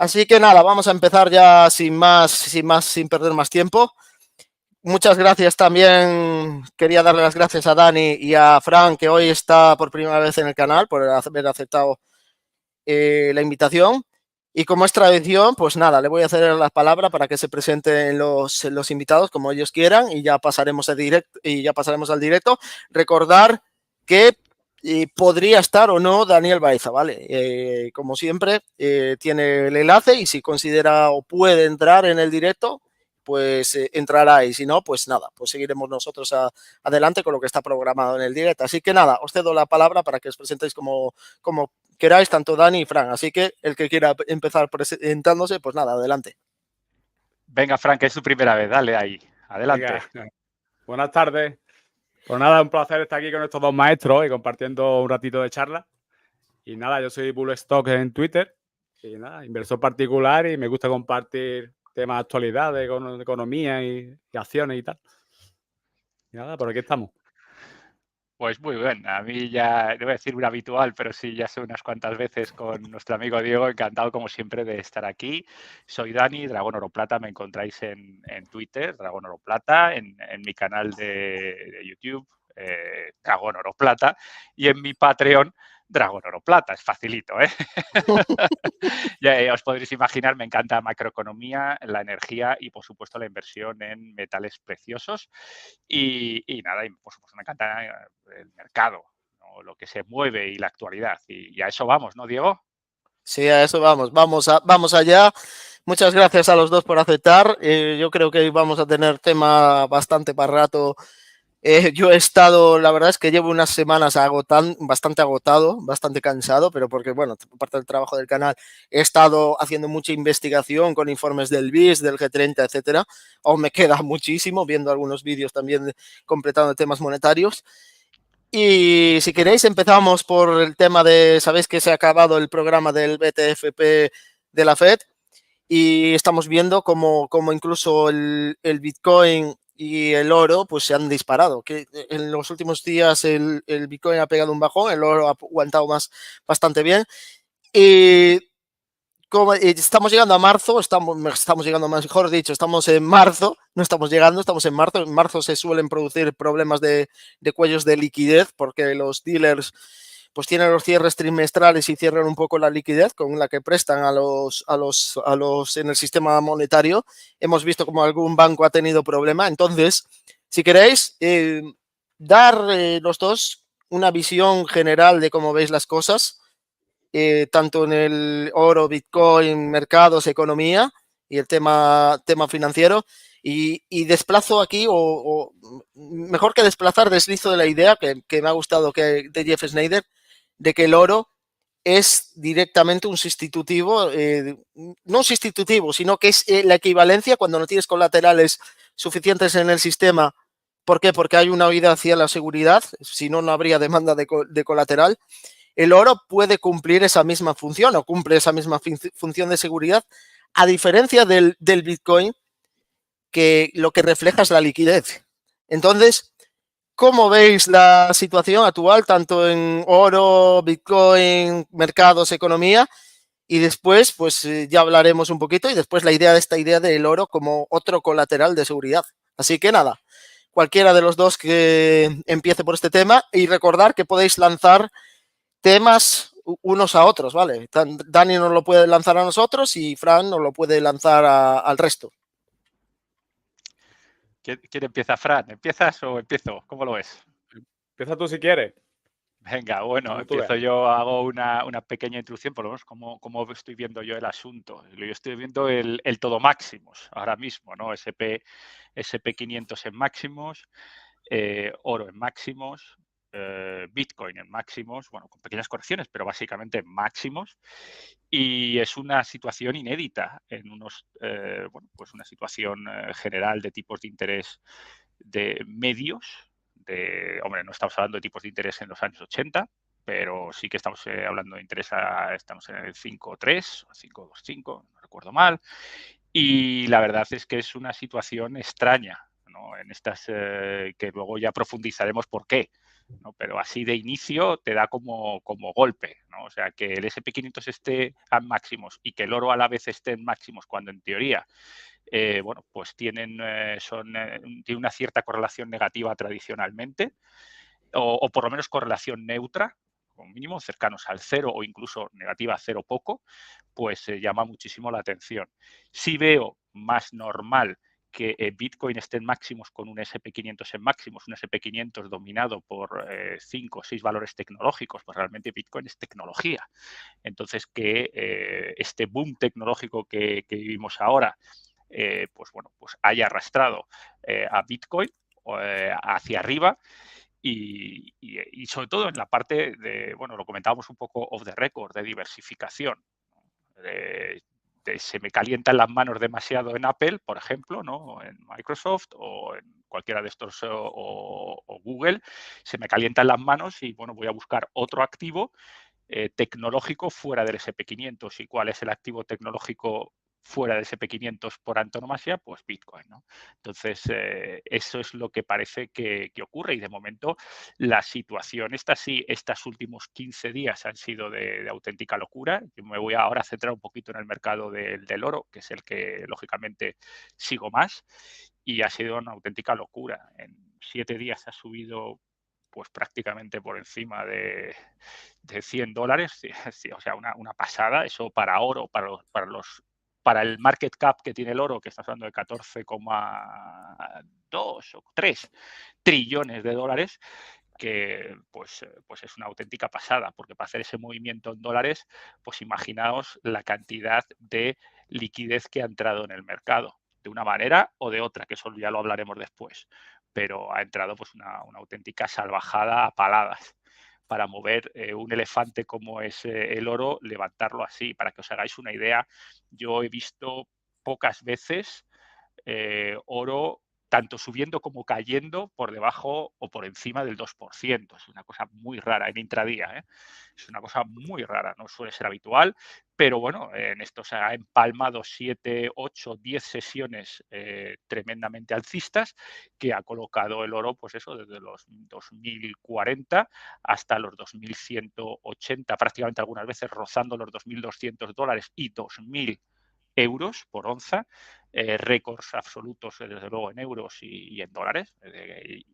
Así que nada, vamos a empezar ya sin perder más tiempo. Muchas gracias también, quería darle las gracias a Dani y a Fran, que hoy está por primera vez en el canal, por haber aceptado la invitación. Y como es tradición, pues nada, le voy a hacer la palabra para que se presenten los invitados como ellos quieran y ya pasaremos al directo. Recordar que podría estar o no Daniel Baeza, ¿vale? Como siempre, tiene el enlace y si considera o puede entrar en el directo, pues entrará y si no, pues nada, pues seguiremos nosotros adelante con lo que está programado en el directo. Así que nada, os cedo la palabra para que os presentéis como queráis, tanto Dani y Fran. Así que el que quiera empezar presentándose, pues nada, adelante. Venga, Fran, que es tu primera vez, dale ahí, adelante. Venga. Buenas tardes. Pues nada, un placer estar aquí con estos dos maestros y compartiendo un ratito de charla. Y nada, yo soy Bull Stock en Twitter y nada, inversor particular y me gusta compartir temas de actualidad, de economía y acciones y tal. Y nada, por aquí estamos. Pues muy bien, a mí ya, no voy a decir un habitual, pero sí, ya sé unas cuantas veces con nuestro amigo Diego, encantado como siempre de estar aquí. Soy Dani, Dragón Oro Plata, me encontráis en Twitter, Dragón Oro Plata, en mi canal de YouTube, Dragón Oro Plata, y en mi Patreon, Dragón Oro Plata, es facilito, ¿eh? Ya os podréis imaginar, me encanta macroeconomía, la energía y, por supuesto, la inversión en metales preciosos. Y nada, y por supuesto me encanta el mercado, ¿no? Lo que se mueve y la actualidad. Y a eso vamos, ¿no, Diego? Sí, a eso vamos. Vamos allá. Muchas gracias a los dos por aceptar. Yo creo que vamos a tener tema bastante para rato. Yo he estado, la verdad es que llevo unas semanas bastante agotado, bastante cansado, pero porque, bueno, parte del trabajo del canal, he estado haciendo mucha investigación con informes del BIS, del G30, etcétera. Aún me queda muchísimo, viendo algunos vídeos también completando temas monetarios. Y si queréis empezamos por el tema de, sabéis que se ha acabado el programa del BTFP de la Fed y estamos viendo como incluso el Bitcoin y el oro pues se han disparado, que en los últimos días el Bitcoin ha pegado un bajón, el oro ha aguantado bastante bien y como estamos llegando a marzo, estamos llegando, mejor dicho, estamos en marzo, no estamos llegando, estamos en marzo. En marzo se suelen producir problemas de cuellos de liquidez porque los dealers pues tienen los cierres trimestrales y cierran un poco la liquidez con la que prestan a los en el sistema monetario. Hemos visto como algún banco ha tenido problema. Entonces, si queréis, dar los dos una visión general de cómo veis las cosas. Tanto en el oro, Bitcoin, mercados, economía y el tema financiero. Y desplazo aquí, o mejor que desplazar, deslizo de la idea que me ha gustado de Jeff Snyder, de que el oro es directamente un sustitutivo, no un sustitutivo, sino que es la equivalencia cuando no tienes colaterales suficientes en el sistema. ¿Por qué? Porque hay una huida hacia la seguridad, si no, no habría demanda de colateral. El oro puede cumplir esa misma función o cumple esa misma función de seguridad, a diferencia del Bitcoin, que lo que refleja es la liquidez. Entonces, ¿cómo veis la situación actual, tanto en oro, Bitcoin, mercados, economía? Y después, pues ya hablaremos un poquito y después esta idea del oro como otro colateral de seguridad. Así que nada, cualquiera de los dos que empiece por este tema y recordar que podéis lanzar temas unos a otros, ¿vale? Dani nos lo puede lanzar a nosotros y Fran nos lo puede lanzar al resto. ¿Quién empieza, Fran? ¿Empiezas o empiezo? ¿Cómo lo ves? Empieza tú si quieres. Venga, bueno, empiezo yo, hago una pequeña introducción, por lo menos cómo estoy viendo yo el asunto. Yo estoy viendo el todo máximos ahora mismo, ¿no? SP500 en máximos, oro en máximos, Bitcoin en máximos, bueno, con pequeñas correcciones, pero básicamente en máximos. Y es una situación inédita en pues una situación general de tipos de interés de medios. Hombre, no estamos hablando de tipos de interés en los años 80, pero sí que estamos hablando de interés, estamos en el 5,3 o 5,25, no recuerdo mal. Y la verdad es que es una situación extraña, ¿no? En estas que luego ya profundizaremos por qué. ¿no? Pero así de inicio te da como golpe, ¿no? O sea, que el SP500 esté a máximos y que el oro a la vez esté en máximos cuando en teoría, bueno, pues tiene una cierta correlación negativa tradicionalmente, o por lo menos correlación neutra, como mínimo cercanos al cero o incluso negativa a cero poco, pues llama muchísimo la atención. Si veo más normal que Bitcoin esté en máximos con un SP500 en máximos, un SP500 dominado por 5 o 6 valores tecnológicos, pues realmente Bitcoin es tecnología. Entonces, que este boom tecnológico que vivimos ahora, pues bueno, pues haya arrastrado a Bitcoin hacia arriba. Y sobre todo en la parte de, bueno, lo comentábamos un poco off the record, de diversificación. Se me calientan las manos demasiado en Apple, por ejemplo, ¿no? O en Microsoft o en cualquiera de estos, o Google, se me calientan las manos y, bueno, voy a buscar otro activo tecnológico fuera del SP500. ¿Y cuál es el activo tecnológico fuera del SP500 por antonomasia? Pues Bitcoin, ¿no? Entonces, eso es lo que parece que ocurre y de momento la situación está así. Estos últimos 15 días han sido de auténtica locura. Yo me voy ahora a centrar un poquito en el mercado del oro, que es el que lógicamente sigo más, y ha sido una auténtica locura. En 7 días ha subido pues prácticamente por encima de $100, o sea, una pasada. Eso para oro, para el market cap que tiene el oro, que estamos hablando de 14,2 o 3 trillones de dólares, que pues es una auténtica pasada, porque para hacer ese movimiento en dólares, pues imaginaos la cantidad de liquidez que ha entrado en el mercado, de una manera o de otra, que eso ya lo hablaremos después, pero ha entrado pues una auténtica salvajada a paladas para mover un elefante como es el oro, levantarlo así. Para que os hagáis una idea, yo he visto pocas veces oro tanto subiendo como cayendo por debajo o por encima del 2%. Es una cosa muy rara en intradía, ¿eh? Es una cosa muy rara, no suele ser habitual, pero bueno, en esto se ha empalmado 7, 8, 10 sesiones tremendamente alcistas que ha colocado el oro, pues eso, desde los 2040 hasta los 2180, prácticamente algunas veces rozando los $2.200 y 2.000 euros por onza, récords absolutos desde luego en euros y en dólares,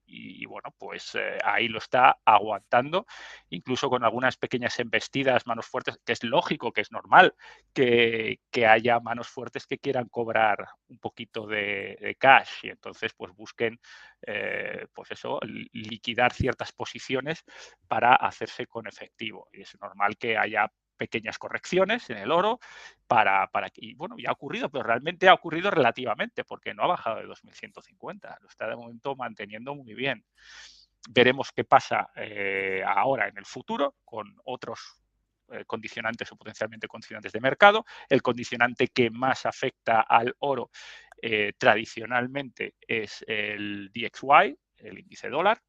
y bueno, pues ahí lo está aguantando, incluso con algunas pequeñas embestidas, manos fuertes, que es lógico, que es normal que haya manos fuertes que quieran cobrar un poquito de cash y entonces pues busquen pues eso, liquidar ciertas posiciones para hacerse con efectivo, y es normal que haya pequeñas correcciones en el oro y bueno, ya ha ocurrido, pero realmente ha ocurrido relativamente porque no ha bajado de 2.150, lo está de momento manteniendo muy bien. Veremos qué pasa ahora en el futuro con otros condicionantes o potencialmente condicionantes de mercado. El condicionante que más afecta al oro tradicionalmente es el DXY, el índice dólar,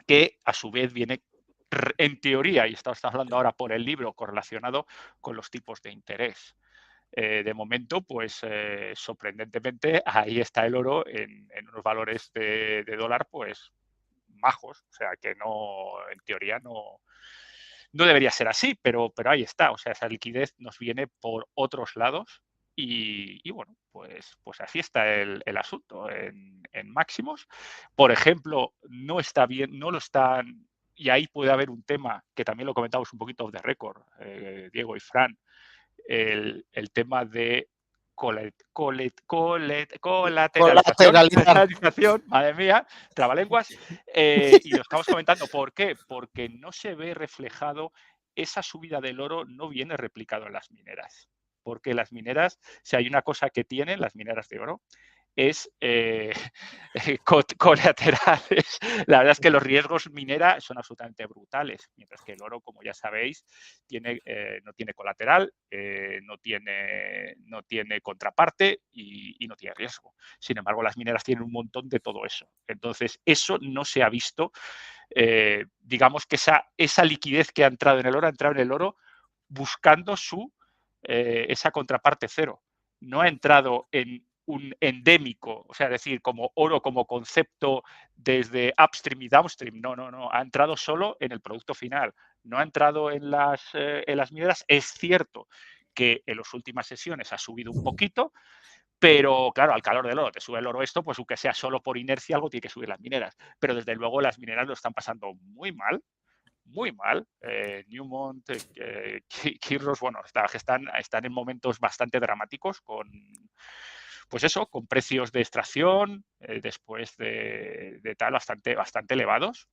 que a su vez viene en teoría, y estamos hablando ahora por el libro, correlacionado con los tipos de interés. De momento, pues sorprendentemente, ahí está el oro en unos valores de dólar, pues majos. O sea que no, en teoría no debería ser así, pero ahí está. O sea, esa liquidez nos viene por otros lados. Y bueno, pues así está el asunto en máximos. Por ejemplo, no está bien, no lo están, y ahí puede haber un tema que también lo comentamos un poquito off the record, Diego y Fran, el tema de colateralización, madre mía, trabalenguas, y lo estamos comentando. ¿Por qué? Porque no se ve reflejado, esa subida del oro no viene replicado en las mineras. Porque las mineras, si hay una cosa que tienen las mineras de oro, es colaterales. La verdad es que los riesgos minera son absolutamente brutales, mientras que el oro, como ya sabéis, no tiene colateral, no tiene contraparte y no tiene riesgo. Sin embargo, las mineras tienen un montón de todo eso. Entonces, eso no se ha visto. Digamos que esa liquidez que ha entrado en el oro buscando esa contraparte cero. No ha entrado en un endémico, o sea, es decir, como oro como concepto desde upstream y downstream. No, ha entrado solo en el producto final, no ha entrado en las mineras. Es cierto que en las últimas sesiones ha subido un poquito, pero claro, al calor del oro, te sube el oro esto, pues aunque sea solo por inercia, algo tiene que subir las mineras. Pero desde luego las mineras lo están pasando muy mal. Muy mal. Newmont, Kinross, bueno, están en momentos bastante dramáticos con, pues eso, con precios de extracción después de tal bastante elevados.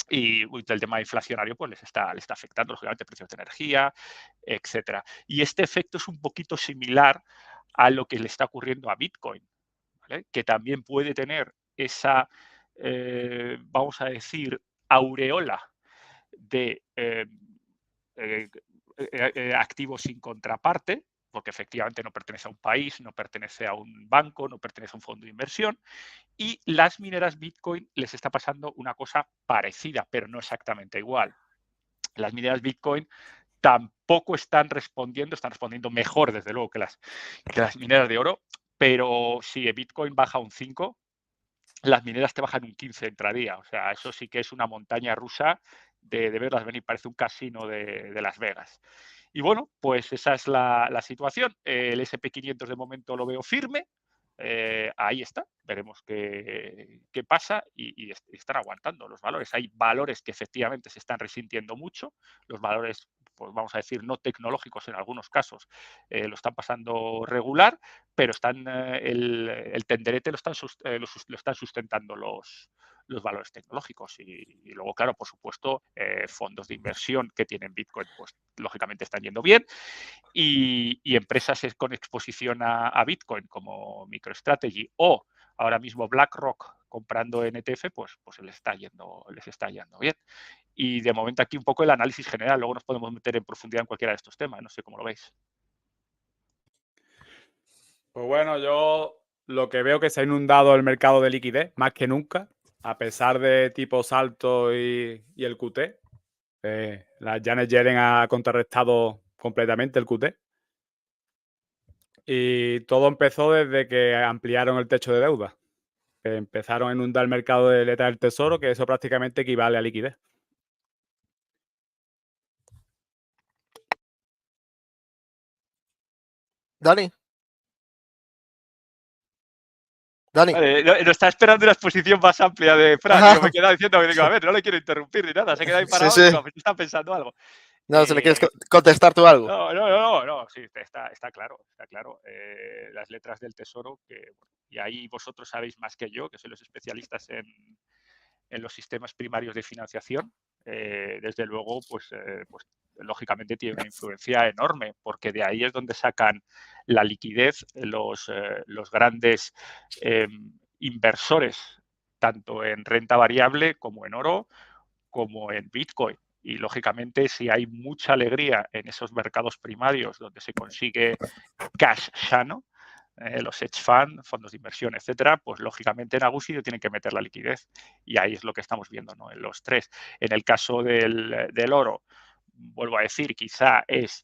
Y el tema inflacionario pues les está afectando, lógicamente, precios de energía, etcétera. Y este efecto es un poquito similar a lo que le está ocurriendo a Bitcoin, ¿vale? Que también puede tener esa, vamos a decir, aureola de activos sin contraparte, porque efectivamente no pertenece a un país, no pertenece a un banco, no pertenece a un fondo de inversión. Y las mineras Bitcoin les está pasando una cosa parecida, pero no exactamente igual. Las mineras Bitcoin tampoco están respondiendo mejor, desde luego, que las mineras de oro, pero si Bitcoin baja un 5, las mineras te bajan un 15 intradía. O sea, eso sí que es una montaña rusa de verlas venir. Parece un casino de Las Vegas. Y bueno, pues esa es la situación. El SP500 de momento lo veo firme. Ahí está, veremos qué pasa y están aguantando los valores. Hay valores que efectivamente se están resintiendo mucho, los valores, pues vamos a decir, no tecnológicos en algunos casos, lo están pasando regular, pero el tenderete lo están sustentando los valores tecnológicos y luego, claro, por supuesto, fondos de inversión que tienen Bitcoin, pues lógicamente están yendo bien. Y empresas con exposición a Bitcoin como MicroStrategy o ahora mismo BlackRock comprando NTF, pues les está yendo bien. Y de momento aquí un poco el análisis general, luego nos podemos meter en profundidad en cualquiera de estos temas, no sé cómo lo veis. Pues bueno, yo lo que veo que se ha inundado el mercado de liquidez más que nunca, a pesar de tipos altos y el QT. La Janet Yellen ha contrarrestado completamente el QT. Y todo empezó desde que ampliaron el techo de deuda. Empezaron a inundar el mercado de letras del tesoro, que eso prácticamente equivale a liquidez. Dani. Vale, no está esperando una exposición más amplia de Fran. Digo, me queda diciendo que a ver, no le quiero interrumpir ni nada. Se queda ahí parado y digo, me está pensando algo. No, ¿se le quieres contestar tú algo? No, sí, está claro, las letras del tesoro, y ahí vosotros sabéis más que yo, que sois los especialistas en los sistemas primarios de financiación, desde luego, pues lógicamente tiene una influencia enorme, porque de ahí es donde sacan la liquidez los grandes inversores, tanto en renta variable como en oro, como en Bitcoin. Y lógicamente, si hay mucha alegría en esos mercados primarios donde se consigue cash sano, los hedge funds, fondos de inversión, etcétera, pues lógicamente en algún sitio tienen que meter la liquidez. Y ahí es lo que estamos viendo, ¿no? En los tres. En el caso del oro, vuelvo a decir, quizá es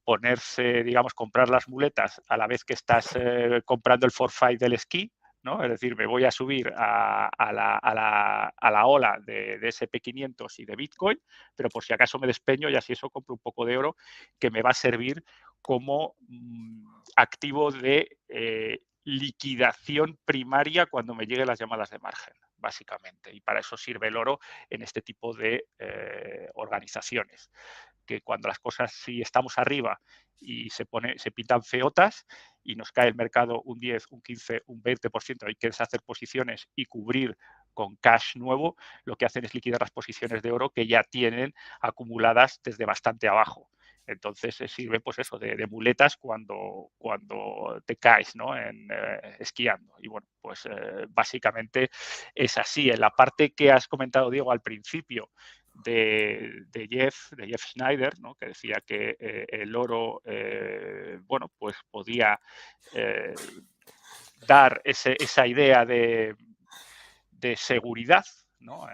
ponerse, digamos, comprar las muletas a la vez que estás comprando el forfait del esquí, ¿no? Es decir, me voy a subir a la ola de SP500 y de Bitcoin, pero por si acaso me despeño y así eso compro un poco de oro que me va a servir como activo de liquidación primaria cuando me lleguen las llamadas de margen, básicamente. Y para eso sirve el oro en este tipo de organizaciones. Que cuando las cosas, si estamos arriba y se pintan feotas y nos cae el mercado un 10, un 15, un 20%, hay que deshacer posiciones y cubrir con cash nuevo, lo que hacen es liquidar las posiciones de oro que ya tienen acumuladas desde bastante abajo. Entonces sirve pues eso de muletas cuando te caes, ¿no? Esquiando. Y bueno, pues básicamente es así. En la parte que has comentado, Diego, al principio, de Jeff Schneider, ¿no? Que decía que el oro, bueno, pues podía dar esa idea de seguridad, ¿no?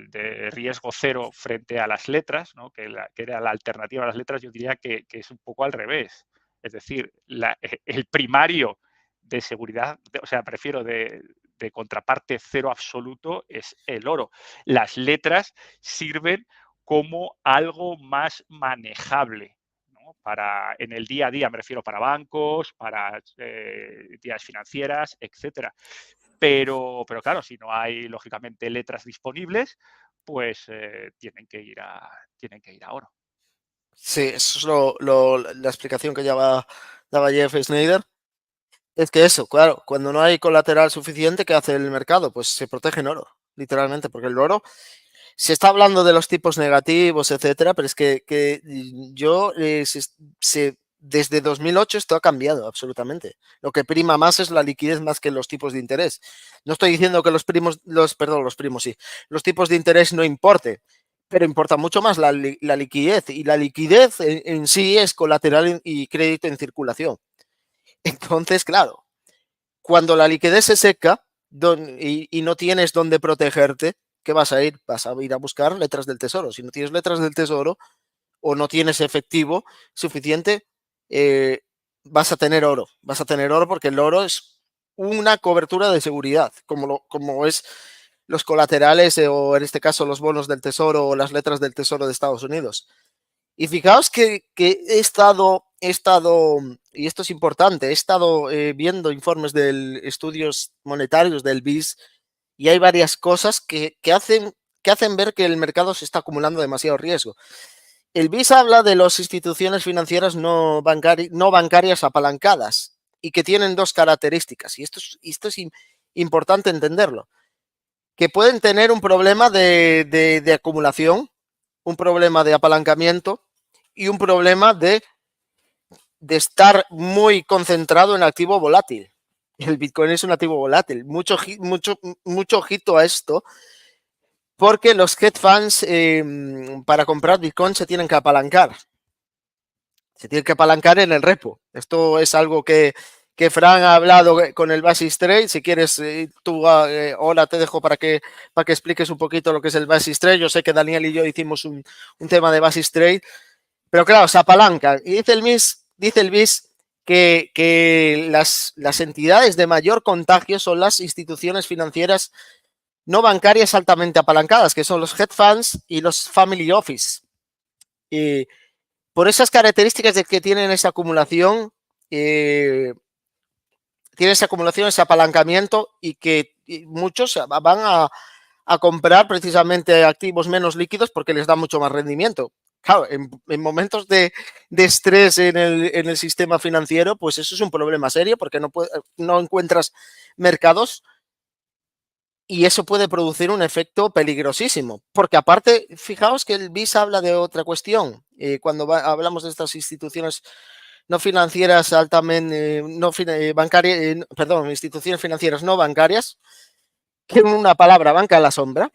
De riesgo cero frente a las letras, ¿no? que era la alternativa a las letras. Yo diría que es un poco al revés. Es decir, el primario de seguridad, o sea, prefiero de contraparte cero absoluto, es el oro. Las letras sirven como algo más manejable, ¿no? Para, en el día a día, me refiero para bancos, para entidades financieras, etcétera. Pero claro, si no hay, lógicamente, letras disponibles, pues tienen que ir a oro. Sí, eso es la explicación que daba Jeff Snyder. Es que eso, claro, cuando no hay colateral suficiente, ¿qué hace el mercado? Pues se protege en oro, literalmente, porque el oro, se está hablando de los tipos negativos, etcétera, pero es que yo, desde 2008 esto ha cambiado absolutamente. Lo que prima más es la liquidez más que los tipos de interés. No estoy diciendo que los tipos de interés no importe, pero importa mucho más la liquidez, y la liquidez en sí es colateral y crédito en circulación. Entonces, claro, cuando la liquidez se seca y no tienes dónde protegerte, ¿qué vas a ir? Vas a ir a buscar letras del tesoro. Si no tienes letras del tesoro o no tienes efectivo suficiente, vas a tener oro. Vas a tener oro porque el oro es una cobertura de seguridad, como es los colaterales o en este caso los bonos del tesoro o las letras del tesoro de Estados Unidos. Y fijaos que he estado, y esto es importante, he estado viendo informes de estudios monetarios del BIS, y hay varias cosas que hacen ver que el mercado se está acumulando demasiado riesgo. El BIS habla de las instituciones financieras no bancarias apalancadas y que tienen dos características, y esto es importante entenderlo, que pueden tener un problema de acumulación, un problema de apalancamiento y un problema de estar muy concentrado en activo volátil. El Bitcoin es un activo volátil. Mucho ojito a esto, porque los hedge funds para comprar Bitcoin se tienen que apalancar. Se tienen que apalancar en el repo. Esto es algo que Fran ha hablado con el Basis Trade. Si quieres, tú, ahora te dejo para que expliques un poquito lo que es el Basis Trade. Yo sé que Daniel y yo hicimos un tema de Basis Trade, pero claro, se apalancan. Y dice el BIS que las entidades de mayor contagio son las instituciones financieras no bancarias altamente apalancadas, que son los hedge funds y los family office. Y por esas características de que tienen esa acumulación, ese apalancamiento, y que muchos van a comprar precisamente activos menos líquidos porque les da mucho más rendimiento. Claro, en momentos de estrés en el sistema financiero, pues eso es un problema serio, porque no encuentras mercados, y eso puede producir un efecto peligrosísimo. Porque aparte, fijaos que el BIS habla de otra cuestión. Cuando hablamos de estas instituciones no financieras altamente, instituciones financieras no bancarias, que en una palabra, banca a la sombra,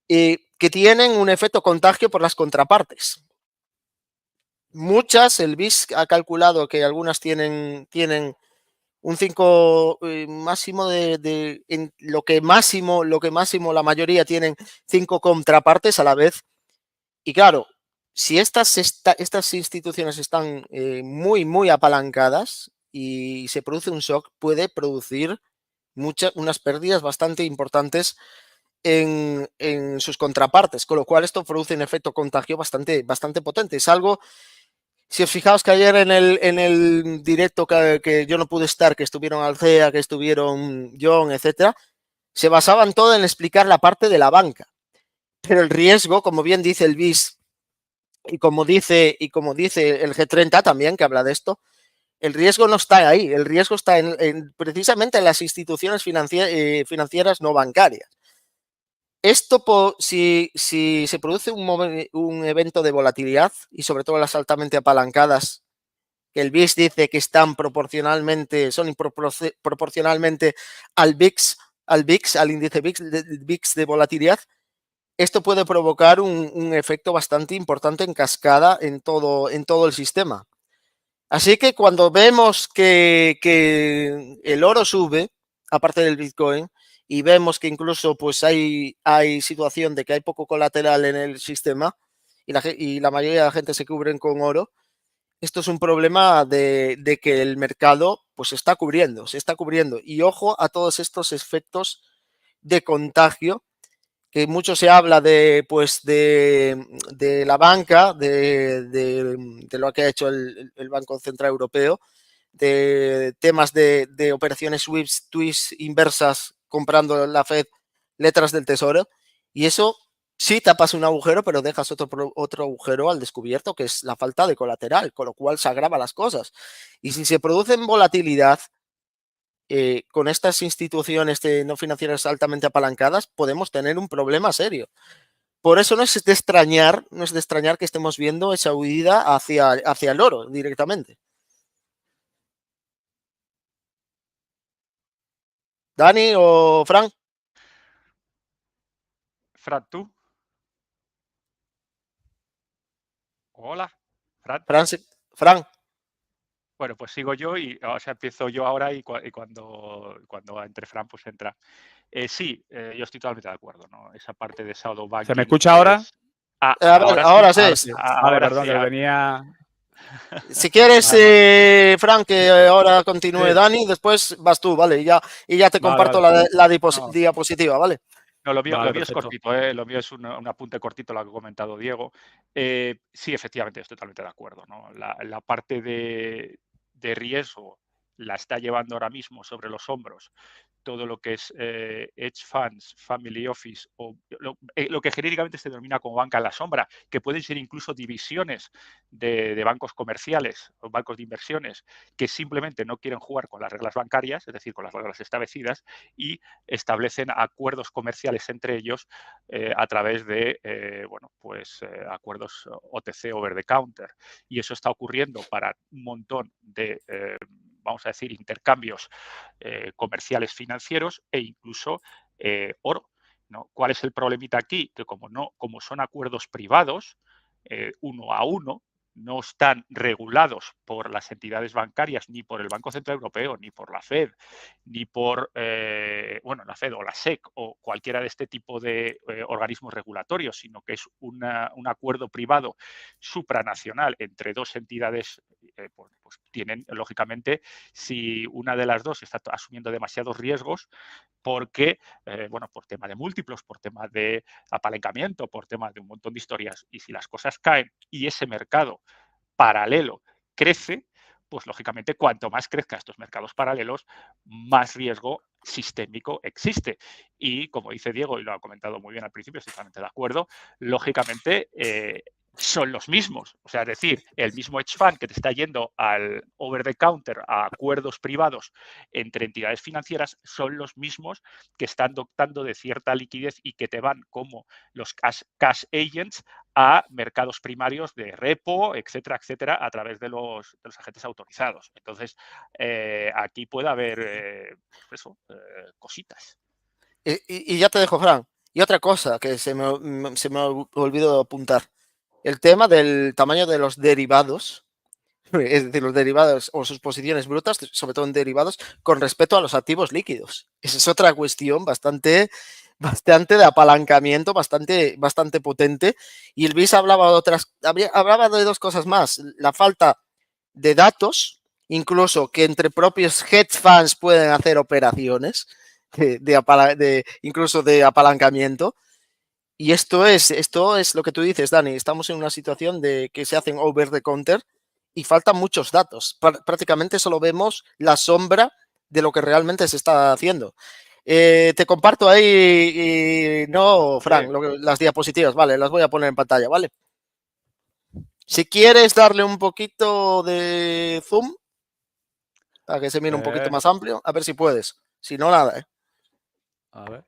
que tienen un efecto contagio por las contrapartes. Muchas, el BIS ha calculado que algunas tienen un 5 máximo en lo que máximo la mayoría tienen 5 contrapartes a la vez. Y claro, si estas instituciones están muy apalancadas y se produce un shock, puede producir unas pérdidas bastante importantes en sus contrapartes, con lo cual esto produce un efecto contagio bastante potente. Es algo, si os fijaos que ayer en el directo que yo no pude estar, que estuvieron Alcea, que estuvieron John, etcétera, se basaban todo en explicar la parte de la banca. Pero el riesgo, como bien dice el BIS, y como dice el G30 también, que habla de esto, el riesgo no está ahí, el riesgo está precisamente en las instituciones financieras no bancarias. Esto, si se produce un evento de volatilidad, y sobre todo las altamente apalancadas, que el BIS dice que están proporcionalmente al índice VIX de volatilidad, esto puede provocar un efecto bastante importante en cascada en todo el sistema. Así que cuando vemos que el oro sube, aparte del Bitcoin, y vemos que incluso pues hay situación de que hay poco colateral en el sistema y la mayoría de la gente se cubren con oro, esto es un problema de que el mercado pues se está cubriendo. Y ojo a todos estos efectos de contagio, que mucho se habla de, pues, de la banca, de lo que ha hecho el Banco Central Europeo, de temas de operaciones SWIFT inversas comprando la Fed letras del tesoro, y eso sí tapas un agujero, pero dejas otro agujero al descubierto, que es la falta de colateral, con lo cual se agravan las cosas. Y si se producen volatilidad con estas instituciones no financieras altamente apalancadas, podemos tener un problema serio. Por eso no es de extrañar que estemos viendo esa huida hacia el oro directamente. ¿Dani o Fran? Fran, ¿tú? Hola, Fran. Fran. Bueno, pues sigo yo y, o sea, empiezo yo ahora y cuando entre Fran, pues entra. Sí, yo estoy totalmente de acuerdo, ¿no? Esa parte de shadow banking. ¿Se me escucha ahora? Ahora sí. Vale, perdón, que venía... Si quieres, Fran, que ahora continúe Dani, después vas tú, ¿vale? Y ya te comparto la diapositiva, ¿vale? No, lo mío es cortito, lo mío es un apunte cortito, lo que ha comentado Diego. Sí, efectivamente, estoy totalmente de acuerdo, ¿no? La parte de riesgo la está llevando ahora mismo sobre los hombros todo lo que es hedge funds, family office, o lo que genéricamente se denomina como banca en la sombra, que pueden ser incluso divisiones de bancos comerciales o bancos de inversiones que simplemente no quieren jugar con las reglas bancarias, es decir, con las reglas establecidas, y establecen acuerdos comerciales entre ellos a través de acuerdos OTC, over the counter. Y eso está ocurriendo para un montón de vamos a decir, intercambios comerciales financieros e incluso oro, ¿no? ¿Cuál es el problemita aquí? Que como son acuerdos privados, uno a uno, no están regulados por las entidades bancarias, ni por el Banco Central Europeo, ni por la Fed, ni por la Fed o la SEC o cualquiera de este tipo de organismos regulatorios, sino que es un acuerdo privado supranacional entre dos entidades, pues tienen, lógicamente, si una de las dos está asumiendo demasiados riesgos, porque, por tema de múltiplos, por tema de apalancamiento, por tema de un montón de historias, y si las cosas caen y ese mercado paralelo crece, pues lógicamente cuanto más crezcan estos mercados paralelos, más riesgo sistémico existe. Y como dice Diego, y lo ha comentado muy bien al principio, estoy totalmente de acuerdo, lógicamente son los mismos. O sea, es decir, el mismo hedge fund que te está yendo al over the counter, a acuerdos privados entre entidades financieras, son los mismos que están dotando de cierta liquidez y que te van como los cash agents a mercados primarios de repo, etcétera, etcétera, a través de los agentes autorizados. Entonces, aquí puede haber cositas. Y ya te dejo, Fran. Y otra cosa que se me olvidó apuntar. El tema del tamaño de los derivados, es decir, los derivados o sus posiciones brutas, sobre todo en derivados, con respecto a los activos líquidos. Esa es otra cuestión bastante de apalancamiento, bastante potente. Y el BIS hablaba de dos cosas más. La falta de datos, incluso que entre propios hedge funds pueden hacer operaciones, incluso de apalancamiento. Y esto es lo que tú dices, Dani. Estamos en una situación de que se hacen over the counter y faltan muchos datos. Prácticamente solo vemos la sombra de lo que realmente se está haciendo. Te comparto ahí, no, Fran, las diapositivas, vale, las voy a poner en pantalla, ¿vale? Si quieres darle un poquito de zoom para que se mire un poquito más amplio, a ver si puedes. Si no, nada, ¿eh? A ver.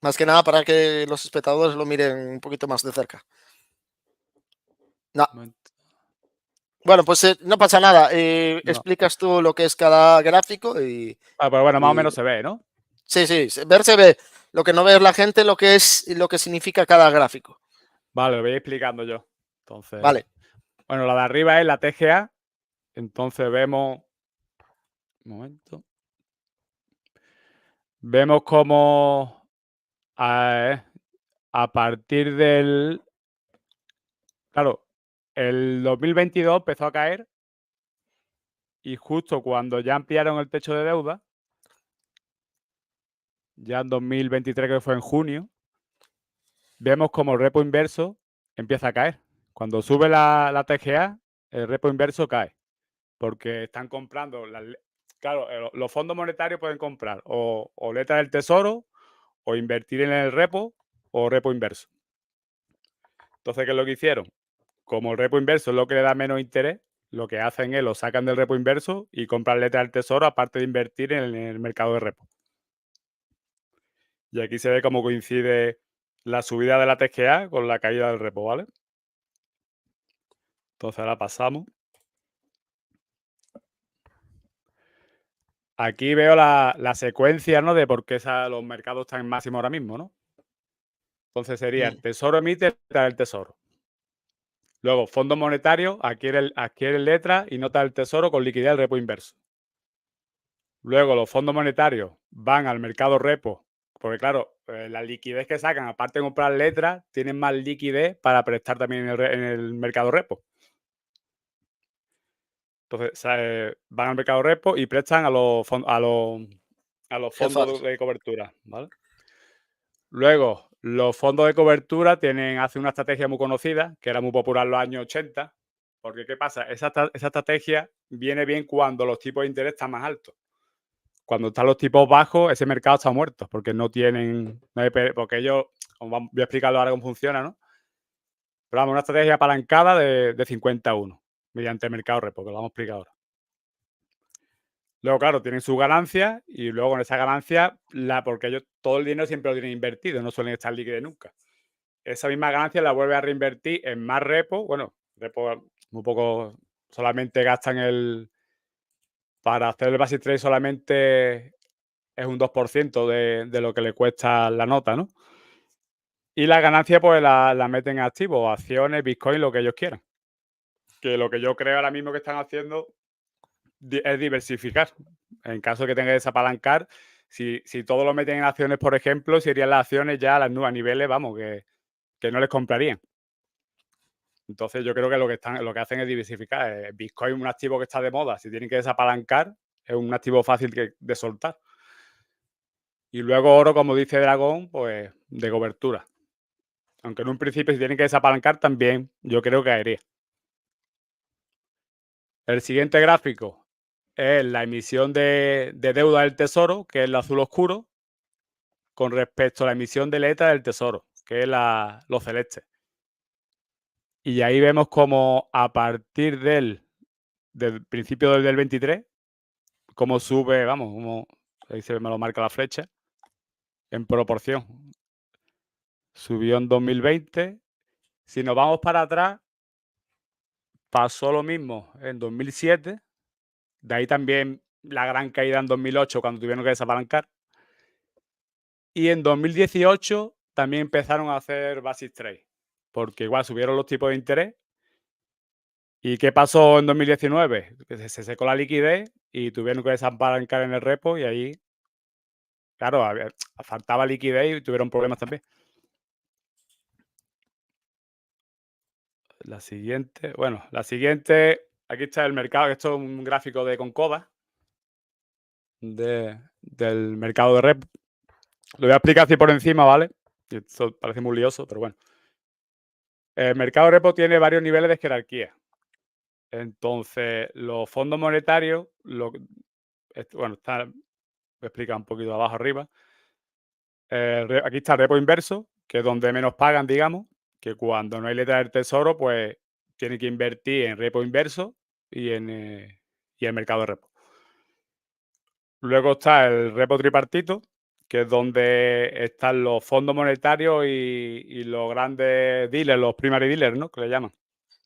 Más que nada para que los espectadores lo miren un poquito más de cerca. No. Bueno, pues no pasa nada. Explicas tú lo que es cada gráfico y... pero bueno, más o menos se ve, ¿no? Sí, ver se ve. Lo que no ve es la gente, lo que significa cada gráfico. Vale, lo voy explicando yo. Entonces, vale. Bueno, la de arriba es la TGA. Entonces vemos... Un momento. Vemos cómo a partir del... Claro, el 2022 empezó a caer y justo cuando ya ampliaron el techo de deuda, ya en 2023, que fue en junio, vemos como el repo inverso empieza a caer. Cuando sube la TGA, el repo inverso cae, porque están comprando, claro, los fondos monetarios pueden comprar o letras del tesoro, o invertir en el repo, o repo inverso. Entonces, ¿qué es lo que hicieron? Como el repo inverso es lo que le da menos interés, lo que hacen es lo sacan del repo inverso y compran letras del tesoro, aparte de invertir en el mercado de repo. Y aquí se ve cómo coincide la subida de la TGA con la caída del repo, ¿vale? Entonces ahora pasamos. Aquí veo la secuencia, ¿no? De por qué los mercados están en máximo ahora mismo, ¿no? Entonces sería el tesoro emite letra del tesoro. Luego, fondos monetarios adquieren letras y notas del tesoro con liquidez del repo inverso. Luego, los fondos monetarios van al mercado repo, porque claro, la liquidez que sacan, aparte de comprar letras, tienen más liquidez para prestar también en el mercado repo. Entonces, van al mercado repo y prestan a los fondos de cobertura, ¿vale? Luego, los fondos de cobertura hacen una estrategia muy conocida, que era muy popular en los años 80, porque ¿qué pasa? Esa estrategia viene bien cuando los tipos de interés están más altos. Cuando están los tipos bajos, ese mercado está muerto, porque porque ellos, voy a explicarlo ahora cómo funciona, ¿no? Pero vamos, una estrategia apalancada de 50-1, mediante el mercado repo, que lo vamos a explicar ahora. Luego, claro, tienen sus ganancias y luego con esa ganancia, porque ellos todo el dinero siempre lo tienen invertido, no suelen estar líquidos nunca. Esa misma ganancia la vuelve a reinvertir en más repo. Bueno, repo muy poco, solamente gastan para hacer el basic trade solamente es un 2% de lo que le cuesta la nota, ¿no? Y la ganancia pues la meten en activos, acciones, Bitcoin, lo que ellos quieran. Que lo que yo creo ahora mismo que están haciendo es diversificar. En caso de que tenga que desapalancar, si todo lo meten en acciones, por ejemplo, serían las acciones ya a niveles, vamos, que no les comprarían. Entonces yo creo que lo que hacen es diversificar. Bitcoin es un activo que está de moda. Si tienen que desapalancar, es un activo fácil de soltar. Y luego oro, como dice Dragón, pues de cobertura. Aunque en un principio si tienen que desapalancar también, yo creo que caería. El siguiente gráfico es la emisión de deuda del tesoro, que es el azul oscuro, con respecto a la emisión de letras del tesoro, que es lo celeste. Y ahí vemos como a partir del principio del 23, cómo sube, vamos, como ahí me lo marca la flecha, en proporción. Subió en 2020. Si nos vamos para atrás, pasó lo mismo en 2007. De ahí también la gran caída en 2008, cuando tuvieron que desapalancar. Y en 2018 también empezaron a hacer basic trade, porque igual subieron los tipos de interés. ¿Y qué pasó en 2019? Que se secó la liquidez y tuvieron que desapalancar en el repo y ahí, claro, faltaba liquidez y tuvieron problemas también. La siguiente, aquí está el mercado. Esto es un gráfico de Concoda, del mercado de repo. Lo voy a explicar así por encima, ¿vale? Esto parece muy lioso, pero bueno. El mercado de repo tiene varios niveles de jerarquía. Entonces, los fondos monetarios, voy a explicar un poquito abajo arriba. Aquí está el repo inverso, que es donde menos pagan, digamos, que cuando no hay letra del tesoro, pues tiene que invertir en repo inverso y en el mercado de repo. Luego está el repo tripartito, que es donde están los fondos monetarios y los grandes dealers, los primary dealers, ¿no? Que le llaman.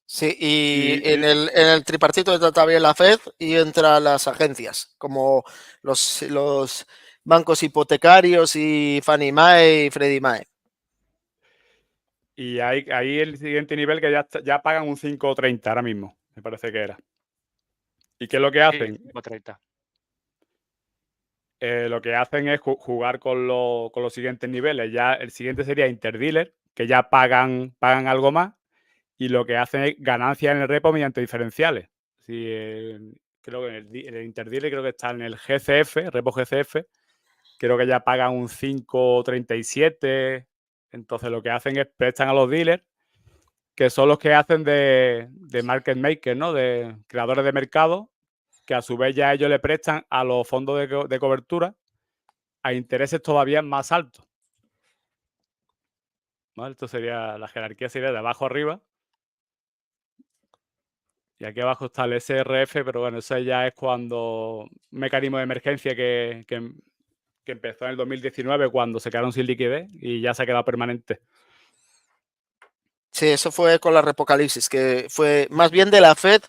Sí, y en el tripartito entra también la Fed y entran las agencias, como los bancos hipotecarios y Fannie Mae y Freddie Mae. Y ahí el siguiente nivel que ya pagan un 5,30 ahora mismo, me parece que era. ¿Y qué es lo que hacen? 5,30. Lo que hacen es jugar con los siguientes niveles. Ya el siguiente sería interdealer, que ya pagan algo más, y lo que hacen es ganancias en el repo mediante diferenciales. creo que en el interdealer creo que está en el GCF, repo GCF, creo que ya pagan un 5,37. Entonces lo que hacen es prestan a los dealers, que son los que hacen de market maker, ¿no? De creadores de mercado, que a su vez ya ellos le prestan a los fondos de cobertura a intereses todavía más altos. ¿Vale? Esto sería, la jerarquía sería de abajo arriba. Y aquí abajo está el SRF, pero bueno, eso ya es cuando un mecanismo de emergencia que empezó en el 2019 cuando se quedaron sin liquidez y ya se ha quedado permanente. Sí, eso fue con la repocalipsis, que fue más bien de la Fed.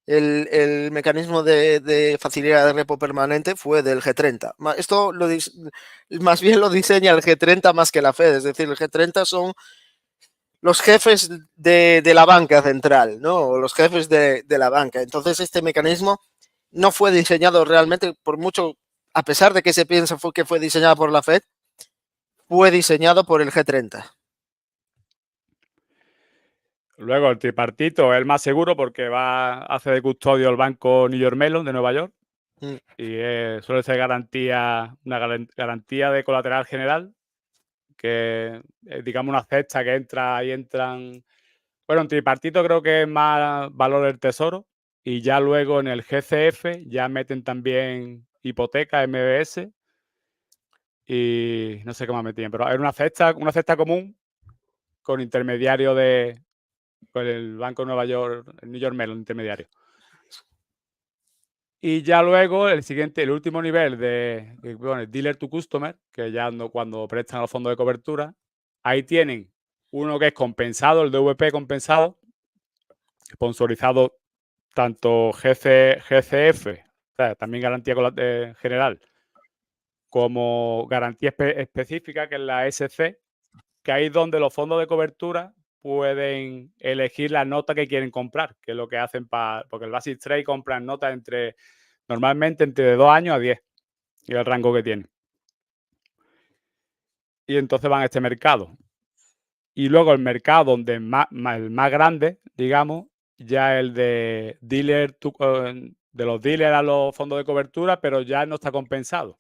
El mecanismo de facilidad de repo permanente fue del G30. Esto más bien lo diseña el G30 más que la Fed. Es decir, el G30 son los jefes de la banca central, ¿no? Los jefes de la banca. Entonces, este mecanismo no fue diseñado realmente, por mucho, a pesar de que se piensa que fue diseñado por la Fed, fue diseñado por el G30. Luego el tripartito es el más seguro porque hace de custodio el banco New York Mellon de Nueva York y suele ser una garantía de colateral general, que digamos una cesta que entra y entran. Bueno, en tripartito creo que es más valor del tesoro y ya luego en el GCF ya meten también hipoteca, MBS y no sé qué más metían, pero era una cesta común con intermediario con el Banco de Nueva York, el New York Mellon intermediario. Y ya luego el último nivel bueno, dealer to customer, que ya cuando prestan a los fondos de cobertura, ahí tienen uno que es compensado, el DVP compensado, sponsorizado tanto GCF, o sea, también garantía general, como garantía específica, que es la SC, que ahí es donde los fondos de cobertura pueden elegir la nota que quieren comprar, que es lo que hacen porque el Basic Trade compran notas normalmente entre 2 años a 10, y el rango que tienen. Y entonces van a este mercado. Y luego el mercado donde el más grande, digamos, ya el de de los dealers a los fondos de cobertura, pero ya no está compensado.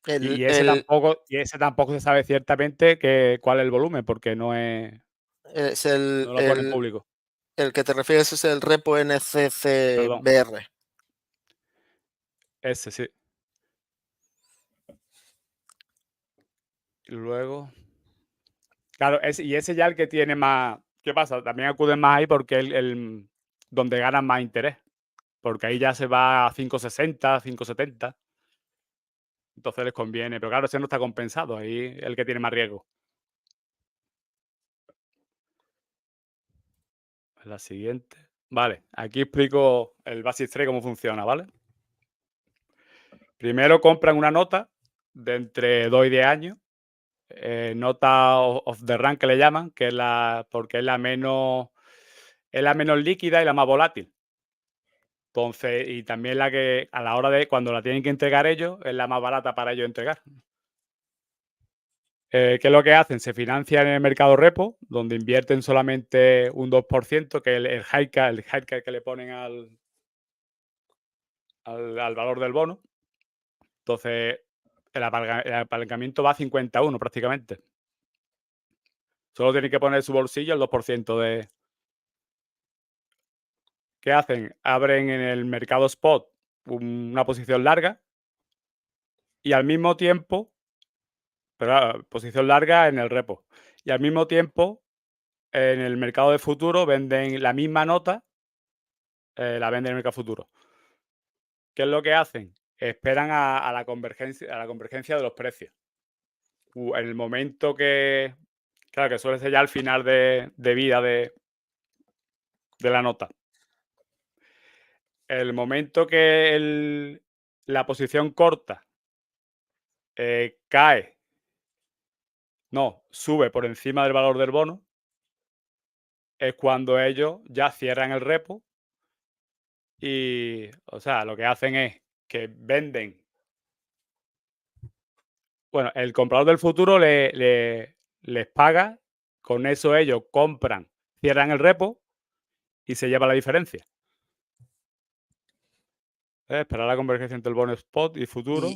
Y ese tampoco se sabe ciertamente cuál es el volumen, porque no lo pone en público. El que te refieres es el repo NCCBR. Perdón. Ese sí. Y luego. Claro, y ese ya el que tiene más. ¿Qué pasa? También acuden más ahí porque es donde ganan más interés. Porque ahí ya se va a 5,60, 5,70. Entonces les conviene. Pero claro, ese no está compensado. Ahí es el que tiene más riesgo. La siguiente. Vale, aquí explico el Basic Trade cómo funciona, ¿vale? Primero compran una nota de entre 2 y 10 años. Nota of the rank que le llaman, porque es la menos líquida y la más volátil. Entonces, y también la que a la hora de cuando la tienen que entregar ellos, es la más barata para ellos entregar. ¿Qué es lo que hacen? Se financian en el mercado repo, donde invierten solamente un 2%, que es el haircut que le ponen al valor del bono. Entonces, el apalancamiento va a 51 prácticamente. Solo tienen que poner su bolsillo el 2% de. ¿Qué hacen? Abren en el mercado spot una posición larga y al mismo tiempo, posición larga en el repo, y al mismo tiempo en el mercado de futuro venden la misma nota, la venden en el mercado futuro. ¿Qué es lo que hacen? Esperan a la convergencia de los precios. En el momento que suele ser ya al final de vida de la nota. El momento que la posición corta sube por encima del valor del bono, es cuando ellos ya cierran el repo y, o sea, lo que hacen es que venden. Bueno, el comprador del futuro les paga, con eso ellos compran, cierran el repo y se lleva la diferencia. Esperar la convergencia entre el bono spot y futuro.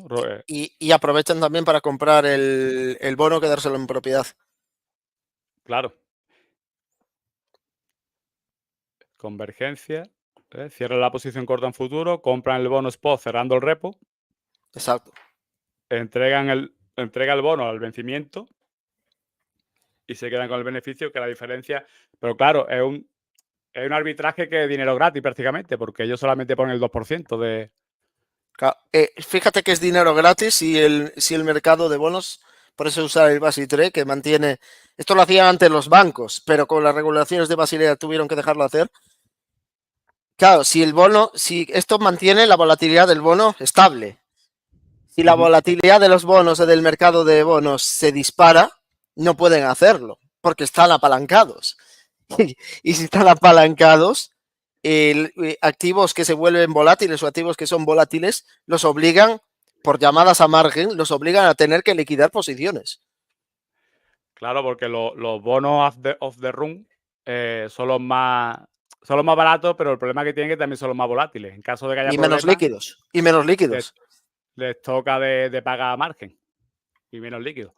Y aprovechan también para comprar el bono, quedárselo en propiedad. Claro. Convergencia. Cierran la posición corta en futuro, compran el bono spot cerrando el repo. Exacto. Entrega el bono al vencimiento y se quedan con el beneficio, que la diferencia. Pero claro, es un arbitraje que es dinero gratis prácticamente, porque ellos solamente ponen el 2% de. Fíjate que es dinero gratis si el mercado de bonos, por eso usar el Basi Trade, que mantiene. Esto lo hacían antes los bancos, pero con las regulaciones de Basilea tuvieron que dejarlo hacer. Claro, si esto mantiene la volatilidad del bono estable. Si la volatilidad de los bonos o del mercado de bonos se dispara, no pueden hacerlo, porque están apalancados. Y si están apalancados, activos que se vuelven volátiles o activos que son volátiles, los obligan, por llamadas a margen, los obligan a tener que liquidar posiciones. Claro, porque los bonos off the run son los más baratos, pero el problema que tienen es que también son los más volátiles. En caso de que haya menos líquidos. Y menos líquidos. Les toca de pagar a margen y menos líquidos.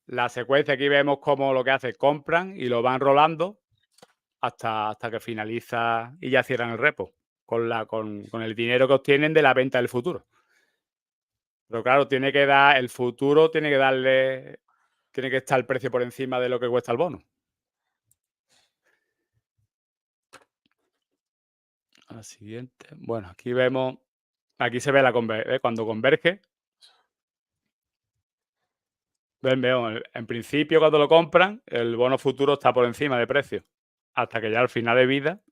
La secuencia aquí vemos cómo lo que hace, compran y lo van rolando hasta que finaliza y ya cierran el repo con el dinero que obtienen de la venta del futuro. Pero claro, el futuro tiene que estar el precio por encima de lo que cuesta el bono. La siguiente. Bueno, aquí se ve cuando converge. Veo, en principio, cuando lo compran, el bono futuro está por encima de precio. Hasta que ya al final de vida,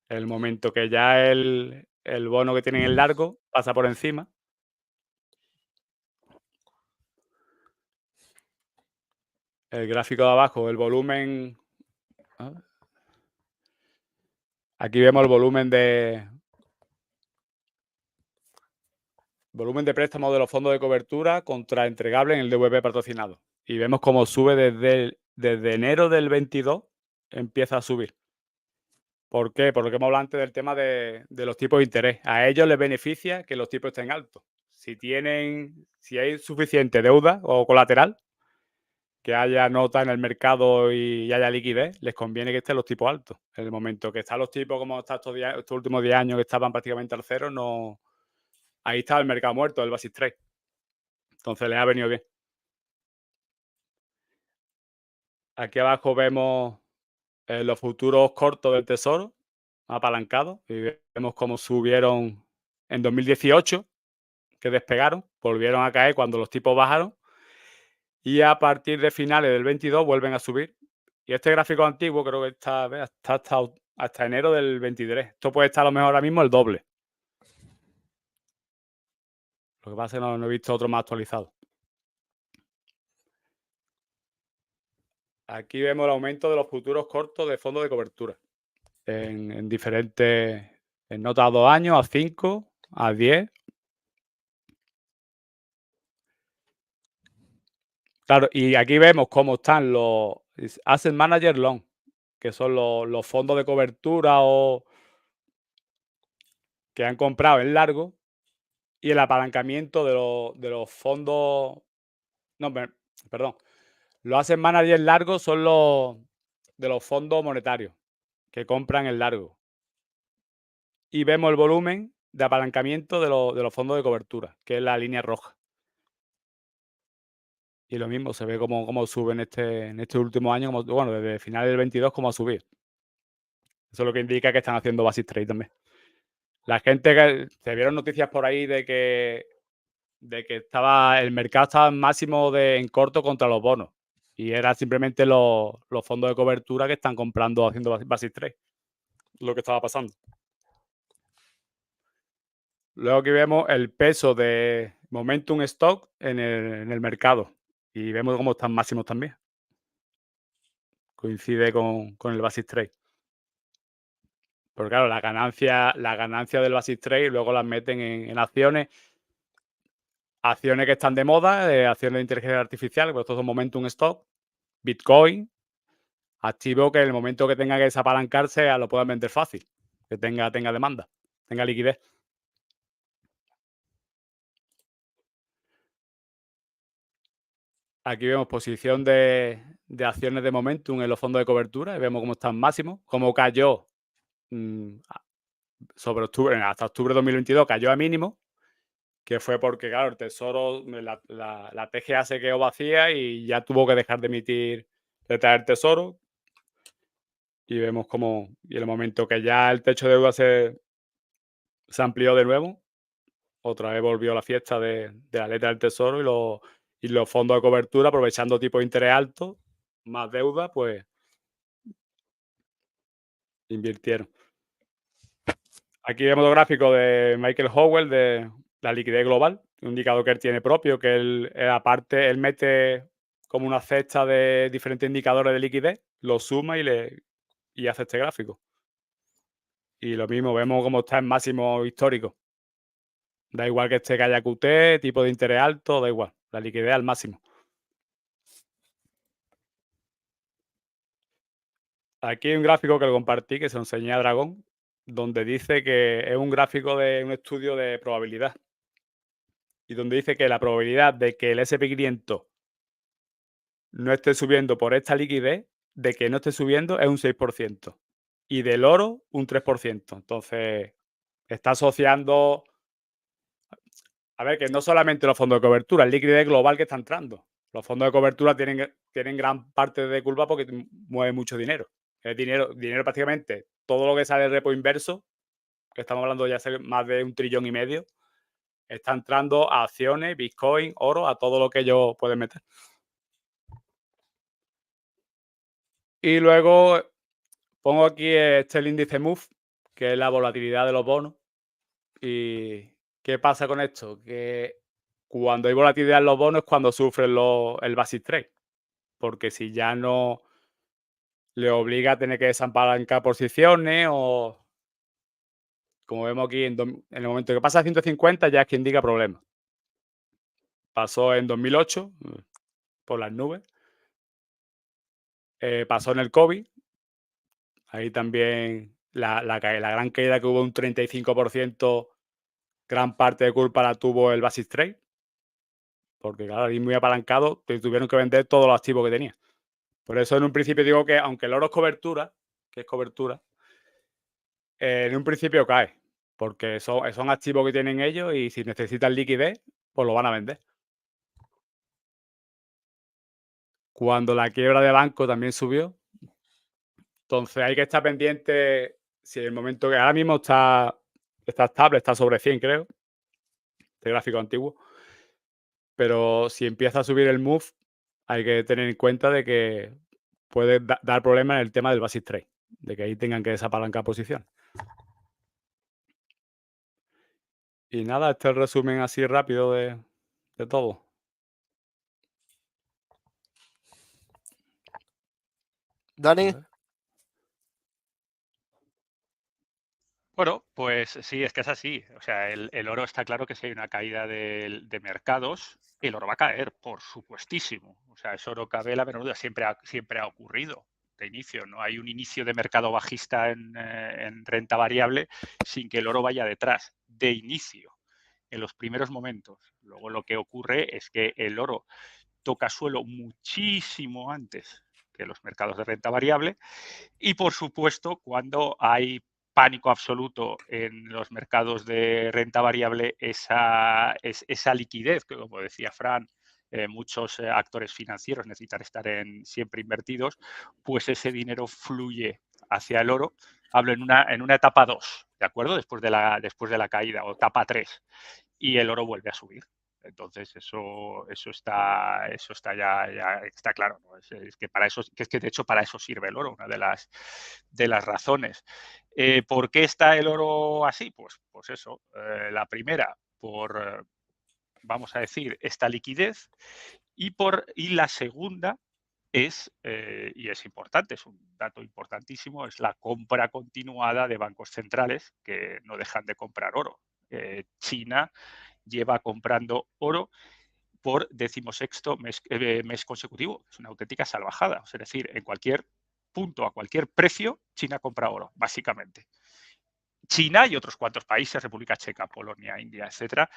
el momento que ya el bono que tienen en largo pasa por encima. El gráfico de abajo, el volumen. Aquí vemos el volumen de préstamo de los fondos de cobertura contra entregable en el DVP patrocinado. Y vemos cómo sube desde enero del 22, empieza a subir. ¿Por qué? Porque hemos hablado antes del tema de los tipos de interés. A ellos les beneficia que los tipos estén altos. Si hay suficiente deuda o colateral, que haya nota en el mercado y haya liquidez, les conviene que estén los tipos altos. En el momento que están los tipos como está estos últimos 10 años que estaban prácticamente al cero, no. Ahí está el mercado muerto, el Basis Trade. Entonces les ha venido bien. Aquí abajo vemos los futuros cortos del Tesoro, apalancados. Y vemos cómo subieron en 2018, que despegaron, volvieron a caer cuando los tipos bajaron. Y a partir de finales del 22 vuelven a subir. Y este gráfico antiguo creo que está hasta enero del 23. Esto puede estar a lo mejor ahora mismo el doble. Lo que pasa es que no he visto otro más actualizado. Aquí vemos el aumento de los futuros cortos de fondos de cobertura. En diferentes, en notas a 2 años, a 5, a 10. Claro, y aquí vemos cómo están los Asset Manager Loan, que son los fondos de cobertura o que han comprado en largo, y el apalancamiento de los fondos. No, perdón. Los Asset Manager largos son los de los fondos monetarios que compran en largo. Y vemos el volumen de apalancamiento de los fondos de cobertura, que es la línea roja. Y lo mismo, se ve cómo sube en este último año, desde finales del 22, cómo ha subido. Eso es lo que indica que están haciendo Basis Trade también. La gente que se vieron noticias por ahí de que el mercado estaba en máximo en corto contra los bonos. Y era simplemente los fondos de cobertura que están comprando haciendo Basis Trade. Lo que estaba pasando. Luego aquí vemos el peso de Momentum Stock en el mercado. Y vemos cómo están máximos también. Coincide con el Basis Trade. Porque claro, la ganancia del Basis Trade luego las meten en acciones que están de moda, acciones de inteligencia artificial, pues estos son Momentum Stock, Bitcoin, activo que en el momento que tenga que desapalancarse lo puedan vender fácil, que tenga demanda. tenga liquidez. Aquí vemos posición de acciones de Momentum en los fondos de cobertura y vemos cómo están máximos, cómo cayó sobre octubre, hasta octubre de 2022 cayó a mínimo, que fue porque, claro, el Tesoro, la TGA se quedó vacía y ya tuvo que dejar de emitir, de traer Tesoro. Y vemos cómo, y en el momento que ya el techo de deuda se amplió de nuevo, otra vez volvió la fiesta de la letra del Tesoro y los fondos de cobertura, aprovechando tipos de interés altos, más deuda, pues invirtieron. Aquí vemos los gráficos de Michael Howell de la liquidez global, un indicador que él tiene propio, que él aparte, él mete como una cesta de diferentes indicadores de liquidez, lo suma y hace este gráfico. Y lo mismo, vemos cómo está en máximo histórico. Da igual que esté que haya QT, tipo de interés alto, da igual. La liquidez al máximo. Aquí hay un gráfico que lo compartí, que se lo enseñé a Dragón, donde dice que es un gráfico de un estudio de probabilidad. Y donde dice que la probabilidad de que el SP500 no esté subiendo por esta liquidez, de que no esté subiendo, es un 6%. Y del oro, un 3%. Entonces, está asociando... A ver, que no solamente los fondos de cobertura, el liquidez global que está entrando. Los fondos de cobertura tienen gran parte de culpa porque mueven mucho dinero. Es dinero prácticamente, todo lo que sale del repo inverso, que estamos hablando ya de más de 1,5 trillones, está entrando a acciones, Bitcoin, oro, a todo lo que ellos pueden meter. Y luego pongo aquí el índice MOVE, que es la volatilidad de los bonos. ¿Y qué pasa con esto? Que cuando hay volatilidad en los bonos es cuando sufren el Basic Trade. Porque si ya no le obliga a tener que desapalancar posiciones o, como vemos aquí, en el momento que pasa a 150 ya es que indica problemas. Pasó en 2008 por las nubes. Pasó en el COVID. Ahí también la gran caída que hubo, un 35%, gran parte de culpa la tuvo el Basic Trade. Porque, claro, ahí muy apalancado, tuvieron que vender todos los activos que tenía. Por eso en un principio digo que aunque el oro es cobertura, en un principio cae, porque son activos que tienen ellos y si necesitan liquidez, pues lo van a vender. Cuando la quiebra de banco también subió, entonces hay que estar pendiente si en el momento que ahora mismo está estable, está sobre 100 creo, este gráfico antiguo, pero si empieza a subir el MOVE, hay que tener en cuenta de que puede dar problemas en el tema del Basic Trade, de que ahí tengan que desapalancar posición. Y nada, este es el resumen así rápido de todo. Dani. Bueno, pues sí, es que es así. O sea, el oro está claro que si hay una caída de mercados, el oro va a caer, por supuestísimo. O sea, eso no cabe la menor duda, siempre ha ocurrido de inicio. No hay un inicio de mercado bajista en renta variable sin que el oro vaya detrás, de inicio, en los primeros momentos. Luego lo que ocurre es que el oro toca suelo muchísimo antes que los mercados de renta variable y, por supuesto, cuando hay pánico absoluto en los mercados de renta variable, esa liquidez, que como decía Fran, muchos actores financieros necesitan estar siempre invertidos, pues ese dinero fluye hacia el oro. Hablo en una etapa 2, ¿de acuerdo? Después de la caída, o etapa 3, y el oro vuelve a subir. Entonces eso está ya está claro, ¿no? Es que para eso, que es que de hecho para eso sirve el oro, una de las razones. ¿Por qué está el oro así? Pues eso, la primera, por, vamos a decir, esta liquidez, y la segunda es, y es importante, es un dato importantísimo, es la compra continuada de bancos centrales que no dejan de comprar oro. China lleva comprando oro por 16º mes consecutivo. Es una auténtica salvajada. Es decir, en cualquier punto, a cualquier precio, China compra oro, básicamente. China y otros cuantos países, República Checa, Polonia, India, etcétera,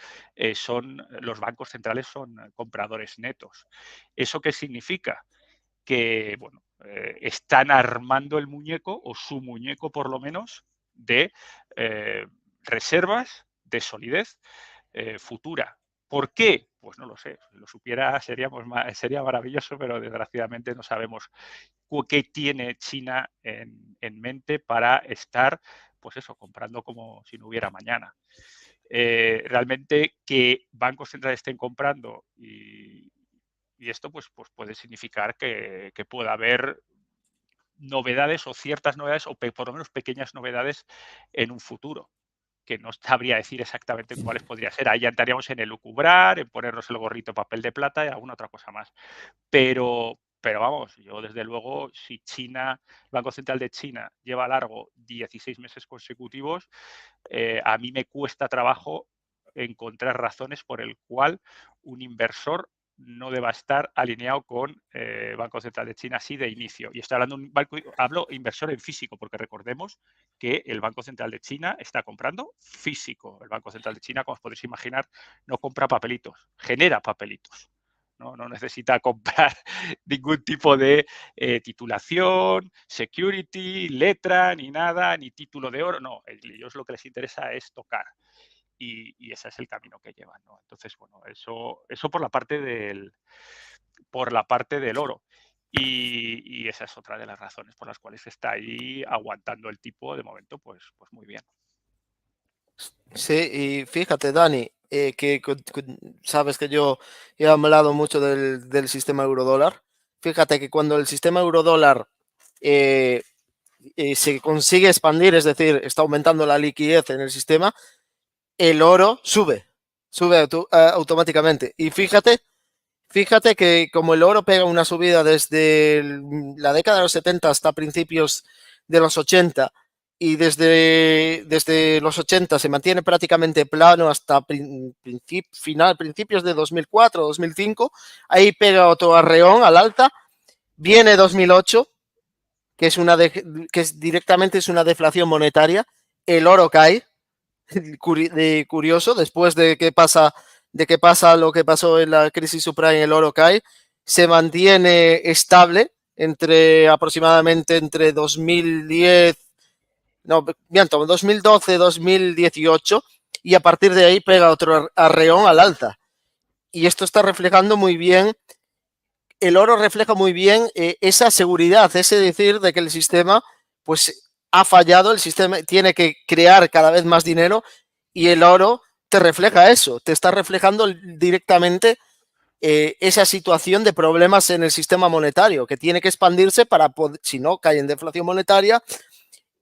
los bancos centrales son compradores netos. ¿Eso qué significa? Que bueno, están armando el muñeco, o su muñeco por lo menos, de reservas de solidez futura. ¿Por qué? Pues no lo sé. Si lo supiera sería maravilloso, pero desgraciadamente no sabemos qué tiene China en mente para estar, pues eso, comprando como si no hubiera mañana. Realmente que bancos centrales estén comprando y esto pues puede significar que pueda haber novedades o ciertas novedades o por lo menos pequeñas novedades en un futuro, que no sabría decir exactamente cuáles podría ser. Ahí ya entraríamos en elucubrar, en ponernos el gorrito papel de plata y alguna otra cosa más. Pero vamos, yo desde luego, si China, el Banco Central de China lleva largo 16 meses consecutivos, a mí me cuesta trabajo encontrar razones por el cual un inversor no deba estar alineado con Banco Central de China así de inicio. Y estoy hablando hablo inversor en físico, porque recordemos que el Banco Central de China está comprando físico. El Banco Central de China, como os podéis imaginar, no compra papelitos, genera papelitos. No necesita comprar ningún tipo de titulación, security, letra, ni nada, ni título de oro. No, ellos lo que les interesa es tocar. Y ese es el camino que llevan, ¿no? Entonces, bueno, eso por la parte del oro. Y esa es otra de las razones por las cuales está ahí aguantando el tipo de momento, pues muy bien. Sí, y fíjate, Dani, que sabes que yo he hablado mucho del sistema eurodólar. Fíjate que cuando el sistema eurodólar se consigue expandir, es decir, está aumentando la liquidez en el sistema, el oro sube automáticamente. Y fíjate que como el oro pega una subida desde la década de los 70 hasta principios de los 80 y desde los 80 se mantiene prácticamente plano hasta principios de 2004, 2005, ahí pega otro arreón al alta, viene 2008, que directamente es una deflación monetaria, el oro cae, curioso, después de que pasa lo que pasó en la crisis subprime, el oro cae, se mantiene estable aproximadamente entre 2010, no, miento, 2012, 2018, y a partir de ahí pega otro arreón al alza. Y esto está reflejando muy bien, el oro refleja muy bien esa seguridad, ese decir de que el sistema pues ha fallado, el sistema tiene que crear cada vez más dinero y el oro te refleja eso, te está reflejando directamente esa situación de problemas en el sistema monetario, que tiene que expandirse para poder, si no, cae en deflación monetaria,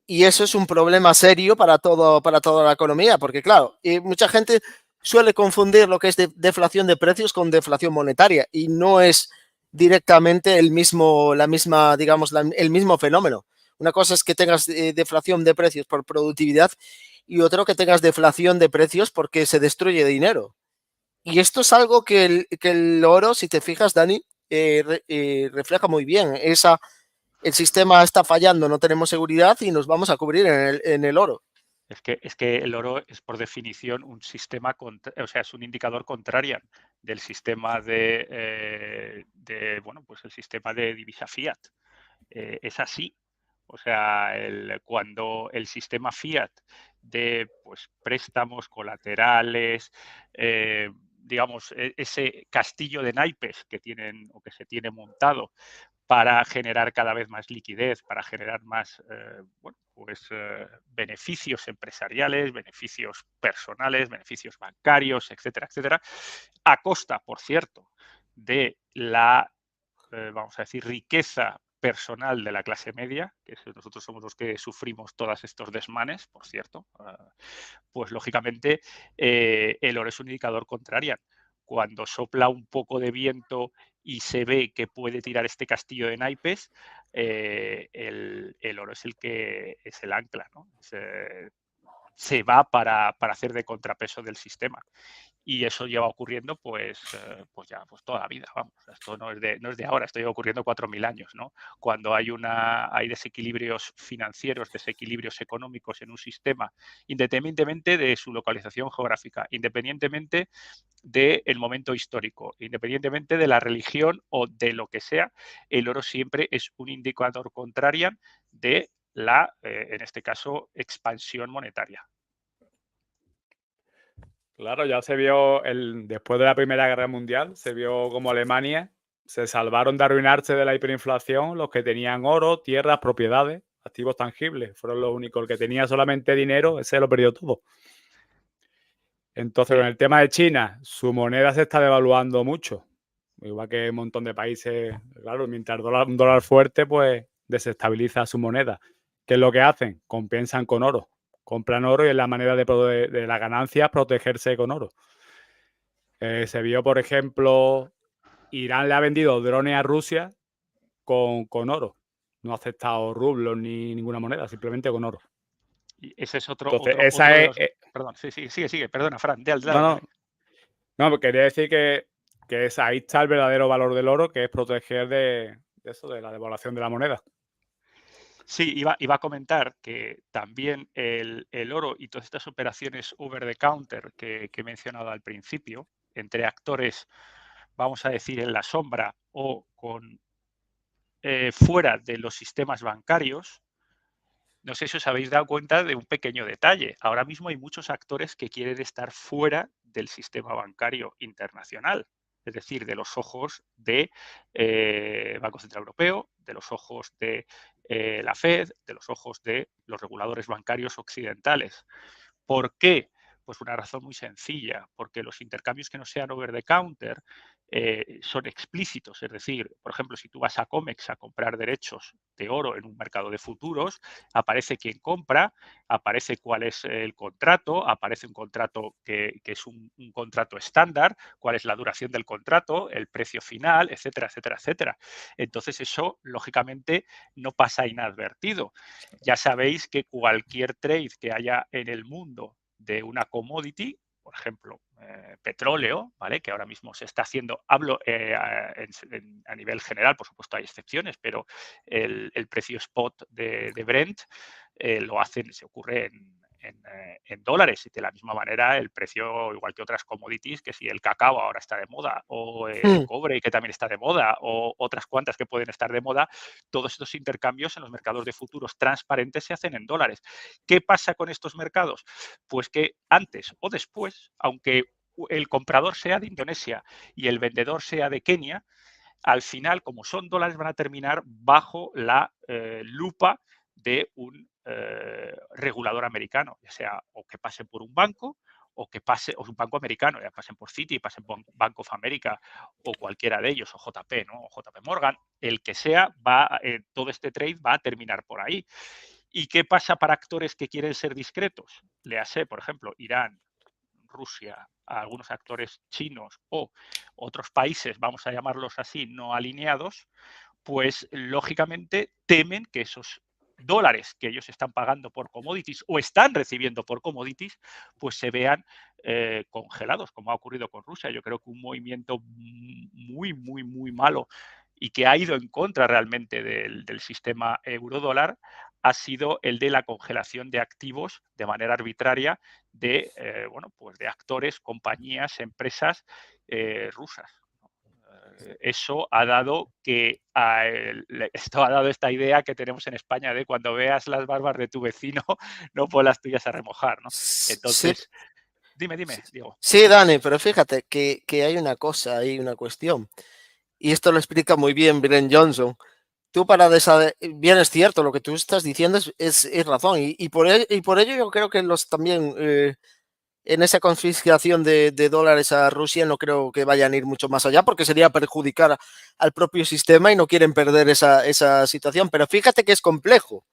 y eso es un problema serio para toda la economía, porque claro, mucha gente suele confundir lo que es deflación de precios con deflación monetaria, y no es directamente el mismo fenómeno. Una cosa es que tengas deflación de precios por productividad y otro que tengas deflación de precios porque se destruye dinero. Y esto es algo que el oro, si te fijas, Dani, refleja muy bien. El sistema está fallando, no tenemos seguridad y nos vamos a cubrir en el oro. Es que el oro es por definición un sistema, o sea, es un indicador contrarian del sistema bueno, pues el sistema de divisa fiat. Es así. O sea, cuando el sistema fiat de pues, préstamos colaterales, digamos, ese castillo de naipes que tienen o que se tiene montado para generar cada vez más liquidez, para generar más bueno, pues, beneficios empresariales, beneficios personales, beneficios bancarios, etcétera, etcétera, a costa, por cierto, de la, vamos a decir, riqueza personal de la clase media, que nosotros somos los que sufrimos todos estos desmanes, por cierto, pues lógicamente el oro es un indicador contrario. Cuando sopla un poco de viento y se ve que puede tirar este castillo de naipes, el oro es el ancla, ¿no? se va para hacer de contrapeso del sistema. Y eso lleva ocurriendo pues toda la vida, vamos. Esto no es de ahora, esto lleva ocurriendo 4.000 años, ¿no? Cuando hay desequilibrios financieros, desequilibrios económicos en un sistema, independientemente de su localización geográfica, independientemente del momento histórico, independientemente de la religión o de lo que sea, el oro siempre es un indicador contrario de la, en este caso, expansión monetaria. Claro, ya se vio, después de la Primera Guerra Mundial, se vio como Alemania se salvaron de arruinarse de la hiperinflación los que tenían oro, tierras, propiedades, activos tangibles. Fueron los únicos. El que tenía solamente dinero, ese lo perdió todo. Entonces, con el tema de China, su moneda se está devaluando mucho. Igual que un montón de países, claro, mientras un dólar fuerte, pues desestabiliza su moneda. ¿Qué es lo que hacen? Compensan con oro. Compran oro y es la manera de las ganancias protegerse con oro. Se vio, por ejemplo, Irán le ha vendido drones a Rusia con oro. No ha aceptado rublos ni ninguna moneda, simplemente con oro. Y ese es otro. Entonces, otro de los... Perdón, sigue. Perdona, Fran. No, quería decir que ahí está el verdadero valor del oro, que es proteger de la devaluación de la moneda. Sí, iba a comentar que también el oro y todas estas operaciones over the counter que he mencionado al principio, entre actores, vamos a decir, en la sombra o fuera de los sistemas bancarios, no sé si os habéis dado cuenta de un pequeño detalle. Ahora mismo hay muchos actores que quieren estar fuera del sistema bancario internacional. Es decir, de los ojos de Banco Central Europeo, de los ojos de la Fed, de los ojos de los reguladores bancarios occidentales. ¿Por qué? Pues una razón muy sencilla, porque los intercambios que no sean over the counter son explícitos. Es decir, por ejemplo, si tú vas a COMEX a comprar derechos de oro en un mercado de futuros, aparece quién compra, aparece cuál es el contrato, aparece un contrato que es un contrato estándar, cuál es la duración del contrato, el precio final, etcétera, etcétera, etcétera. Entonces eso, lógicamente, no pasa inadvertido. Ya sabéis que cualquier trade que haya en el mundo de una commodity, por ejemplo, petróleo, ¿vale? Que ahora mismo se está haciendo, hablo a nivel general, por supuesto hay excepciones, pero el precio spot de Brent lo hacen, se ocurre en dólares, y de la misma manera el precio, igual que otras commodities, que si el cacao ahora está de moda, o el cobre, que también está de moda, o otras cuantas que pueden estar de moda, todos estos intercambios en los mercados de futuros transparentes se hacen en dólares. ¿Qué pasa con estos mercados? Pues que antes o después, aunque el comprador sea de Indonesia y el vendedor sea de Kenia, al final, como son dólares, van a terminar bajo la lupa de un regulador americano, ya sea o que pase por un banco o un banco americano, ya pasen por Citi, pasen por Bank of America o cualquiera de ellos, o JP, ¿no? O JP Morgan, el que sea, todo este trade va a terminar por ahí. ¿Y qué pasa para actores que quieren ser discretos? Léase, por ejemplo, Irán, Rusia, a algunos actores chinos o otros países, vamos a llamarlos así, no alineados, pues lógicamente temen que esos dólares que ellos están pagando por commodities o están recibiendo por commodities, pues se vean congelados, como ha ocurrido con Rusia. Yo creo que un movimiento muy, muy, muy malo y que ha ido en contra realmente del sistema euro-dólar ha sido el de la congelación de activos de manera arbitraria de, pues de actores, compañías, empresas rusas. Eso ha dado esto ha dado esta idea que tenemos en España de cuando veas las barbas de tu vecino, no pon las tuyas a remojar, ¿no? Entonces, sí. Dime, Diego. Sí, Dani, pero fíjate que hay una cosa, hay una cuestión. Y esto lo explica muy bien Brent Johnson. Tú bien es cierto, lo que tú estás diciendo es razón. Y por ello yo creo que también en esa confiscación de dólares a Rusia no creo que vayan a ir mucho más allá, porque sería perjudicar al propio sistema y no quieren perder esa situación. Pero fíjate que es complejo,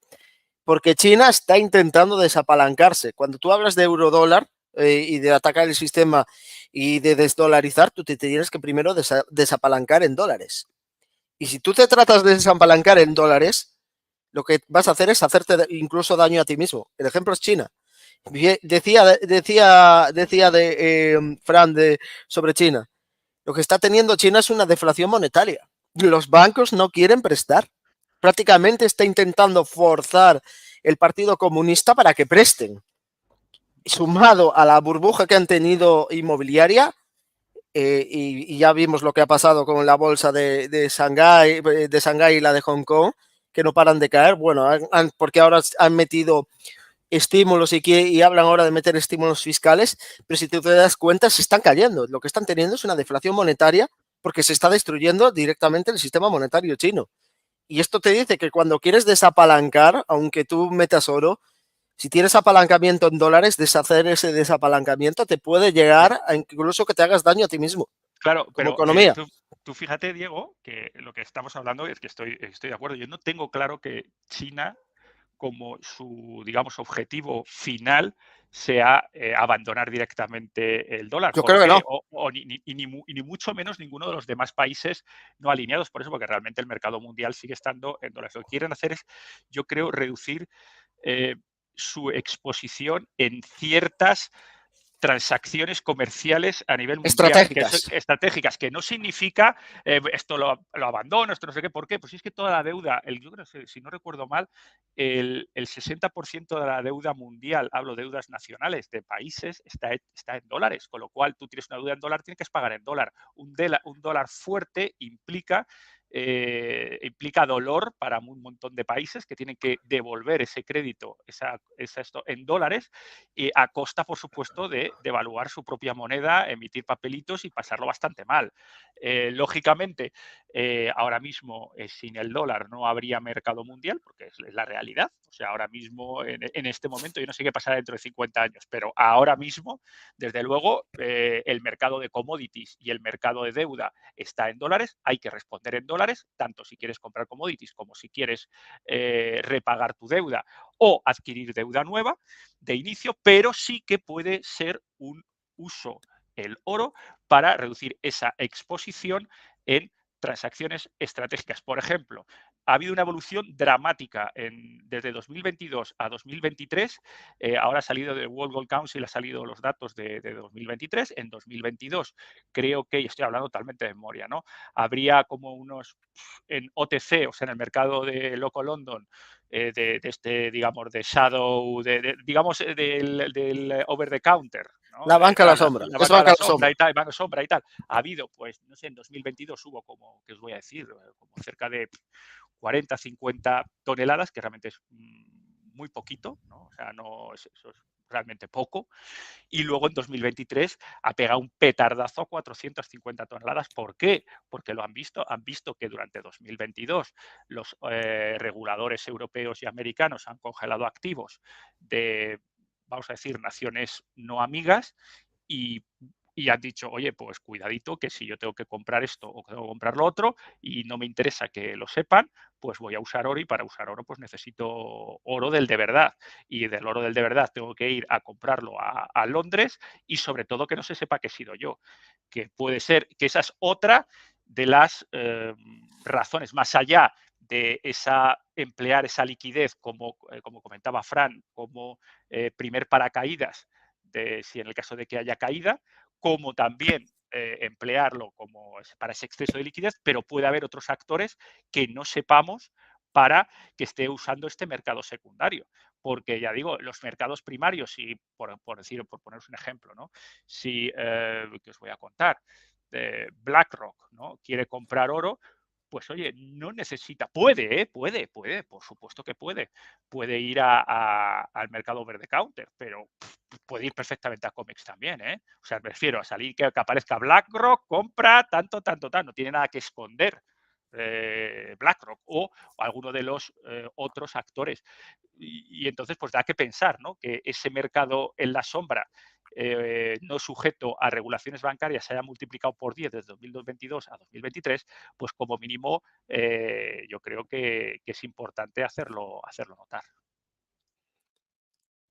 porque China está intentando desapalancarse. Cuando tú hablas de eurodólar y de atacar el sistema y de desdolarizar, tú te tienes que primero desapalancar en dólares. Y si tú te tratas de desapalancar en dólares, lo que vas a hacer es hacerte incluso daño a ti mismo. El ejemplo es China. Decía de Fran sobre China. Lo que está teniendo China es una deflación monetaria. Los bancos no quieren prestar. Prácticamente está intentando forzar el Partido Comunista para que presten. Sumado a la burbuja que han tenido inmobiliaria, y ya vimos lo que ha pasado con la bolsa de Shanghái y la de Hong Kong, que no paran de caer. Bueno, porque ahora han metido estímulos y hablan ahora de meter estímulos fiscales, pero si te das cuenta, se están cayendo. Lo que están teniendo es una deflación monetaria porque se está destruyendo directamente el sistema monetario chino. Y esto te dice que cuando quieres desapalancar, aunque tú metas oro, si tienes apalancamiento en dólares, deshacer ese desapalancamiento te puede llegar a incluso que te hagas daño a ti mismo. Claro, como pero economía. Tú fíjate, Diego, que lo que estamos hablando es que estoy de acuerdo. Yo no tengo claro que China, como su, digamos, objetivo final, sea abandonar directamente el dólar. Yo ¿Por creo que qué? no. Ni mucho menos ninguno de los demás países no alineados por eso, porque realmente el mercado mundial sigue estando en dólares. Lo que quieren hacer es, yo creo, reducir su exposición en ciertas transacciones comerciales a nivel mundial, estratégicas, que no significa esto lo abandono, esto no sé qué, ¿por qué? Pues es que toda la deuda, yo creo que si no recuerdo mal, el 60% de la deuda mundial, hablo de deudas nacionales de países, está en dólares, con lo cual tú tienes una deuda en dólar, tienes que pagar en dólar. Un dólar fuerte implica dolor para un montón de países que tienen que devolver ese crédito, esto en dólares, y a costa, por supuesto, de devaluar su propia moneda, emitir papelitos y pasarlo bastante mal. Lógicamente, ahora mismo, sin el dólar no habría mercado mundial, porque es la realidad. O sea, ahora mismo, en este momento, yo no sé qué pasará dentro de 50 años, pero ahora mismo, desde luego, el mercado de commodities y el mercado de deuda está en dólares, hay que responder en dólares, tanto si quieres comprar commodities como si quieres repagar tu deuda o adquirir deuda nueva de inicio, pero sí que puede ser un uso el oro para reducir esa exposición en transacciones estratégicas. Por ejemplo, ha habido una evolución dramática desde 2022 a 2023. Ahora ha salido de World Gold Council, ha salido los datos de 2023. En 2022 creo que, y estoy hablando totalmente de memoria, ¿no? Habría como unos, en OTC, o sea, en el mercado de Loco London, de este, digamos, de shadow, digamos, del over the counter, ¿no? La banca a la sombra. La banca a la sombra y tal, banca sombra y tal. Ha habido, pues, no sé, en 2022 hubo como, ¿qué os voy a decir? Como cerca de 40, 50 toneladas, que realmente es muy poquito, ¿no? O sea, no, eso es realmente poco. Y luego en 2023 ha pegado un petardazo a 450 toneladas. ¿Por qué? Porque lo han visto que durante 2022 los reguladores europeos y americanos han congelado activos de, vamos a decir, naciones no amigas y han dicho, oye, pues cuidadito, que si yo tengo que comprar esto o tengo que comprar lo otro y no me interesa que lo sepan, pues voy a usar oro y para usar oro pues necesito oro del de verdad. Y del oro del de verdad tengo que ir a comprarlo a Londres y sobre todo que no se sepa que he sido yo. Que puede ser que esa es otra de las razones, más allá de emplear esa liquidez, como comentaba Fran, como primer paracaídas, si en el caso de que haya caída, como también emplearlo para ese exceso de liquidez, pero puede haber otros actores que no sepamos para que esté usando este mercado secundario. Porque ya digo, los mercados primarios, si por poneros un ejemplo, ¿no? Si, que os voy a contar, BlackRock, ¿no? Quiere comprar oro, pues oye, no necesita, puede, por supuesto que puede ir al mercado over the counter, pero puede ir perfectamente a COMEX también, ¿eh? O sea, me refiero a salir que aparezca BlackRock, compra tanto, no tiene nada que esconder BlackRock o alguno de los otros actores. Y entonces, pues da que pensar, ¿no? Que ese mercado en la sombra, no sujeto a regulaciones bancarias, se haya multiplicado por 10 desde 2022 a 2023, pues como mínimo yo creo que es importante hacerlo notar.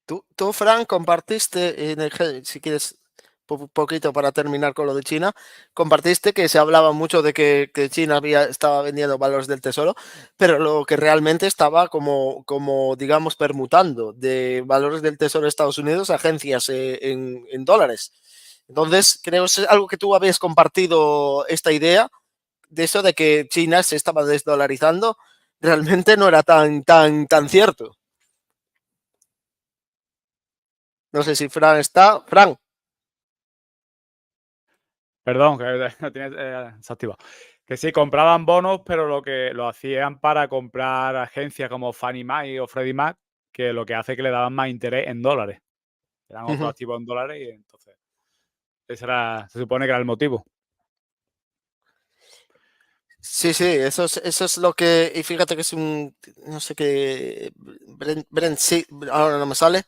Tú, Fran, compartiste, si quieres poquito para terminar con lo de China, compartiste que se hablaba mucho de que China estaba vendiendo valores del tesoro, pero lo que realmente estaba como digamos, permutando de valores del tesoro de Estados Unidos a agencias en dólares. Entonces, creo que es algo que tú habías compartido esta idea de eso de que China se estaba desdolarizando, realmente no era tan cierto. No sé si Fran está. Fran. Perdón, que lo tienes desactivado. Que sí, compraban bonos, pero lo hacían para comprar agencias como Fannie Mae o Freddie Mac, que lo que hace es que le daban más interés en dólares. Le dan otro activo en dólares y entonces se supone que era el motivo. Sí, eso es lo que. Y fíjate que es no sé qué. Brent, sí, ahora no me sale.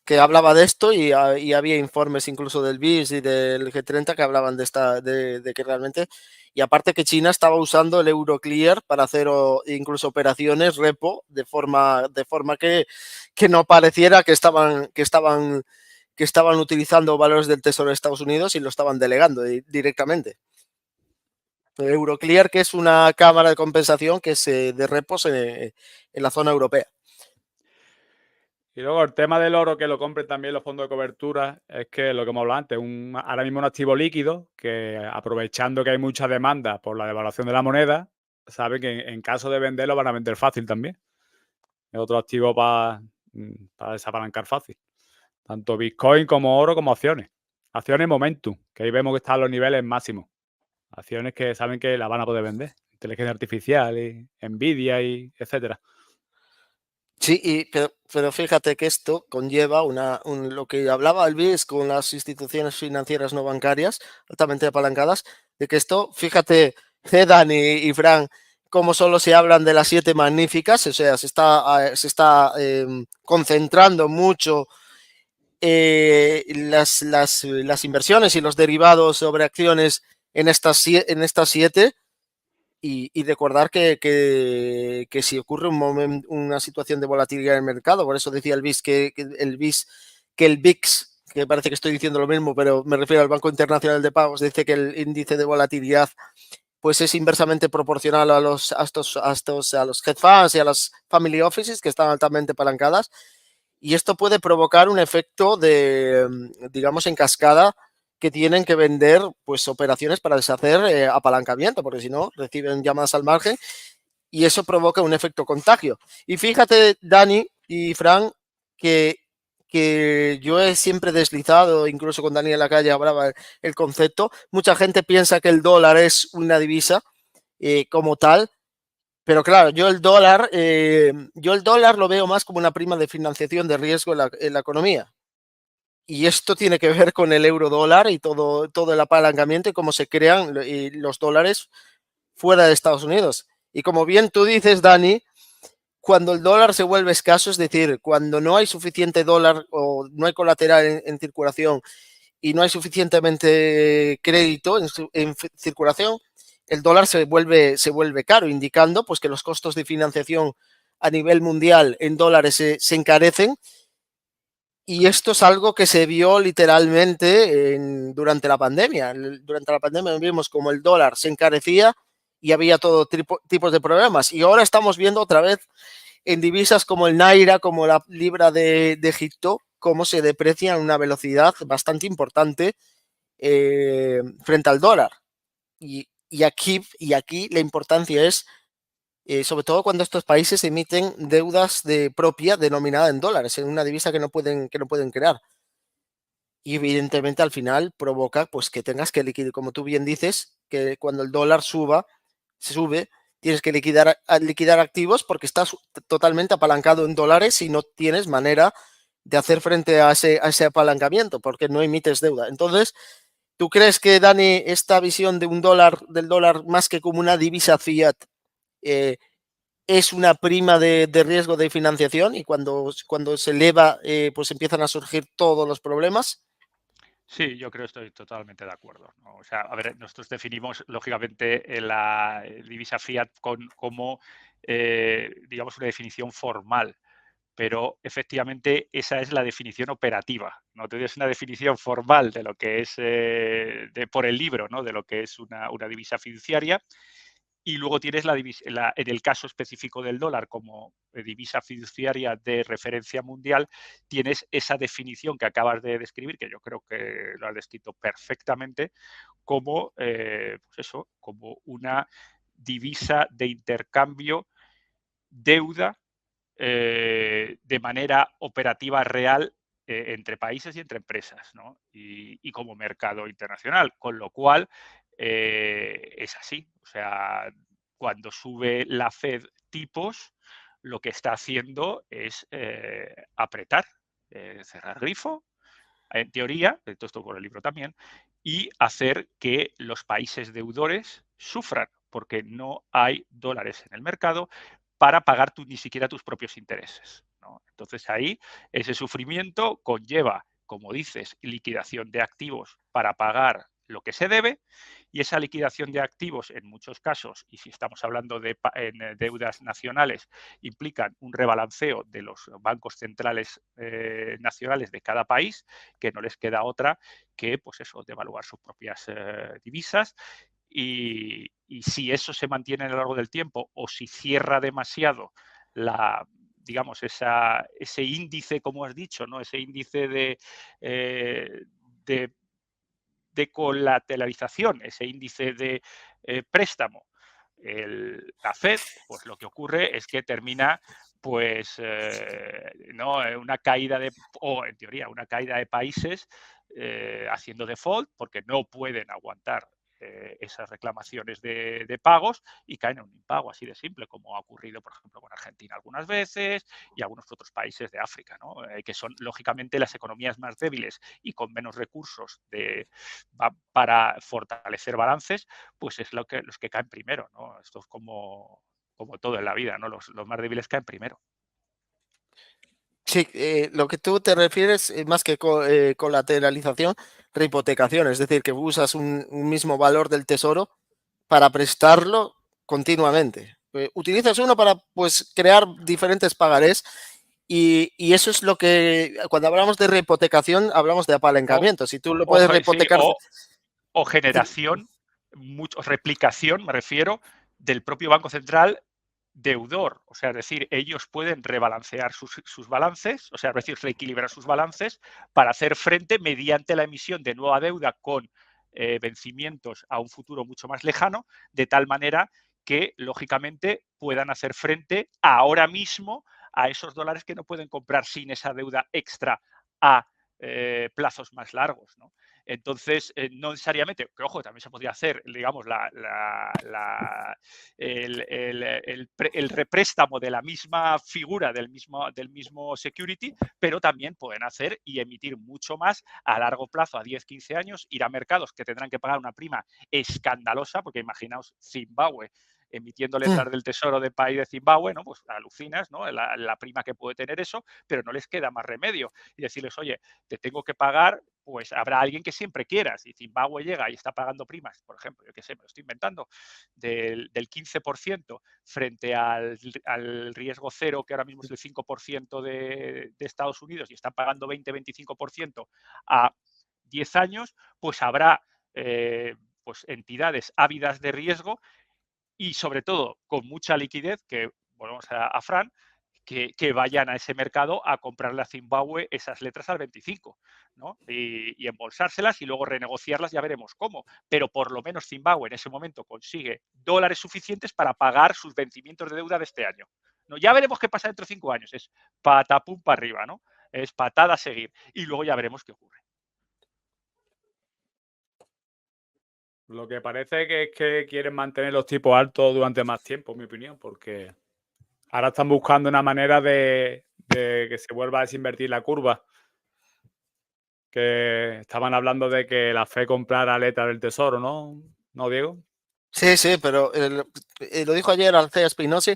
Que hablaba de esto y había informes incluso del BIS y del G30 que hablaban de que realmente. Y aparte que China estaba usando el Euroclear para hacer incluso operaciones repo de forma que no pareciera que estaban utilizando valores del Tesoro de Estados Unidos y lo estaban delegando directamente. Euroclear, que es una cámara de compensación que es de repos en la zona europea. Y luego el tema del oro, que lo compren también los fondos de cobertura, es que lo que hemos hablado antes, ahora mismo un activo líquido que, aprovechando que hay mucha demanda por la devaluación de la moneda, saben que en caso de venderlo van a vender fácil también. Es otro activo para desapalancar fácil. Tanto Bitcoin como oro como acciones. Acciones Momentum, que ahí vemos que están los niveles máximos. Acciones que saben que la van a poder vender. Inteligencia artificial, y Nvidia y etcétera. Sí, pero fíjate que esto conlleva lo que hablaba el BIS con las instituciones financieras no bancarias altamente apalancadas, de que esto, fíjate, Zedan y Fran, como solo se hablan de las 7 magníficas, o sea, se está concentrando mucho las inversiones y los derivados sobre acciones en estas 7. Y recordar que si ocurre una situación de volatilidad en el mercado, por eso decía el BIS que el VIX, que parece que estoy diciendo lo mismo, pero me refiero al Banco Internacional de Pagos, dice que el índice de volatilidad pues es inversamente proporcional a los hedge funds y a las family offices que están altamente apalancadas, y esto puede provocar un efecto digamos, en cascada, que tienen que vender pues operaciones para deshacer apalancamiento, porque si no reciben llamadas al margen y eso provoca un efecto contagio. Y fíjate, Dani y Fran, que yo he siempre deslizado, incluso con Dani en la calle hablaba el concepto. Mucha gente piensa que el dólar es una divisa como tal, pero claro, yo el dólar lo veo más como una prima de financiación de riesgo en la economía. Y esto tiene que ver con el euro dólar y todo el apalancamiento y cómo se crean los dólares fuera de Estados Unidos. Y como bien tú dices, Dani, cuando el dólar se vuelve escaso, es decir, cuando no hay suficiente dólar o no hay colateral en circulación y no hay suficientemente crédito en circulación, el dólar se vuelve caro, indicando pues, que los costos de financiación a nivel mundial en dólares se encarecen. Y esto es algo que se vio literalmente durante la pandemia. Durante la pandemia vimos como el dólar se encarecía y había todo tipos de problemas. Y ahora estamos viendo otra vez en divisas como el Naira, como la libra de Egipto, cómo se deprecian a una velocidad bastante importante frente al dólar. Y aquí la importancia es sobre todo cuando estos países emiten deudas propia denominada en dólares, en una divisa que no pueden crear. Y evidentemente al final provoca pues que tengas que liquidar, como tú bien dices, que cuando el dólar se sube, tienes que liquidar activos porque estás totalmente apalancado en dólares y no tienes manera de hacer frente a ese apalancamiento porque no emites deuda. Entonces, ¿tú crees que, Dani, esta visión del dólar más que como una divisa fiat, es una prima de riesgo de financiación y cuando se eleva, pues empiezan a surgir todos los problemas? Sí, yo creo que estoy totalmente de acuerdo, ¿no? O sea, a ver, nosotros definimos lógicamente la divisa fiat como, digamos, una definición formal, pero efectivamente esa es la definición operativa. No tienes una definición formal de lo que es por el libro, ¿no? De lo que es una divisa fiduciaria. Y luego tienes en el caso específico del dólar como divisa fiduciaria de referencia mundial, tienes esa definición que acabas de describir, que yo creo que lo has descrito perfectamente, como, pues eso, como una divisa de intercambio deuda de manera operativa real entre países y entre empresas, ¿no? Y como mercado internacional, con lo cual es así. O sea, cuando sube la Fed tipos, lo que está haciendo es apretar, cerrar grifo, en teoría, todo esto por el libro también, y hacer que los países deudores sufran, porque no hay dólares en el mercado para pagar ni siquiera tus propios intereses, ¿no? Entonces ahí ese sufrimiento conlleva, como dices, liquidación de activos para pagar lo que se debe, y esa liquidación de activos en muchos casos, y si estamos hablando de deudas nacionales, implican un rebalanceo de los bancos centrales nacionales de cada país, que no les queda otra que, pues eso, devaluar sus propias divisas. Y si eso se mantiene a lo largo del tiempo o si cierra demasiado digamos, ese índice, como has dicho, ¿no? Ese índice de colateralización, ese índice de préstamo, la Fed, pues lo que ocurre es que termina pues no una caída o en teoría una caída de países haciendo default porque no pueden aguantar esas reclamaciones de pagos y caen en un impago así de simple, como ha ocurrido, por ejemplo, con Argentina algunas veces y algunos otros países de África, ¿no? Que son, lógicamente, las economías más débiles y con menos recursos para fortalecer balances, pues es los que caen primero, ¿no? Esto es como todo en la vida, ¿no? Los más débiles caen primero. Sí, lo que tú te refieres, más que colateralización, rehipotecación, es decir, que usas un mismo valor del tesoro para prestarlo continuamente. Utilizas uno para, pues, crear diferentes pagarés y eso es lo que, cuando hablamos de rehipotecación, hablamos de apalancamiento. Si tú lo puedes rehipotecar... O generación, replicación, me refiero, del propio Banco Central deudor. O sea, es decir, ellos pueden rebalancear sus balances, o sea, es decir, reequilibrar sus balances para hacer frente mediante la emisión de nueva deuda con vencimientos a un futuro mucho más lejano, de tal manera que, lógicamente, puedan hacer frente ahora mismo a esos dólares que no pueden comprar sin esa deuda extra a plazos más largos, ¿no? Entonces, no necesariamente, que ojo, también se podría hacer, digamos, el représtamo de la misma figura, del mismo security, pero también pueden hacer y emitir mucho más a largo plazo, a 10, 15 años, ir a mercados que tendrán que pagar una prima escandalosa, porque imaginaos Zimbabue emitiendo letras del tesoro del país de Zimbabue, ¿no? Pues alucinas, ¿no? La prima que puede tener eso, pero no les queda más remedio. Y decirles, oye, te tengo que pagar, pues habrá alguien que siempre quiera. Si Zimbabue llega y está pagando primas, por ejemplo, yo qué sé, me lo estoy inventando, del 15% frente al riesgo cero, que ahora mismo es el 5% de Estados Unidos, y están pagando 20-25% a 10 años, pues habrá pues entidades ávidas de riesgo y, sobre todo, con mucha liquidez, que volvemos a Fran, que vayan a ese mercado a comprarle a Zimbabue esas letras al 25, ¿no? Y embolsárselas y luego renegociarlas, ya veremos cómo. Pero por lo menos Zimbabue en ese momento consigue dólares suficientes para pagar sus vencimientos de deuda de este año, ¿no? Ya veremos qué pasa dentro de 5 años. Es patapum para arriba, ¿no? Es patada a seguir. Y luego ya veremos qué ocurre. Lo que parece que es que quieren mantener los tipos altos durante más tiempo, en mi opinión, porque ahora están buscando una manera de que se vuelva a desinvertir la curva. Que estaban hablando de que la Fed comprara letras del tesoro, ¿no? ¿No, Diego? Sí, sí, pero lo dijo ayer Alcea Spinosi,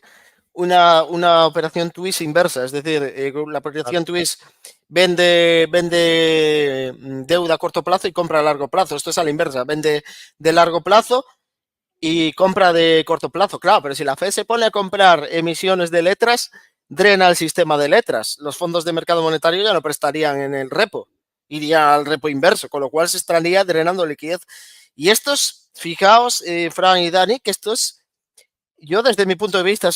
una operación twist inversa, es decir, la operación twist vende deuda a corto plazo y compra a largo plazo. Esto es a la inversa, vende de largo plazo y compra de corto plazo. Claro, pero si la Fed se pone a comprar emisiones de letras, drena el sistema de letras. Los fondos de mercado monetario ya no prestarían en el repo, iría al repo inverso, con lo cual se estaría drenando liquidez. Y estos, fijaos, Fran y Dani, que estos, yo desde mi punto de vista,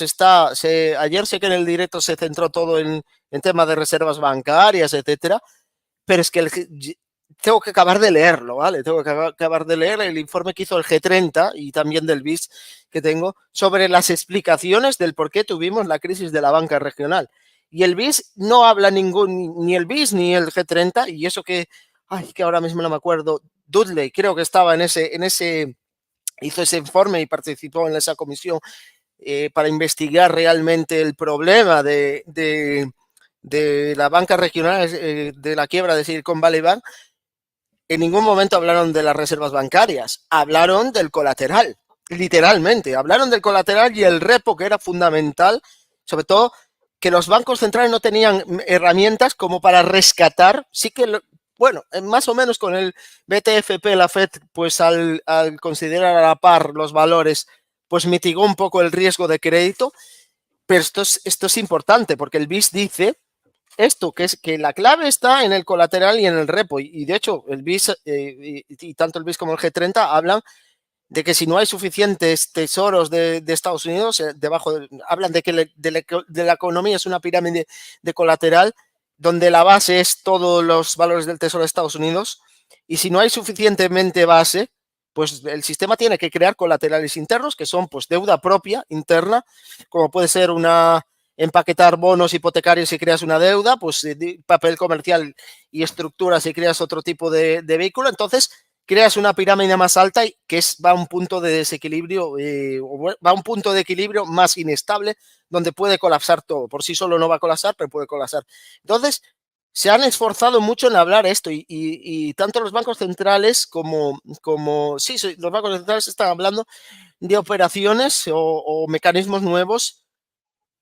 ayer sé que en el directo se centró todo en temas de reservas bancarias, etcétera, pero es que tengo que acabar de leerlo, ¿vale? Tengo que acabar de leer el informe que hizo el G30 y también del BIS que tengo sobre las explicaciones del por qué tuvimos la crisis de la banca regional. Y el BIS no habla ni el BIS ni el G30, y eso que ahora mismo no me acuerdo, Dudley creo que estaba hizo ese informe y participó en esa comisión para investigar realmente el problema de la banca regional, de la quiebra de Silicon Valley Bank. En ningún momento hablaron de las reservas bancarias, hablaron del colateral, literalmente, hablaron del colateral y el repo, que era fundamental, sobre todo que los bancos centrales no tenían herramientas como para rescatar. Sí que, bueno, más o menos con el BTFP, la FED, pues al considerar a la par los valores, pues mitigó un poco el riesgo de crédito, pero esto es importante porque el BIS dice esto, que es que la clave está en el colateral y en el repo. Y de hecho, el BIS y tanto el BIS como el G30 hablan de que si no hay suficientes tesoros de Estados Unidos, hablan de que de la economía es una pirámide de colateral, donde la base es todos los valores del tesoro de Estados Unidos. Y si no hay suficientemente base, pues el sistema tiene que crear colaterales internos, que son pues deuda propia interna, como puede ser empaquetar bonos hipotecarios si creas una deuda, pues papel comercial y estructura si creas otro tipo de vehículo. Entonces creas una pirámide más alta que va a un punto de desequilibrio, va a un punto de equilibrio más inestable, donde puede colapsar todo. Por sí solo no va a colapsar, pero puede colapsar. Entonces se han esforzado mucho en hablar esto y tanto los bancos centrales como los bancos centrales están hablando de operaciones o mecanismos nuevos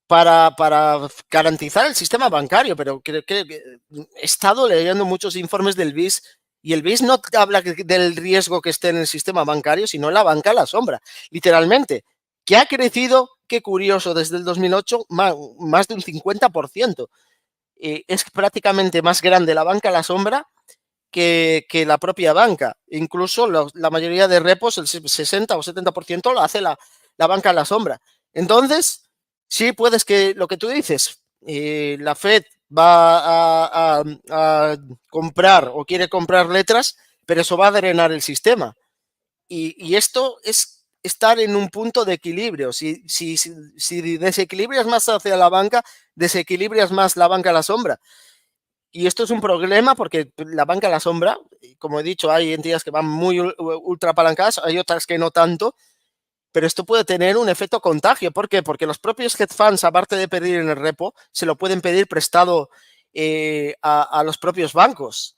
para garantizar el sistema bancario, pero creo que he estado leyendo muchos informes del BIS y el BIS no habla del riesgo que esté en el sistema bancario, sino en la banca a la sombra, literalmente, que ha crecido, qué curioso, desde el 2008 más de un 50%. Es prácticamente más grande la banca a la sombra que la propia banca. Incluso la mayoría de repos, el 60 o 70% lo hace la banca a la sombra. Entonces, sí, puedes que lo que tú dices, la FED va a comprar o quiere comprar letras, pero eso va a drenar el sistema. Y esto es estar en un punto de equilibrio. Si desequilibras más hacia la banca, desequilibras más la banca a la sombra. Y esto es un problema porque la banca a la sombra, como he dicho, hay entidades que van muy ultra apalancadas, hay otras que no tanto, pero esto puede tener un efecto contagio. ¿Por qué? Porque los propios hedge funds, aparte de pedir en el repo, se lo pueden pedir prestado a los propios bancos.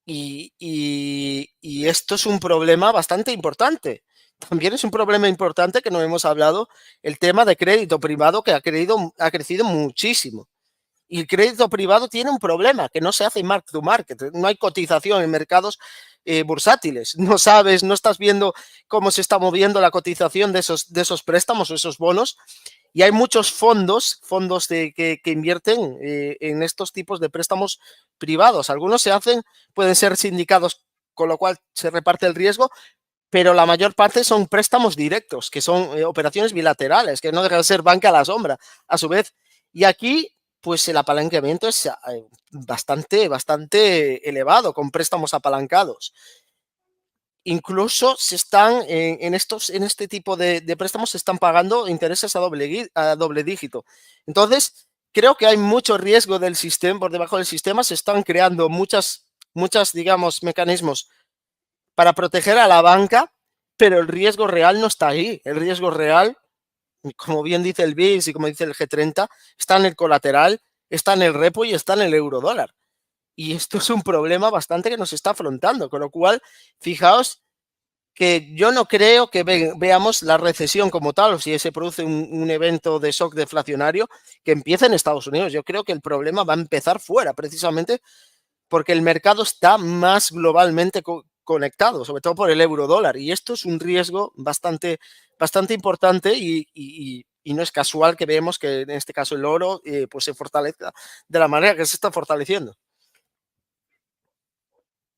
Y esto es un problema bastante importante. También es un problema importante que no hemos hablado, el tema de crédito privado, que ha crecido muchísimo. Y el crédito privado tiene un problema, que no se hace mark to market, no hay cotización en mercados bursátiles. No sabes, no estás viendo cómo se está moviendo la cotización de esos préstamos o esos bonos. Y hay muchos fondos que invierten en estos tipos de préstamos privados. Algunos pueden ser sindicados, con lo cual se reparte el riesgo, pero la mayor parte son préstamos directos, que son operaciones bilaterales, que no dejan de ser banca a la sombra, a su vez. Y aquí, pues el apalancamiento es bastante elevado, con préstamos apalancados. Incluso se están en este tipo de préstamos se están pagando intereses a doble dígito. Entonces, creo que hay mucho riesgo del sistema, por debajo del sistema se están creando muchas, digamos, mecanismos para proteger a la banca, pero el riesgo real no está ahí. El riesgo real, como bien dice el BIS y como dice el G30, está en el colateral, está en el repo y está en el eurodólar. Y esto es un problema bastante que nos está afrontando, con lo cual, fijaos que yo no creo que veamos la recesión como tal, o si se produce un evento de shock deflacionario que empiece en Estados Unidos. Yo creo que el problema va a empezar fuera, precisamente porque el mercado está más globalmente conectado, sobre todo por el eurodólar. Y esto es un riesgo bastante importante y y no es casual que vemos que en este caso el oro pues se fortalezca de la manera que se está fortaleciendo.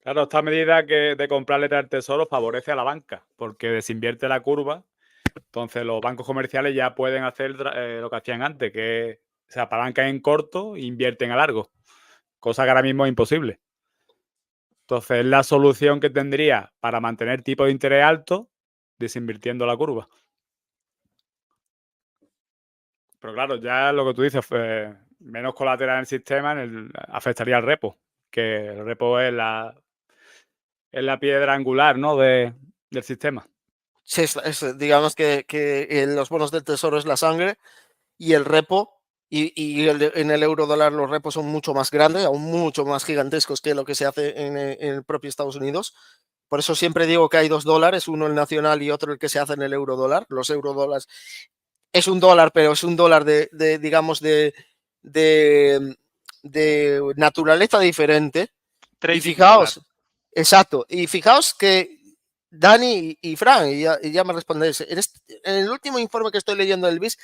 Claro, esta medida de comprar letras del tesoro favorece a la banca, porque desinvierte la curva. Entonces los bancos comerciales ya pueden hacer lo que hacían antes, que se apalancan en corto e invierten a largo, cosa que ahora mismo es imposible. Entonces es la solución que tendría para mantener tipos de interés altos desinvirtiendo la curva. Pero claro, ya lo que tú dices, menos colateral en el sistema afectaría al repo, que el repo es la piedra angular, ¿no? del sistema. Sí, digamos que los bonos del tesoro es la sangre y el repo, en el euro dólar los repos son mucho más grandes, aún mucho más gigantescos que lo que se hace en el propio Estados Unidos. Por eso siempre digo que hay dos dólares, uno el nacional y otro el que se hace en el euro dólar. Los eurodólares es un dólar, pero es un dólar digamos, de naturaleza diferente. Y fijaos, exacto, y fijaos que Dani y Fran, y ya me respondéis, en el último informe que estoy leyendo del BIS,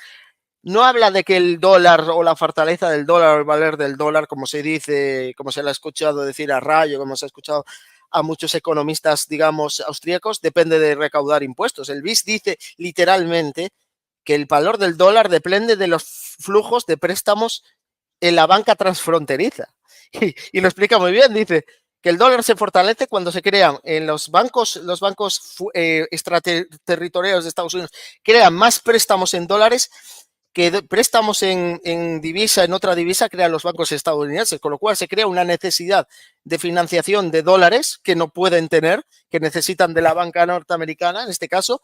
no habla de que el dólar o la fortaleza del dólar o el valor del dólar, como se dice, como se le ha escuchado decir a Rayo, como se ha escuchado a muchos economistas, digamos, austríacos, depende de recaudar impuestos. El BIS dice literalmente que el valor del dólar depende de los flujos de préstamos en la banca transfronteriza. Y lo explica muy bien, dice que el dólar se fortalece cuando se crean en los bancos extraterritoriales de Estados Unidos, crean más préstamos en dólares que préstamos en divisa, en otra divisa, crean los bancos estadounidenses, con lo cual se crea una necesidad de financiación de dólares que no pueden tener, que necesitan de la banca norteamericana, en este caso,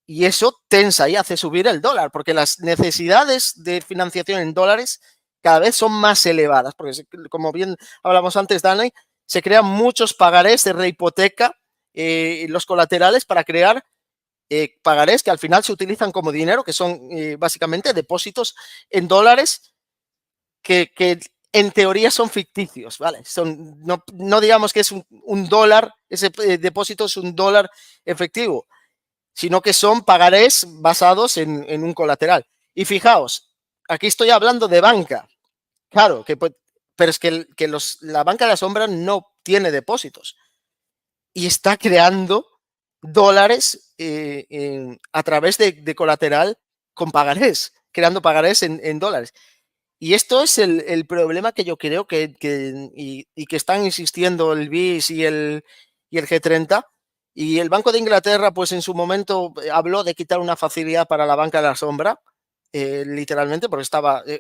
y eso tensa y hace subir el dólar, porque las necesidades de financiación en dólares cada vez son más elevadas, porque como bien hablamos antes, Dani, se crean muchos pagarés de rehipoteca, los colaterales para crear pagarés que al final se utilizan como dinero, que son básicamente depósitos en dólares que en teoría son ficticios, ¿vale? No digamos que es un dólar, ese depósito es un dólar efectivo, sino que son pagarés basados en un colateral. Y fijaos, aquí estoy hablando de banca, claro, pero es que la banca de la sombra no tiene depósitos y está creando dólares a través de colateral con pagarés, creando pagarés en dólares. Y esto es el problema que yo creo que están insistiendo el BIS y el G30. Y el Banco de Inglaterra, pues en su momento habló de quitar una facilidad para la banca de la sombra, literalmente, porque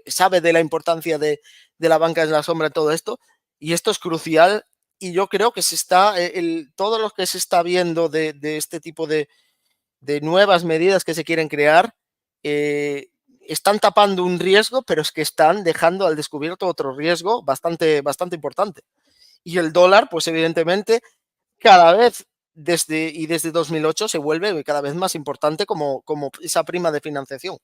sabe de la importancia de la banca de la sombra en todo esto. Y esto es crucial. Y yo creo que todo lo que se está viendo de este tipo de nuevas medidas que se quieren crear, están tapando un riesgo, pero es que están dejando al descubierto otro riesgo bastante importante. Y el dólar, pues evidentemente, cada vez desde 2008 se vuelve cada vez más importante como esa prima de financiación.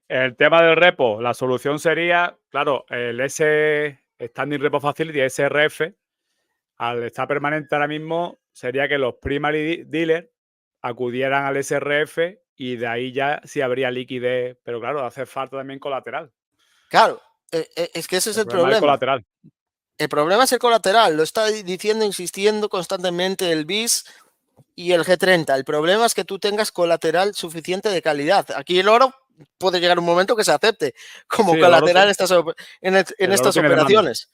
El tema del repo, la solución sería, claro, el Standing Repo Facility, SRF, al estar permanente ahora mismo, sería que los primary dealers acudieran al SRF y de ahí ya sí habría liquidez, pero claro, hace falta también colateral. Claro, es que ese es el problema. El problema es el colateral, lo está diciendo, insistiendo constantemente el BIS y el G30. El problema es que tú tengas colateral suficiente de calidad. Aquí el oro puede llegar un momento que se acepte como colateral en estas operaciones.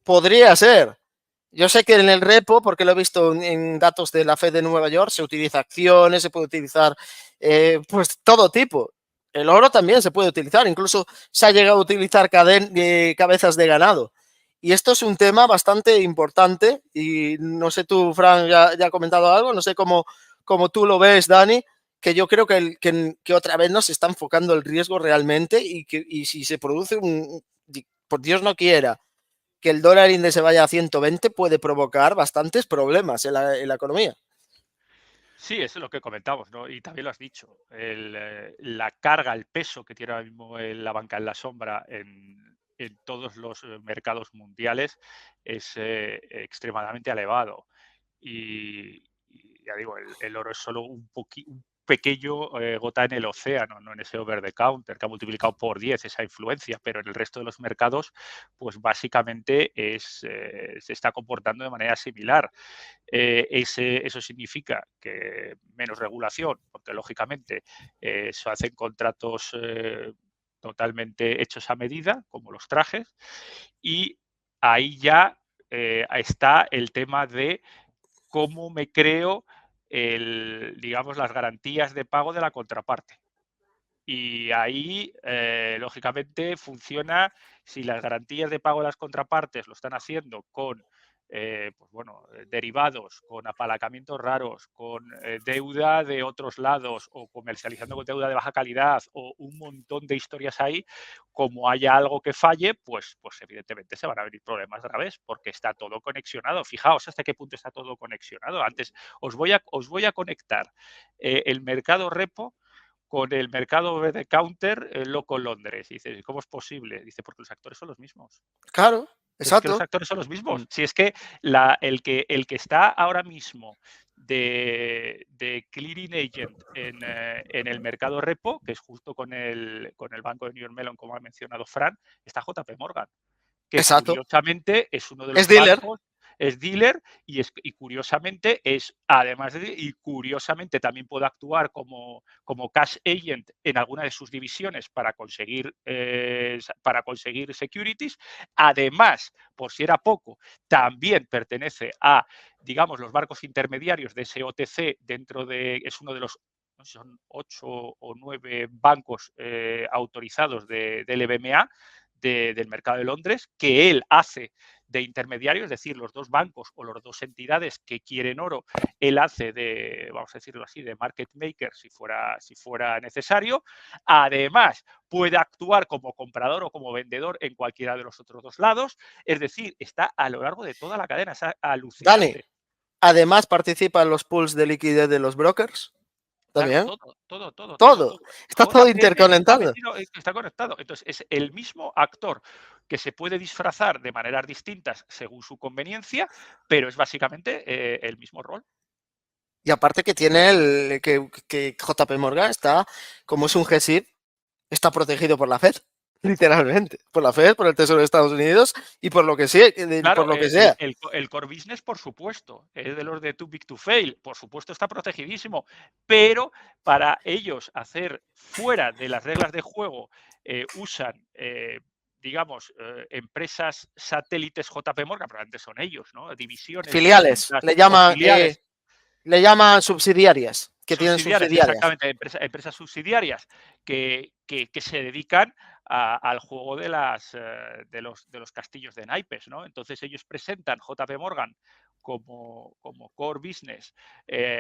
Podría ser. Yo sé que en el repo, porque lo he visto en datos de la Fed de Nueva York, se utiliza acciones, se puede utilizar pues todo tipo. El oro también se puede utilizar, incluso se ha llegado a utilizar cabezas de ganado. Y esto es un tema bastante importante y no sé tú, Fran, ya ha comentado algo, no sé cómo tú lo ves, Dani, que yo creo que otra vez nos está enfocando el riesgo realmente y si se produce por Dios no quiera, que el dólar índice se vaya a 120 puede provocar bastantes problemas en la economía. Sí, eso es lo que comentamos, ¿no? Y también lo has dicho. La carga, el peso que tiene ahora mismo la banca en la sombra en todos los mercados mundiales es extremadamente elevado. y ya digo, el oro es solo un pequeño gota en el océano, no en ese over the counter que ha multiplicado por 10 esa influencia, pero en el resto de los mercados, pues básicamente se está comportando de manera similar. Eso significa que menos regulación, porque lógicamente se hacen contratos totalmente hechos a medida, como los trajes, y ahí ya está el tema de cómo me creo digamos, las garantías de pago de la contraparte. Y ahí, lógicamente, funciona si las garantías de pago de las contrapartes lo están haciendo con pues bueno, derivados, con apalancamientos raros, con deuda de otros lados o comercializando con deuda de baja calidad o un montón de historias ahí, como haya algo que falle, pues evidentemente se van a venir problemas otra vez porque está todo conexionado. Fijaos hasta qué punto está todo conexionado. Antes os voy a conectar el mercado repo con el mercado over the counter loco Londres. Y dices, ¿cómo es posible? Dice, porque los actores son los mismos. Claro, Es que los exacto. actores son los mismos. Si es que el que está ahora mismo de clearing agent en el mercado repo, que es justo con el banco de New York Mellon, como ha mencionado Fran, está JP Morgan, que Exacto. curiosamente es uno de Es los dealer. bancos, es dealer y curiosamente es, además y curiosamente también puede actuar como cash agent en alguna de sus divisiones para conseguir securities. Además, por si era poco, también pertenece a, digamos, los barcos intermediarios de ese OTC es uno de los, no sé, son 8 o 9 bancos autorizados del BMA, del mercado de Londres, que él hace de intermediario, es decir, los dos bancos o las dos entidades que quieren oro, él hace de, vamos a decirlo así, de market maker si fuera necesario. Además, puede actuar como comprador o como vendedor en cualquiera de los otros dos lados. Es decir, está a lo largo de toda la cadena, es alucinante. Dani, además participa en los pools de liquidez de los brokers. También. Claro, todo. Está todo interconectado. Está conectado. Entonces, es el mismo actor que se puede disfrazar de maneras distintas según su conveniencia, pero es básicamente el mismo rol. Y aparte que tiene que JP Morgan está, como es un GSIB, está protegido por la Fed. Literalmente, por la Fed, por el Tesoro de Estados Unidos y por lo que sea. Claro, por lo que sea. El core business, por supuesto, es de los de too big to fail, por supuesto está protegidísimo, pero para ellos hacer fuera de las reglas de juego usan, digamos, empresas satélites JP Morgan, probablemente son ellos, ¿no? Divisiones. Filiales, le llaman subsidiarias, que tienen subsidiarias. Exactamente, empresas subsidiarias que se dedican al juego de los castillos de naipes, ¿no? Entonces ellos presentan JP Morgan como core business,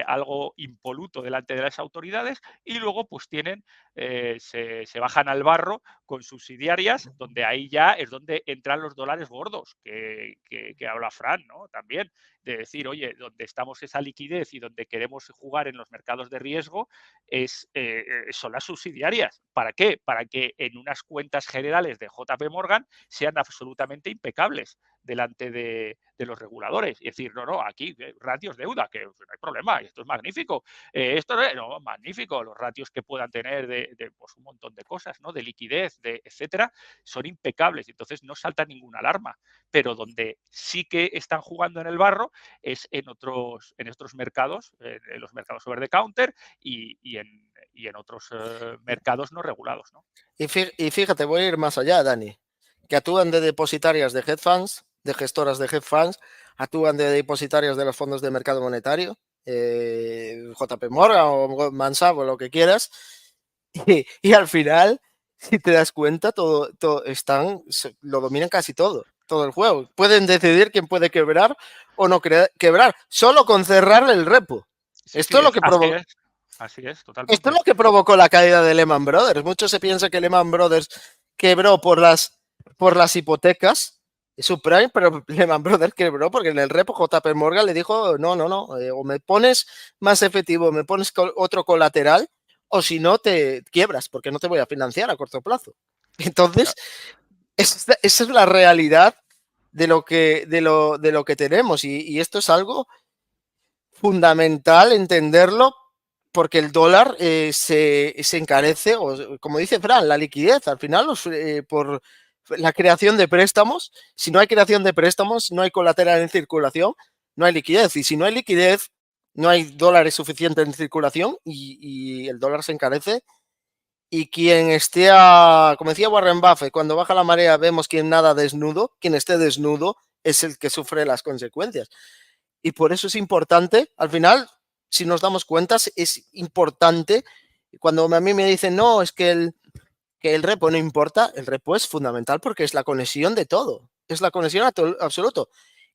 algo impoluto delante de las autoridades, y luego pues se bajan al barro con subsidiarias, donde ahí ya es donde entran los dólares gordos que habla Fran, ¿no? También de decir, oye, donde estamos esa liquidez y donde queremos jugar en los mercados de riesgo son las subsidiarias. ¿Para qué? Para que en unas cuentas generales de JP Morgan sean absolutamente impecables delante de los reguladores. Es decir, no, aquí ratios deuda, que no hay problema, esto es magnífico. Esto no, magnífico. Los ratios que puedan tener de pues, un montón de cosas, ¿no? De liquidez, etcétera, son impecables. Entonces no salta ninguna alarma. Pero donde sí que están jugando en el barro es en otros mercados, en los mercados over the counter y en otros mercados no regulados, ¿no? Y fíjate, voy a ir más allá, Dani, que actúan de depositarias de hedge funds, de gestoras de hedge funds, actúan de depositarias de los fondos de mercado monetario, JP Morgan o Goldman Sachs o lo que quieras, y al final, si te das cuenta, todo lo dominan casi todo el juego. Pueden decidir quién puede quebrar o no quebrar, solo con cerrar el repo. Esto es lo que provocó. Así es, totalmente. Esto es lo que provocó la caída de Lehman Brothers. Mucho se piensa que Lehman Brothers quebró por las hipotecas subprime, pero Lehman Brothers quebró porque en el repo JP Morgan le dijo, no, o me pones más efectivo, me pones otro colateral, o si no te quiebras, porque no te voy a financiar a corto plazo. Entonces, esa es la realidad de lo que tenemos, y esto es algo fundamental entenderlo porque el dólar se encarece, o como dice Fran, la liquidez. Al final, por la creación de préstamos, si no hay creación de préstamos, no hay colateral en circulación, no hay liquidez. Y si no hay liquidez, no hay dólares suficientes en circulación y el dólar se encarece. Y quien esté, como decía Warren Buffett, cuando baja la marea vemos quien nada desnudo, quien esté desnudo es el que sufre las consecuencias. Y por eso es importante, al final, si nos damos cuenta, es importante. Cuando a mí me dicen, no, es que el repo no importa, el repo es fundamental porque es la conexión de todo, es la conexión absoluta.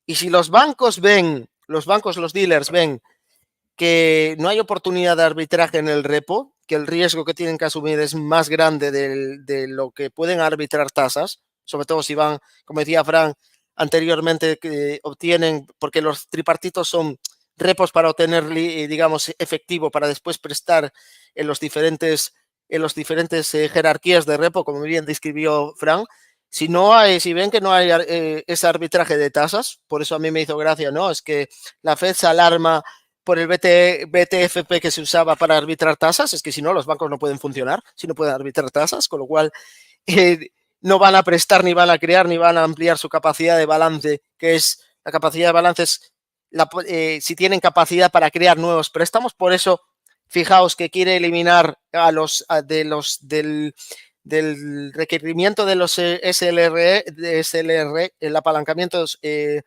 Y si los bancos, los dealers ven que no hay oportunidad de arbitraje en el repo, que el riesgo que tienen que asumir es más grande de lo que pueden arbitrar tasas, sobre todo si van, como decía Fran anteriormente, que obtienen, porque los tripartitos son repos para obtener, digamos, efectivo para después prestar en los diferentes jerarquías de repo, como bien describió Fran. Si ven que no hay ese arbitraje de tasas, por eso a mí me hizo gracia, ¿no? Es que la Fed se alarma por el BTFP que se usaba para arbitrar tasas, es que si no, los bancos no pueden funcionar, si no pueden arbitrar tasas, con lo cual no van a prestar, ni van a crear, ni van a ampliar su capacidad de balance, que es la capacidad de balance, si tienen capacidad para crear nuevos préstamos. Por eso, fijaos que quiere eliminar del requerimiento de los SLR, el apalancamiento, el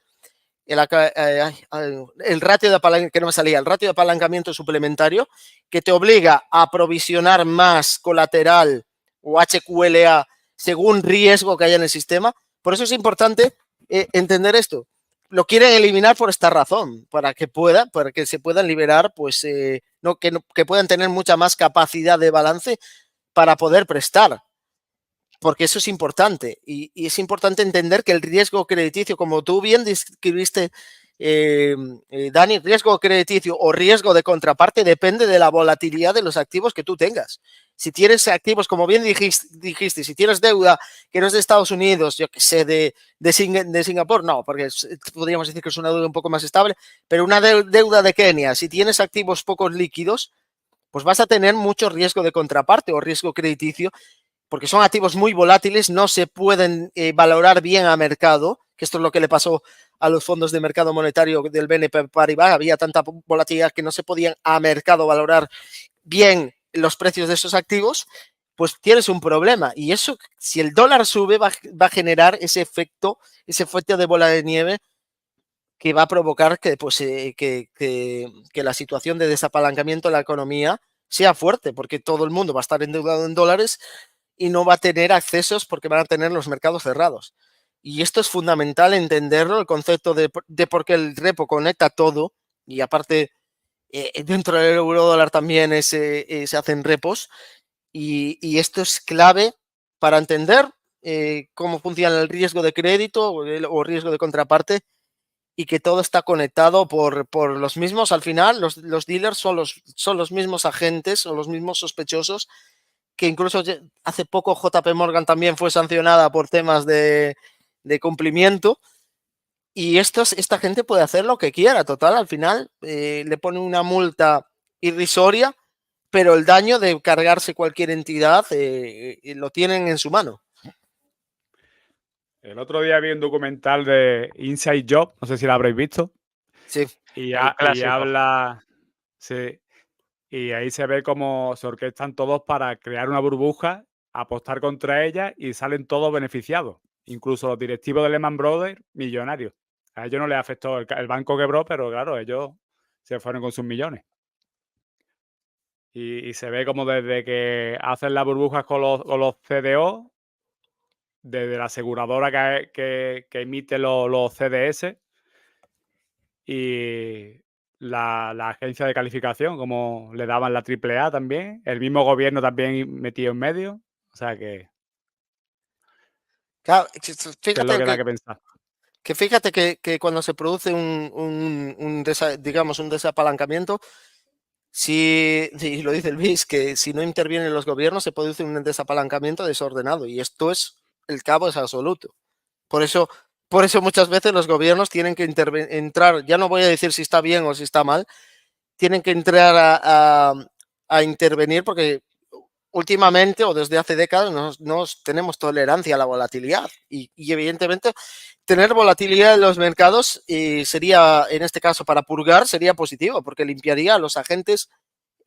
ratio de apalancamiento, que no me salía, el ratio de apalancamiento suplementario, que te obliga a provisionar más colateral o HQLA según riesgo que haya en el sistema. Por eso es importante entender esto. Lo quieren eliminar por esta razón, para que se puedan liberar, pues que puedan tener mucha más capacidad de balance para poder prestar. Porque eso es importante y es importante entender que el riesgo crediticio, como tú bien describiste, Dani, riesgo crediticio o riesgo de contraparte depende de la volatilidad de los activos que tú tengas. Si tienes activos, como bien dijiste, si tienes deuda que no es de Estados Unidos, yo que sé, de Singapur, no, porque podríamos decir que es una deuda un poco más estable, pero una deuda de Kenia, si tienes activos pocos líquidos, pues vas a tener mucho riesgo de contraparte o riesgo crediticio, porque son activos muy volátiles, no se pueden valorar bien a mercado, que esto es lo que le pasó a los fondos de mercado monetario del BNP Paribas. Había tanta volatilidad que no se podían a mercado valorar bien los precios de esos activos, pues tienes un problema. Y eso, si el dólar sube, va a generar ese efecto de bola de nieve que va a provocar que la situación de desapalancamiento de la economía sea fuerte, porque todo el mundo va a estar endeudado en dólares y no va a tener accesos porque van a tener los mercados cerrados. Y esto es fundamental entenderlo, el concepto de por qué el repo conecta todo, y aparte dentro del euro dólar también se hacen repos, y esto es clave para entender cómo funciona el riesgo de crédito o riesgo de contraparte, y que todo está conectado por los mismos. Al final, los dealers son los mismos agentes o los mismos sospechosos, que incluso hace poco JP Morgan también fue sancionada por temas de cumplimiento, y esta gente puede hacer lo que quiera. Total, al final le ponen una multa irrisoria, pero el daño de cargarse cualquier entidad lo tienen en su mano. El otro día vi un documental de Inside Job, no sé si lo habréis visto. Sí. Y habla... Sí. Y ahí se ve cómo se orquestan todos para crear una burbuja, apostar contra ella, y salen todos beneficiados. Incluso los directivos de Lehman Brothers, millonarios. A ellos no les afectó, el banco quebró, pero claro, ellos se fueron con sus millones. Y se ve como desde que hacen las burbujas con los CDO, desde la aseguradora que emite los CDS, y la agencia de calificación, como le daban la AAA también, el mismo gobierno también metido en medio. O sea que... Claro, fíjate es lo que da que pensar. Que fíjate que cuando se produce un desapalancamiento, y lo dice el BIS, que si no intervienen los gobiernos se produce un desapalancamiento desordenado, y esto es el cabo es absoluto. Por eso muchas veces los gobiernos tienen que entrar, ya no voy a decir si está bien o si está mal, tienen que entrar a intervenir porque últimamente o desde hace décadas no tenemos tolerancia a la volatilidad y evidentemente tener volatilidad en los mercados sería, en este caso, para purgar, sería positivo porque limpiaría a los agentes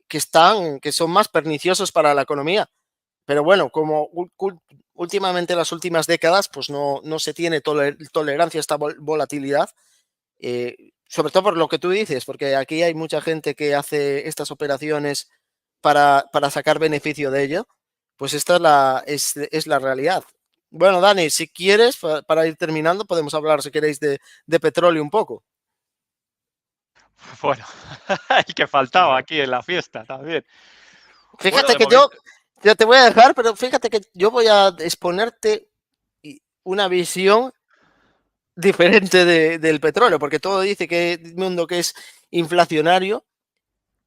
que son más perniciosos para la economía. Pero bueno, como últimamente en las últimas décadas, pues no se tiene tolerancia a esta volatilidad, sobre todo por lo que tú dices, porque aquí hay mucha gente que hace estas operaciones para sacar beneficio de ello, pues esta es la realidad. Bueno, Dani, si quieres, para ir terminando, podemos hablar, si queréis, de petróleo un poco. Bueno, el que faltaba aquí en la fiesta también. Fíjate que yo te voy a dejar, pero fíjate que yo voy a exponerte una visión diferente del petróleo, porque todo dice que el mundo que es inflacionario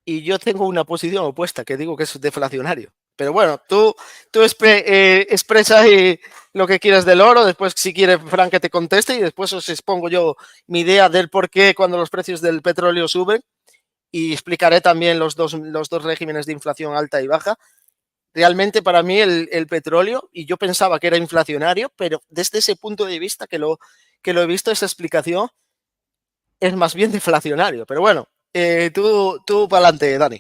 y yo tengo una posición opuesta, que digo que es deflacionario. Pero bueno, tú expresa lo que quieras del oro, después si quiere Fran que te conteste y después os expongo yo mi idea del por qué cuando los precios del petróleo suben y explicaré también los dos regímenes de inflación alta y baja. Realmente para mí el petróleo, y yo pensaba que era inflacionario, pero desde ese punto de vista que lo he visto, esa explicación es más bien deflacionario. Pero bueno, tú para adelante, Dani.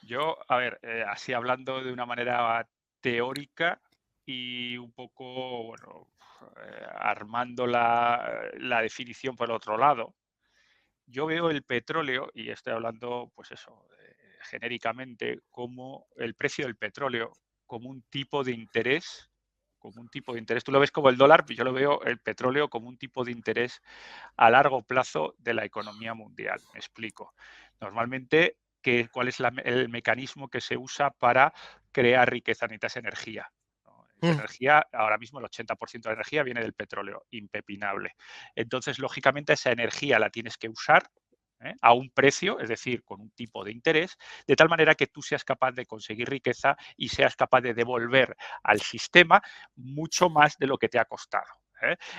Yo, a ver, así hablando de una manera teórica y un poco, bueno, armando la definición por el otro lado, yo veo el petróleo, y estoy hablando, pues eso, genéricamente, como el precio del petróleo, como un tipo de interés, Tú lo ves como el dólar, yo lo veo el petróleo como un tipo de interés a largo plazo de la economía mundial. Me explico. Normalmente, ¿cuál es el mecanismo que se usa para crear riqueza? Necesitas energía. Energía, ahora mismo el 80% de la energía viene del petróleo, impepinable. Entonces, lógicamente, esa energía la tienes que usar a un precio, es decir, con un tipo de interés, de tal manera que tú seas capaz de conseguir riqueza y seas capaz de devolver al sistema mucho más de lo que te ha costado.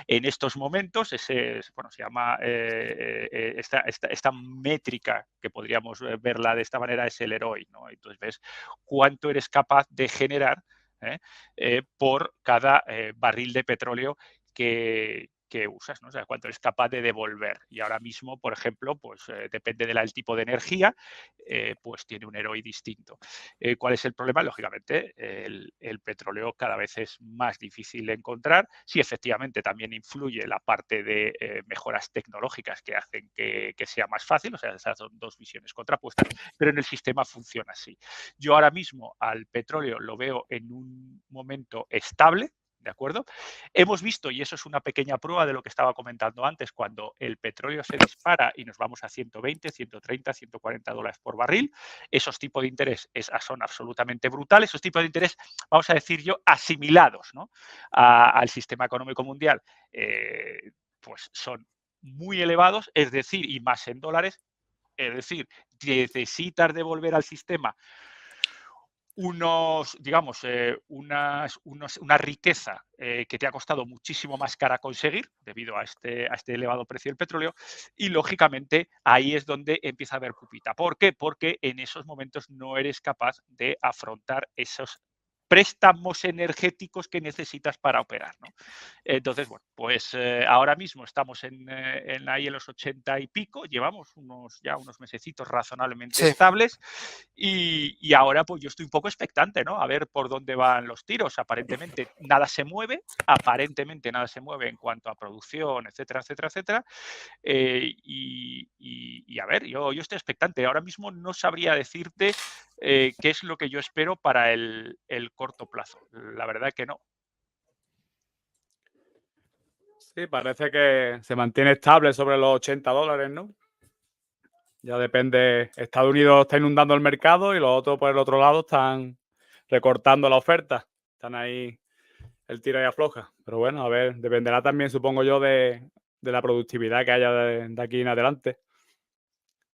En estos momentos, se llama esta métrica, que podríamos verla de esta manera, es el ROI, ¿no? Entonces ves cuánto eres capaz de generar por cada barril de petróleo que usas, ¿no? O sea, cuánto eres capaz de devolver. Y ahora mismo, por ejemplo, pues depende del tipo de energía, pues tiene un ROI distinto. ¿Cuál es el problema? Lógicamente, el petróleo cada vez es más difícil de encontrar. Sí, efectivamente, también influye la parte de mejoras tecnológicas que hacen que sea más fácil. O sea, esas son dos visiones contrapuestas, pero en el sistema funciona así. Yo ahora mismo al petróleo lo veo en un momento estable, ¿de acuerdo? Hemos visto, y eso es una pequeña prueba de lo que estaba comentando antes, cuando el petróleo se dispara y nos vamos a 120, 130, 140 dólares por barril, esos tipos de interés son absolutamente brutales, esos tipos de interés, vamos a decir yo, asimilados, ¿no? Al sistema económico mundial, pues son muy elevados, es decir, y más en dólares, es decir, necesitas devolver al sistema una riqueza que te ha costado muchísimo más cara conseguir debido a este elevado precio del petróleo y, lógicamente, ahí es donde empieza a haber pupita. ¿Por qué? Porque en esos momentos no eres capaz de afrontar esos préstamos energéticos que necesitas para operar, ¿no? Entonces, bueno, pues ahora mismo estamos ahí en los 80 y pico, llevamos ya unos mesecitos razonablemente estables y ahora pues yo estoy un poco expectante, ¿no? A ver por dónde van los tiros. Aparentemente nada se mueve en cuanto a producción, etcétera, etcétera, etcétera. Y a ver, yo estoy expectante. Ahora mismo no sabría decirte qué es lo que yo espero para el corto plazo. La verdad que no. Sí, parece que se mantiene estable sobre los 80 dólares, ¿no? Ya depende. Estados Unidos está inundando el mercado y los otros por el otro lado están recortando la oferta. Están ahí el tira y afloja. Pero bueno, a ver, dependerá también, supongo yo, de la productividad que haya de aquí en adelante.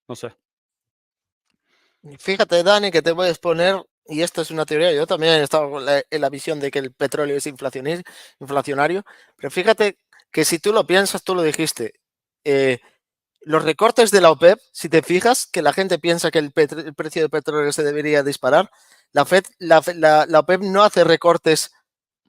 No sé. Fíjate, Dani, que te voy a exponer, y esto es una teoría, yo también he estado en la visión de que el petróleo es inflacionario, pero fíjate que si tú lo piensas, tú lo dijiste, los recortes de la OPEP, si te fijas, que la gente piensa que el precio del petróleo se debería disparar, la OPEP no hace recortes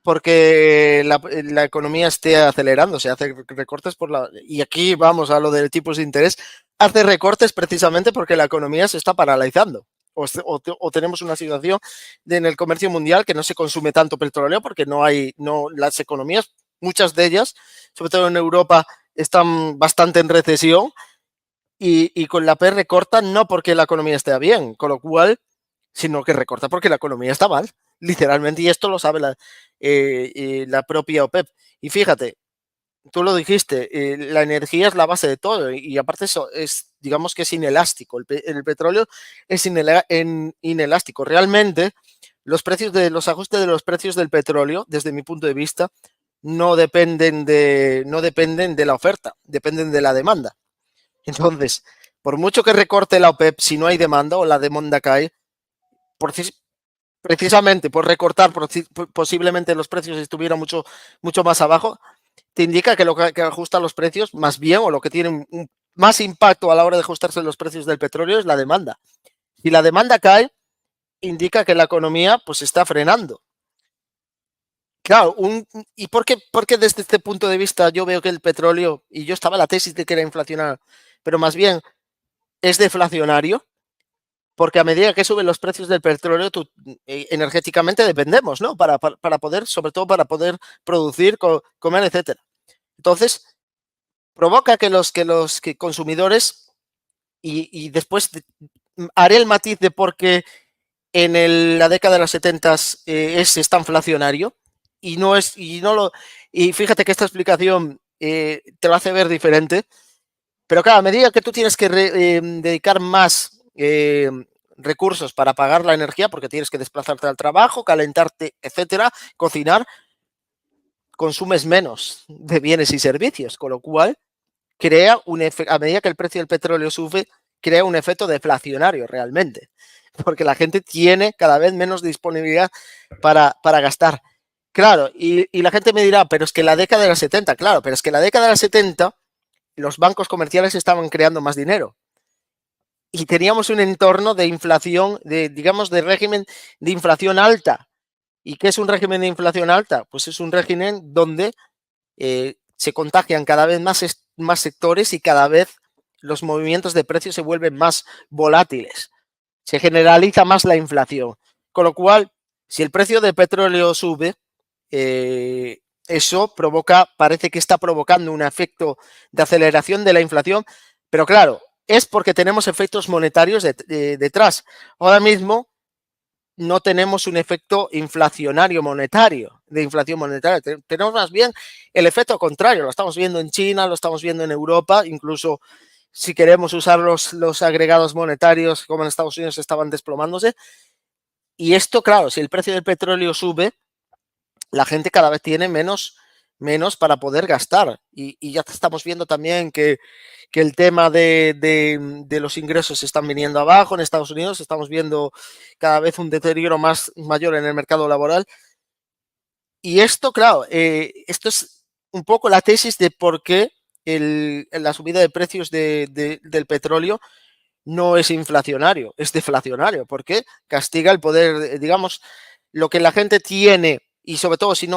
porque la economía esté acelerando, se hace recortes y aquí vamos a lo de tipos de interés, hace recortes precisamente porque la economía se está paralizando. O tenemos una situación en el comercio mundial que no se consume tanto petróleo porque las economías, muchas de ellas, sobre todo en Europa, están bastante en recesión y con la OPEP recorta no porque la economía esté bien, con lo cual, sino que recorta porque la economía está mal, literalmente, y esto lo sabe la propia OPEP. Y fíjate, tú lo dijiste, la energía es la base de todo y aparte eso digamos que es inelástico. El petróleo es inelástico. Realmente, los ajustes de los precios del petróleo, desde mi punto de vista, no dependen de la oferta, dependen de la demanda. Entonces, por mucho que recorte la OPEP, si no hay demanda o la demanda cae, precisamente por recortar, posiblemente los precios estuvieran mucho más abajo, te indica que lo que ajusta los precios más bien o lo que tiene más impacto a la hora de ajustarse los precios del petróleo es la demanda. Si la demanda cae, indica que la economía pues está frenando. Claro, ¿y por qué desde este punto de vista yo veo que el petróleo, y yo estaba en la tesis de que era inflacionario, pero más bien es deflacionario? Porque a medida que suben los precios del petróleo, energéticamente dependemos, ¿no? Para poder, sobre todo para poder producir, comer, etcétera. Entonces, provoca que los consumidores, y después haré el matiz de por qué en la década de los 70 está inflacionario, y fíjate que esta explicación te lo hace ver diferente, pero claro, a medida que tú tienes que dedicar más recursos para pagar la energía, porque tienes que desplazarte al trabajo, calentarte, etcétera, cocinar, consumes menos de bienes y servicios, con lo cual crea a medida que el precio del petróleo sube, crea un efecto deflacionario realmente, porque la gente tiene cada vez menos disponibilidad para gastar. Claro, y la gente me dirá, pero es que la década de los 70, claro, pero es que la década de los 70 los bancos comerciales estaban creando más dinero y teníamos un entorno de inflación, digamos, de régimen de inflación alta. ¿Y qué es un régimen de inflación alta? Pues es un régimen donde se contagian cada vez más sectores y cada vez los movimientos de precios se vuelven más volátiles. Se generaliza más la inflación. Con lo cual, si el precio del petróleo sube, eso parece que está provocando un efecto de aceleración de la inflación, pero claro, es porque tenemos efectos monetarios detrás. Ahora mismo no tenemos un efecto inflacionario monetario, de inflación monetaria, tenemos más bien el efecto contrario, lo estamos viendo en China, lo estamos viendo en Europa, incluso si queremos usar los agregados monetarios como en Estados Unidos estaban desplomándose. Y esto, claro, si el precio del petróleo sube, la gente cada vez tiene menos para poder gastar. Y ya estamos viendo también que el tema de los ingresos están viniendo abajo en Estados Unidos. Estamos viendo cada vez un deterioro mayor en el mercado laboral. Y esto, claro, esto es un poco la tesis de por qué la subida de precios del petróleo no es inflacionario, es deflacionario, porque castiga el poder, digamos, lo que la gente tiene y sobre todo si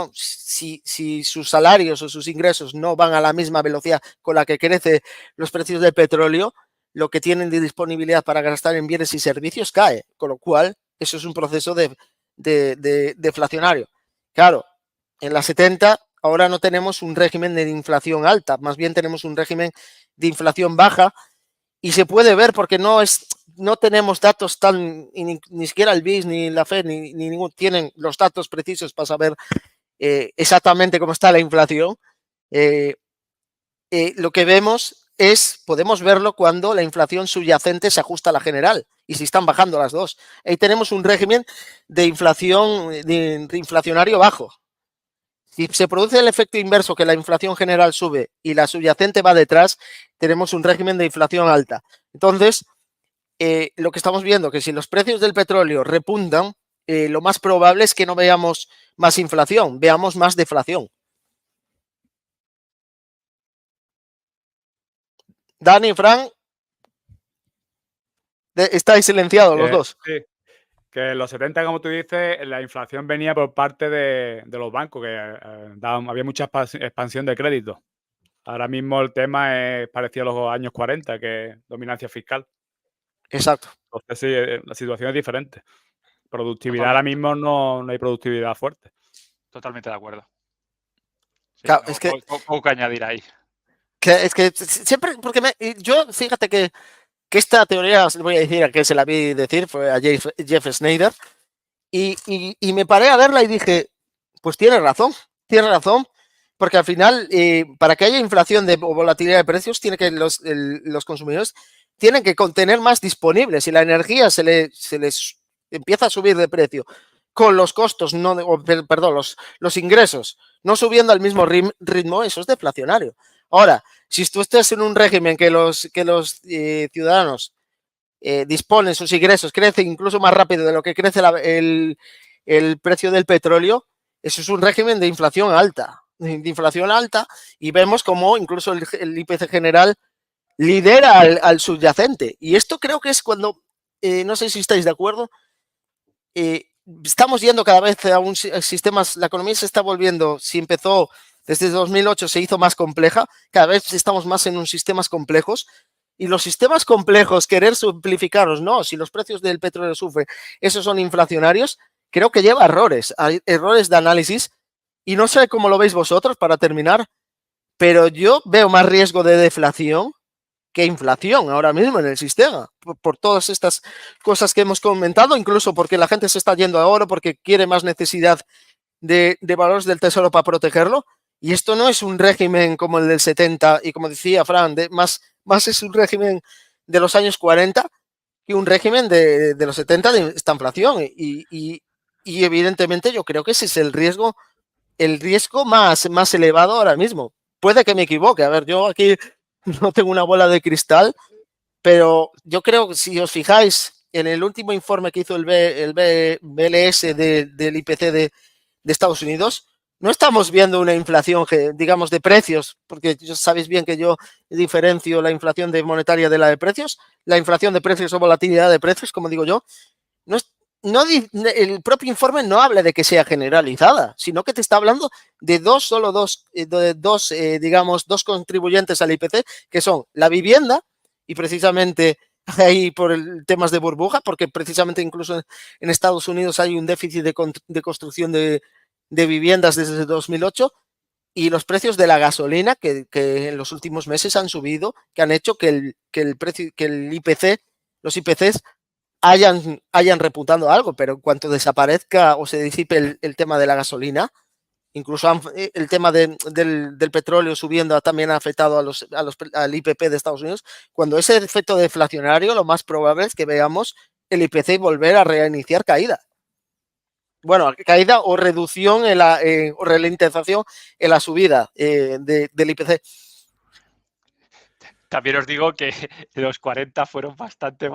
sus salarios o sus ingresos no van a la misma velocidad con la que crecen los precios del petróleo, lo que tienen de disponibilidad para gastar en bienes y servicios cae, con lo cual eso es un proceso deflacionario. Claro, en las 70 ahora no tenemos un régimen de inflación alta, más bien tenemos un régimen de inflación baja. Y se puede ver porque no tenemos datos ni siquiera el BIS, ni la FED, ni ningún, tienen los datos precisos para saber exactamente cómo está la inflación. Lo que vemos podemos verlo cuando la inflación subyacente se ajusta a la general y si están bajando las dos. Ahí tenemos un régimen de inflación, de inflacionario bajo. Si se produce el efecto inverso, que la inflación general sube y la subyacente va detrás, tenemos un régimen de inflación alta. Entonces, lo que estamos viendo, que si los precios del petróleo repuntan, lo más probable es que no veamos más inflación, veamos más deflación. Dani, Fran, estáis silenciados los dos. Sí, que en los 70, como tú dices, la inflación venía por parte de los bancos, que había mucha expansión de crédito. Ahora mismo el tema es parecido a los años 40, que es dominancia fiscal. Exacto. Entonces sí, la situación es diferente. Productividad Totalmente. ahora mismo no hay productividad fuerte. Totalmente de acuerdo. Sí, Claro, no, es que poco que añadir ahí. es que siempre, porque yo, fíjate que esta teoría, voy a decir a qué se la vi decir, fue a Jeff Snyder, y me paré a verla y dije, pues tiene razón, porque al final, para que haya inflación o volatilidad de precios, tiene que los consumidores tienen que tener más disponibles y la energía se les empieza a subir de precio con los costos, perdón, los ingresos no subiendo al mismo ritmo, eso es deflacionario. Ahora, si tú estás en un régimen que los ciudadanos disponen sus ingresos, crecen incluso más rápido de lo que crece el precio del petróleo, eso es un régimen de inflación alta, y vemos como incluso el IPC general lidera al subyacente. Y esto creo que es cuando, no sé si estáis de acuerdo, estamos yendo cada vez a un sistema, la economía se está volviendo, si empezó desde 2008 se hizo más compleja, cada vez estamos más en unos sistemas complejos, y los sistemas complejos, querer simplificarlos, no, si los precios del petróleo suben, esos son inflacionarios, creo que lleva errores de análisis, y no sé cómo lo veis vosotros para terminar, pero yo veo más riesgo de deflación que inflación ahora mismo en el sistema, por todas estas cosas que hemos comentado, incluso porque la gente se está yendo a oro, porque quiere más necesidad de valores del tesoro para protegerlo, y esto no es un régimen como el del 70, y como decía Fran, más es un régimen de los años 40 que un régimen de los 70 de esta inflación, y evidentemente yo creo que ese es el riesgo más elevado ahora mismo. Puede que me equivoque, a ver, yo aquí no tengo una bola de cristal, pero yo creo que si os fijáis en el último informe que hizo el BLS del IPC de Estados Unidos, no estamos viendo una inflación, digamos, de precios, porque sabéis bien que yo diferencio la inflación monetaria de la de precios. La inflación de precios o volatilidad de precios, como digo yo, no es, el propio informe no habla de que sea generalizada, sino que te está hablando de digamos, dos contribuyentes al IPC, que son la vivienda, y precisamente ahí por temas de burbuja, porque precisamente incluso en Estados Unidos hay un déficit de construcción de viviendas desde 2008, y los precios de la gasolina que en los últimos meses han subido, que han hecho que el IPC, los IPCs hayan reputado algo, pero en cuanto desaparezca o se disipe el tema de la gasolina, incluso el tema del petróleo subiendo también ha afectado al IPP de Estados Unidos. Cuando ese efecto deflacionario, lo más probable es que veamos el IPC volver a reiniciar caída. Bueno, caída o reducción o ralentización en la subida del IPC. También os digo que los 40 fueron bastante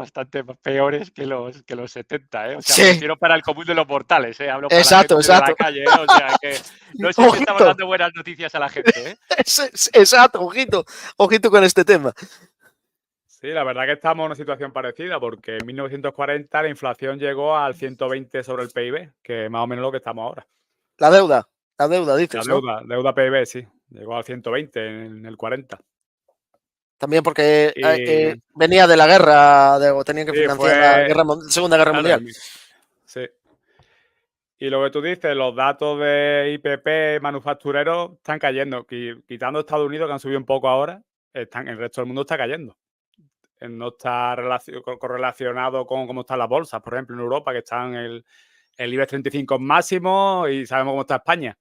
peores que los 70, ¿eh? O sea, Sí. me refiero para el común de los mortales, ¿eh? Hablo para Exacto, la gente de la calle, ¿eh? O sea, que no sé si estamos dando buenas noticias a la gente, ¿eh? Exacto, ojito con este tema. Sí, la verdad que estamos en una situación parecida, porque en 1940 la inflación llegó al 120 sobre el PIB, que es más o menos lo que estamos ahora. La deuda, dices, ¿no? La deuda PIB, sí, llegó al 120 en el 40. También porque Y venía de la guerra, o tenían que sí, financiar la Segunda Guerra claro, Mundial. sí. Y lo que tú dices, los datos de IPP manufactureros están cayendo. Quitando Estados Unidos, que han subido un poco ahora, el resto del mundo está cayendo. No está correlacionado con cómo están las bolsas. Por ejemplo, en Europa, que están el IBEX 35 máximo y sabemos cómo está España.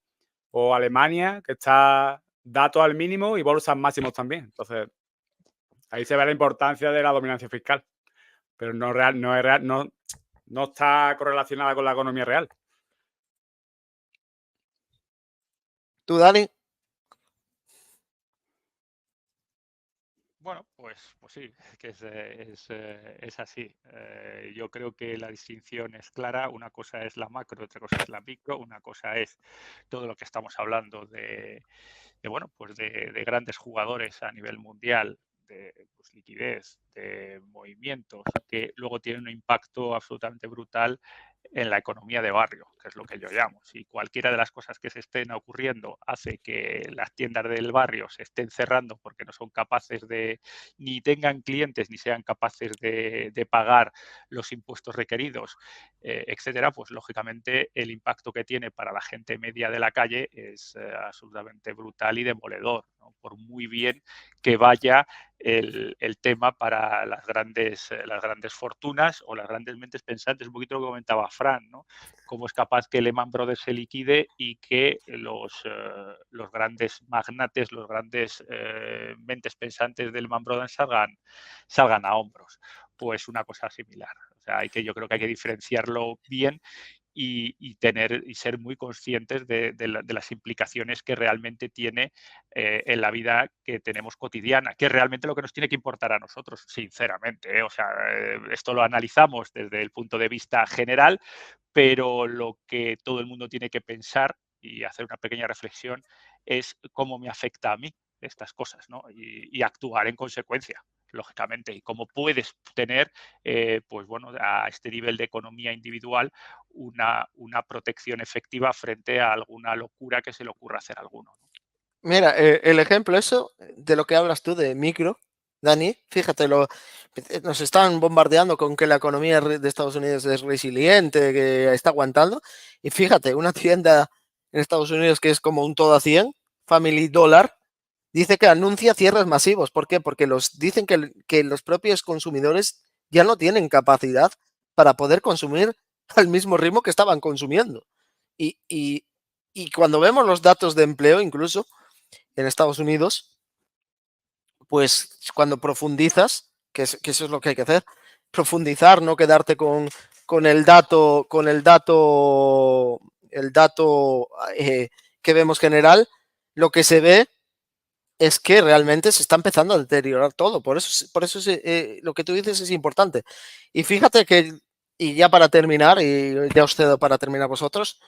O Alemania, que está datos al mínimo y bolsas máximos también. Entonces, ahí se ve la importancia de la dominancia fiscal. Pero no está correlacionada con la economía real. ¿Tú, Dani? Bueno, pues sí, que es así. Yo creo que la distinción es clara. Una cosa es la macro, otra cosa es la micro. Una cosa es todo lo que estamos hablando de grandes jugadores a nivel mundial pues, liquidez, de movimientos, que luego tienen un impacto absolutamente brutal en la economía de barrio, que es lo que yo llamo. Si cualquiera de las cosas que se estén ocurriendo hace que las tiendas del barrio se estén cerrando porque no son capaces de, ni tengan clientes, ni sean capaces de pagar los impuestos requeridos, etcétera, pues lógicamente el impacto que tiene para la gente media de la calle es absolutamente brutal y demoledor, ¿no? Por muy bien que vaya el tema para las grandes fortunas o las grandes mentes pensantes, un poquito lo que comentaba Fran, ¿no? Cómo es capaz que Lehman Brothers se liquide y que los grandes magnates, los grandes mentes pensantes de Lehman Brothers salgan a hombros. Pues una cosa similar. O sea, yo creo que hay que diferenciarlo bien y ser muy conscientes de las implicaciones que realmente tiene en la vida que tenemos cotidiana, que es realmente lo que nos tiene que importar a nosotros, sinceramente. O sea, esto lo analizamos desde el punto de vista general, pero lo que todo el mundo tiene que pensar y hacer una pequeña reflexión es cómo me afecta a mí estas cosas, ¿no? Y actuar en consecuencia, lógicamente. Y cómo puedes tener, pues bueno, a este nivel de economía individual una protección efectiva frente a alguna locura que se le ocurra hacer a alguno, ¿no? Mira, el ejemplo eso de lo que hablas tú de micro, Dani, fíjate, nos están bombardeando con que la economía de Estados Unidos es resiliente, que está aguantando, y fíjate, una tienda en Estados Unidos que es como un todo a 100, Family Dollar, dice que anuncia cierres masivos. ¿Por qué? Porque dicen que los propios consumidores ya no tienen capacidad para poder consumir al mismo ritmo que estaban consumiendo. Y cuando vemos los datos de empleo, incluso en Estados Unidos, pues cuando profundizas, que eso es lo que hay que hacer, profundizar, no quedarte con el dato, que vemos general, lo que se ve es que realmente se está empezando a deteriorar todo. Por eso lo que tú dices es importante. Y fíjate que, y ya para terminar, y ya os cedo para terminar vosotros,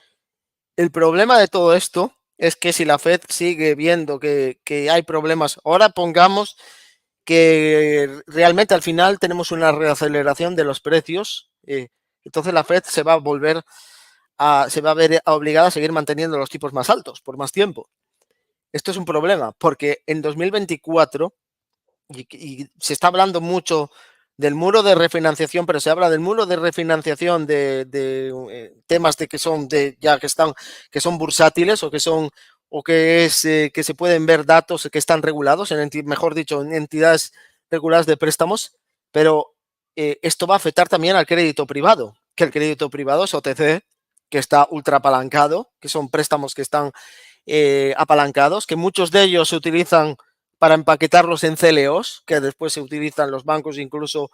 el problema de todo esto es que si la Fed sigue viendo que hay problemas, ahora pongamos que realmente al final tenemos una reaceleración de los precios, entonces la Fed se va a ver obligada a seguir manteniendo los tipos más altos por más tiempo. Esto es un problema, porque en 2024, y se está hablando mucho del muro de refinanciación, pero se habla del muro de refinanciación de temas de que son que son bursátiles o que son que se pueden ver datos que están regulados, mejor dicho, en entidades reguladas de préstamos, pero esto va a afectar también al crédito privado, que el crédito privado es OTC, que está ultra apalancado, que son préstamos que están apalancados, que muchos de ellos se utilizan para empaquetarlos en CLOs, que después se utilizan los bancos, incluso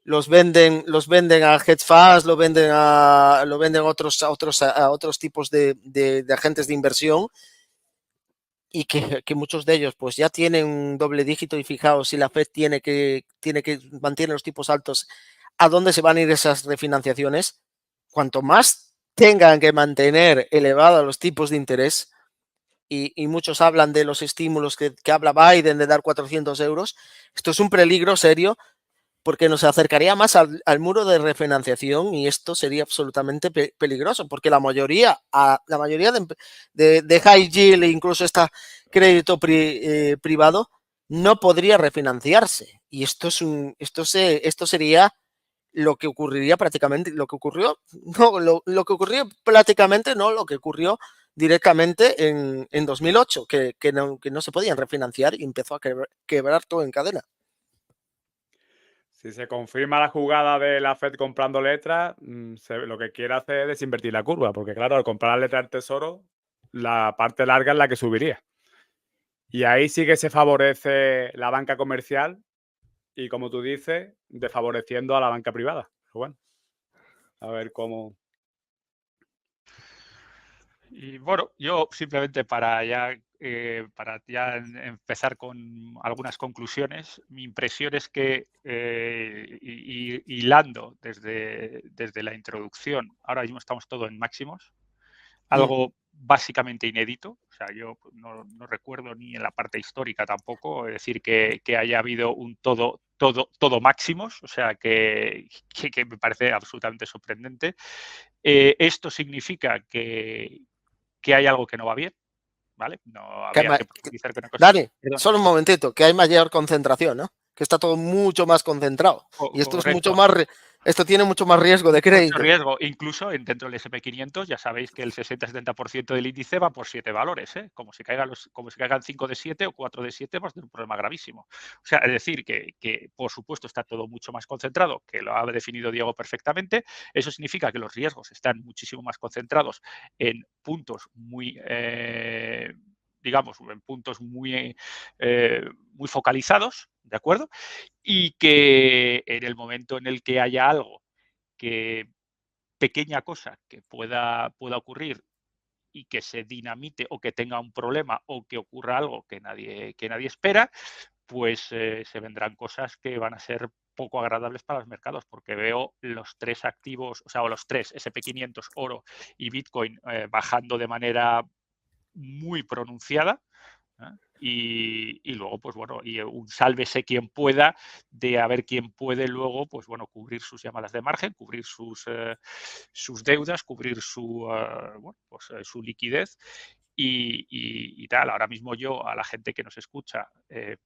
los venden a hedge funds, lo venden a otros tipos de agentes de inversión, y que muchos de ellos pues ya tienen un doble dígito. Y fijaos, si la Fed tiene que mantener los tipos altos, ¿a dónde se van a ir esas refinanciaciones? Cuanto más tengan que mantener elevados los tipos de interés, y muchos hablan de los estímulos que habla Biden de dar 400 euros, esto es un peligro serio, porque nos acercaría más al muro de refinanciación, y esto sería absolutamente peligroso, porque la mayoría de high yield, incluso crédito privado, no podría refinanciarse. Y esto sería lo que ocurriría prácticamente, lo que ocurrió prácticamente, no lo que ocurrió directamente en 2008, que no se podían refinanciar y empezó a quebrar todo en cadena. Si se confirma la jugada de la Fed comprando letras, lo que quiere hacer es desinvertir la curva, porque claro, al comprar las letras del Tesoro, la parte larga es la que subiría. Y ahí sí que se favorece la banca comercial y, como tú dices, desfavoreciendo a la banca privada. Pero bueno, a ver cómo... Y bueno, yo simplemente para ya empezar con algunas conclusiones, mi impresión es que, hilando desde la introducción, ahora mismo estamos todos en máximos. Algo básicamente inédito. O sea, yo no recuerdo ni en la parte histórica tampoco, es decir, que haya habido un todo máximos, o sea, que me parece absolutamente sorprendente. Esto significa que hay algo que no va bien, ¿vale? No habría que profundizar con una cosa. Dani, solo un momentito, que hay mayor concentración, ¿no? Que está todo mucho más concentrado. Y esto es mucho más, esto tiene mucho más riesgo de crédito. Mucho riesgo, incluso dentro del S&P 500 ya sabéis que el 60-70% del índice va por 7 valores, ¿eh? Como si caigan 5 de 7 o 4 de 7, va a tener un problema gravísimo. O sea, es decir, que por supuesto está todo mucho más concentrado, que lo ha definido Diego perfectamente. Eso significa que los riesgos están muchísimo más concentrados en puntos muy digamos, en puntos muy focalizados, ¿de acuerdo? Y que en el momento en el que haya algo, que pequeña cosa que pueda ocurrir y que se dinamite o que tenga un problema o que ocurra algo que nadie espera, pues se vendrán cosas que van a ser poco agradables para los mercados, porque veo los tres activos, o sea, los tres, S&P 500, oro y Bitcoin, bajando de manera muy pronunciada. ¿eh? Y luego, pues bueno, y un sálvese quien pueda, de a ver quién puede luego, pues bueno, cubrir sus llamadas de margen, cubrir sus deudas, cubrir su liquidez y tal. Ahora mismo yo, a la gente que nos escucha,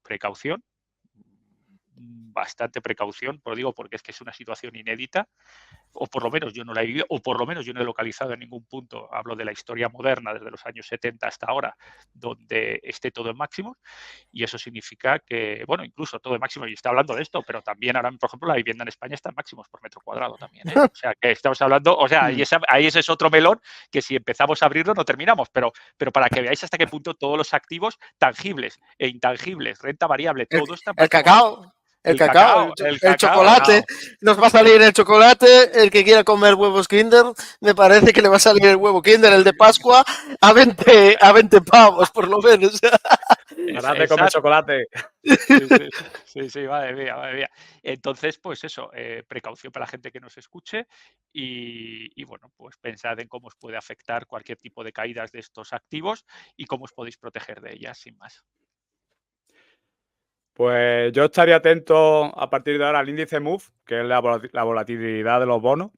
precaución, bastante precaución, lo digo porque es que es una situación inédita, o por lo menos yo no la he vivido, o por lo menos yo no he localizado en ningún punto, hablo de la historia moderna desde los años 70 hasta ahora, donde esté todo en máximos, y eso significa que, bueno, incluso todo en máximos, y está hablando de esto, pero también ahora, por ejemplo, la vivienda en España está en máximos por metro cuadrado también, ¿eh? O sea, que estamos hablando, o sea, ahí ese es otro melón que si empezamos a abrirlo no terminamos, pero para que veáis hasta qué punto todos los activos tangibles e intangibles, renta variable, todo está en el máximos. cacao. El cacao, el chocolate, nos va a salir el chocolate, el que quiera comer huevos Kinder, me parece que le va a salir el huevo Kinder, el de Pascua, a 20 pavos, por lo menos. Ahora de comer chocolate. Sí, madre mía. Entonces, pues eso, precaución para la gente que nos escuche y bueno, pues pensad en cómo os puede afectar cualquier tipo de caídas de estos activos y cómo os podéis proteger de ellas, sin más. Pues yo estaría atento a partir de ahora al índice MOVE, que es la volatilidad de los bonos,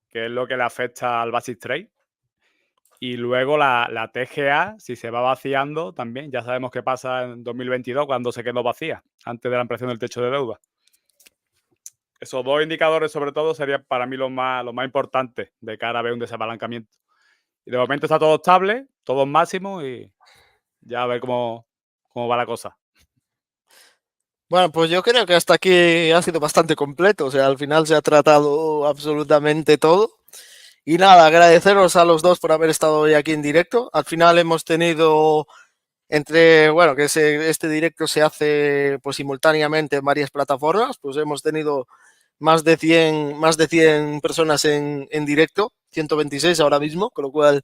que es lo que le afecta al Basic Trade. Y luego la TGA, si se va vaciando, también ya sabemos qué pasa en 2022 cuando se quedó vacía, antes de la ampliación del techo de deuda. Esos dos indicadores, sobre todo, serían para mí los más importantes de cara a ver un desabalancamiento. Y de momento está todo estable, todo en máximo y ya a ver cómo va la cosa. Bueno, pues yo creo que hasta aquí ha sido bastante completo, o sea, al final se ha tratado absolutamente todo. Y nada, agradeceros a los dos por haber estado hoy aquí en directo. Al final hemos tenido bueno, que este directo se hace pues simultáneamente en varias plataformas, pues hemos tenido más de 100 personas en directo, 126 ahora mismo, con lo cual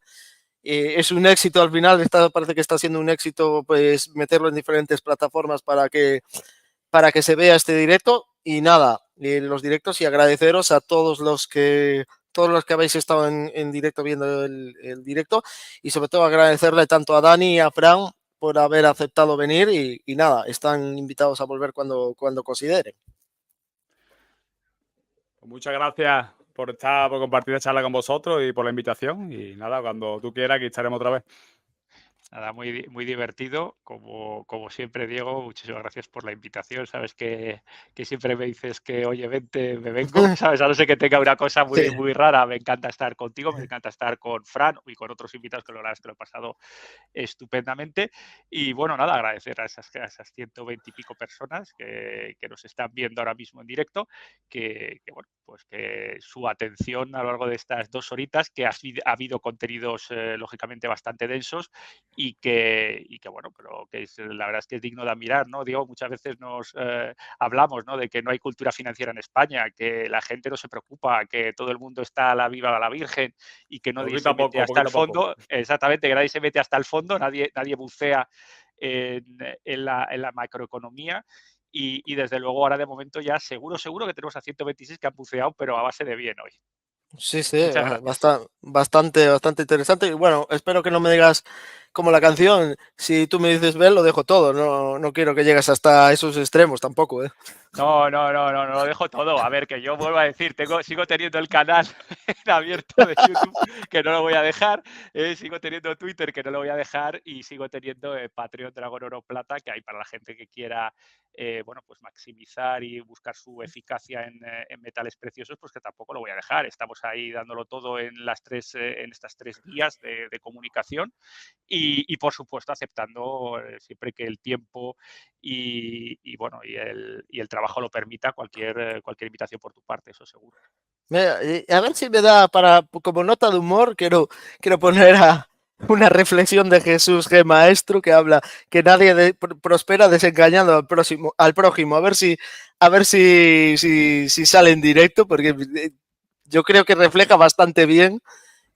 es un éxito al final, parece que está siendo un éxito pues meterlo en diferentes plataformas para que se vea este directo y nada, los directos y agradeceros a todos los que habéis estado en directo viendo el directo y sobre todo agradecerle tanto a Dani y a Fran por haber aceptado venir y nada, están invitados a volver cuando consideren. Pues muchas gracias por compartir esta charla con vosotros y por la invitación y nada, cuando tú quieras aquí estaremos otra vez. Nada, muy divertido, como siempre, Diego, muchísimas gracias por la invitación. Sabes que siempre me dices que, oye, vente, me vengo, ¿sabes? A no ser que tenga una cosa muy rara, me encanta estar contigo, me encanta estar con Fran y con otros invitados que lo he pasado estupendamente. Y bueno, nada, agradecer a esas 120 y pico personas que nos están viendo ahora mismo en directo, que bueno, pues que su atención a lo largo de estas 2 horitas, que ha habido contenidos lógicamente bastante densos y que bueno, pero que la verdad es que es digno de admirar, ¿no? Digo, muchas veces nos hablamos, ¿no? De que no hay cultura financiera en España, que la gente no se preocupa, que todo el mundo está a la viva a la Virgen y que nadie se mete hasta el fondo. Exactamente, que nadie se mete hasta el fondo, nadie bucea en la macroeconomía. Y desde luego ahora de momento ya seguro que tenemos a 126 que han buceado, pero a base de bien hoy. Sí, sí, Muchas gracias. bastante interesante. Y bueno, espero que no me digas como la canción, si tú me dices ven, lo dejo todo. No, no quiero que llegues hasta esos extremos tampoco, ¿eh? No, lo dejo todo. A ver, que yo vuelvo a decir, sigo teniendo el canal abierto de YouTube, que no lo voy a dejar, sigo teniendo Twitter, que no lo voy a dejar, y sigo teniendo Patreon Dragón Oro Plata, que hay para la gente que quiera, bueno, pues maximizar y buscar su eficacia en metales preciosos, pues que tampoco lo voy a dejar. Estamos ahí dándolo todo en estas 3 vías de comunicación y, por supuesto, aceptando siempre que el tiempo bueno, y el trabajo lo permita, cualquier invitación por tu parte, eso seguro. Mira, a ver si me da para, como nota de humor, quiero poner una reflexión de Jesús G. Maestro que habla que nadie prospera desengañando al prójimo. A ver si sale en directo, porque yo creo que refleja bastante bien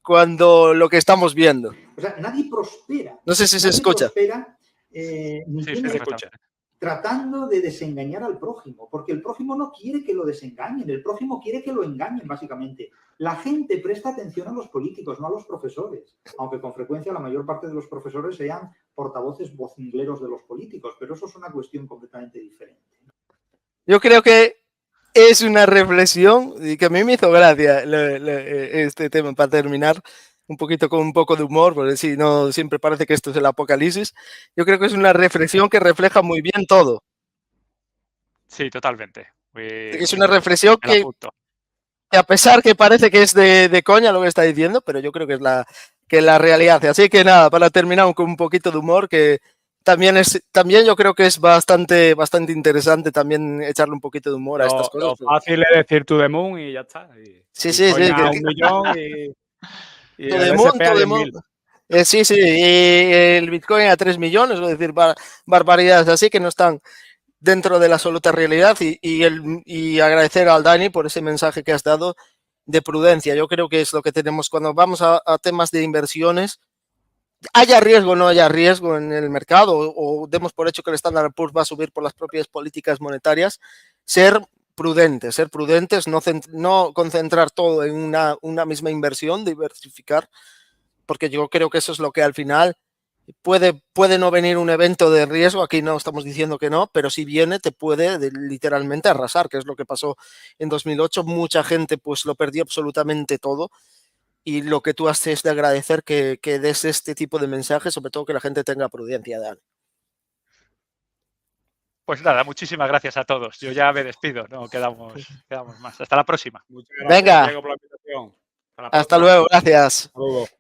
lo que estamos viendo. O sea, nadie prospera. No sé si se escucha. Prospera, Sí, se escucha. Tratando de desengañar al prójimo, porque el prójimo no quiere que lo desengañen, el prójimo quiere que lo engañen, básicamente. La gente presta atención a los políticos, no a los profesores, aunque con frecuencia la mayor parte de los profesores sean portavoces vocingleros de los políticos, pero eso es una cuestión completamente diferente. Yo creo que es una reflexión y que a mí me hizo gracia este tema para terminar un poquito con un poco de humor, porque si no siempre parece que esto es el apocalipsis. Yo creo que es una reflexión que refleja muy bien todo. Sí, totalmente. Es una reflexión que a pesar que parece que es de coña lo que está diciendo, pero yo creo que es la realidad. Así que nada, para terminar con un poquito de humor, que también yo creo que es bastante interesante también echarle un poquito de humor a estas cosas. Lo fácil es decir to the moon y ya está. Sí. Que 1 millón y to el the SP a moon. 10.000. Sí, y el Bitcoin a 3 millones, es decir, barbaridades así que no están dentro de la absoluta realidad y agradecer al Dani por ese mensaje que has dado de prudencia. Yo creo que es lo que tenemos cuando vamos a temas de inversiones. Haya riesgo o no haya riesgo en el mercado o demos por hecho que el Standard & Poor's va a subir por las propias políticas monetarias, ser prudentes, no concentrar todo en una misma inversión, diversificar, porque yo creo que eso es lo que al final puede no venir un evento de riesgo, aquí no estamos diciendo que no, pero si viene te puede literalmente arrasar, que es lo que pasó en 2008, mucha gente pues lo perdió absolutamente todo y lo que tú haces es de agradecer que des este tipo de mensajes, sobre todo que la gente tenga prudencia, Dan. Pues nada, muchísimas gracias a todos. Yo ya me despido, no quedamos más. Hasta la próxima. Muchas gracias, Venga. Diego, por la invitación. Hasta luego, gracias. Saludos.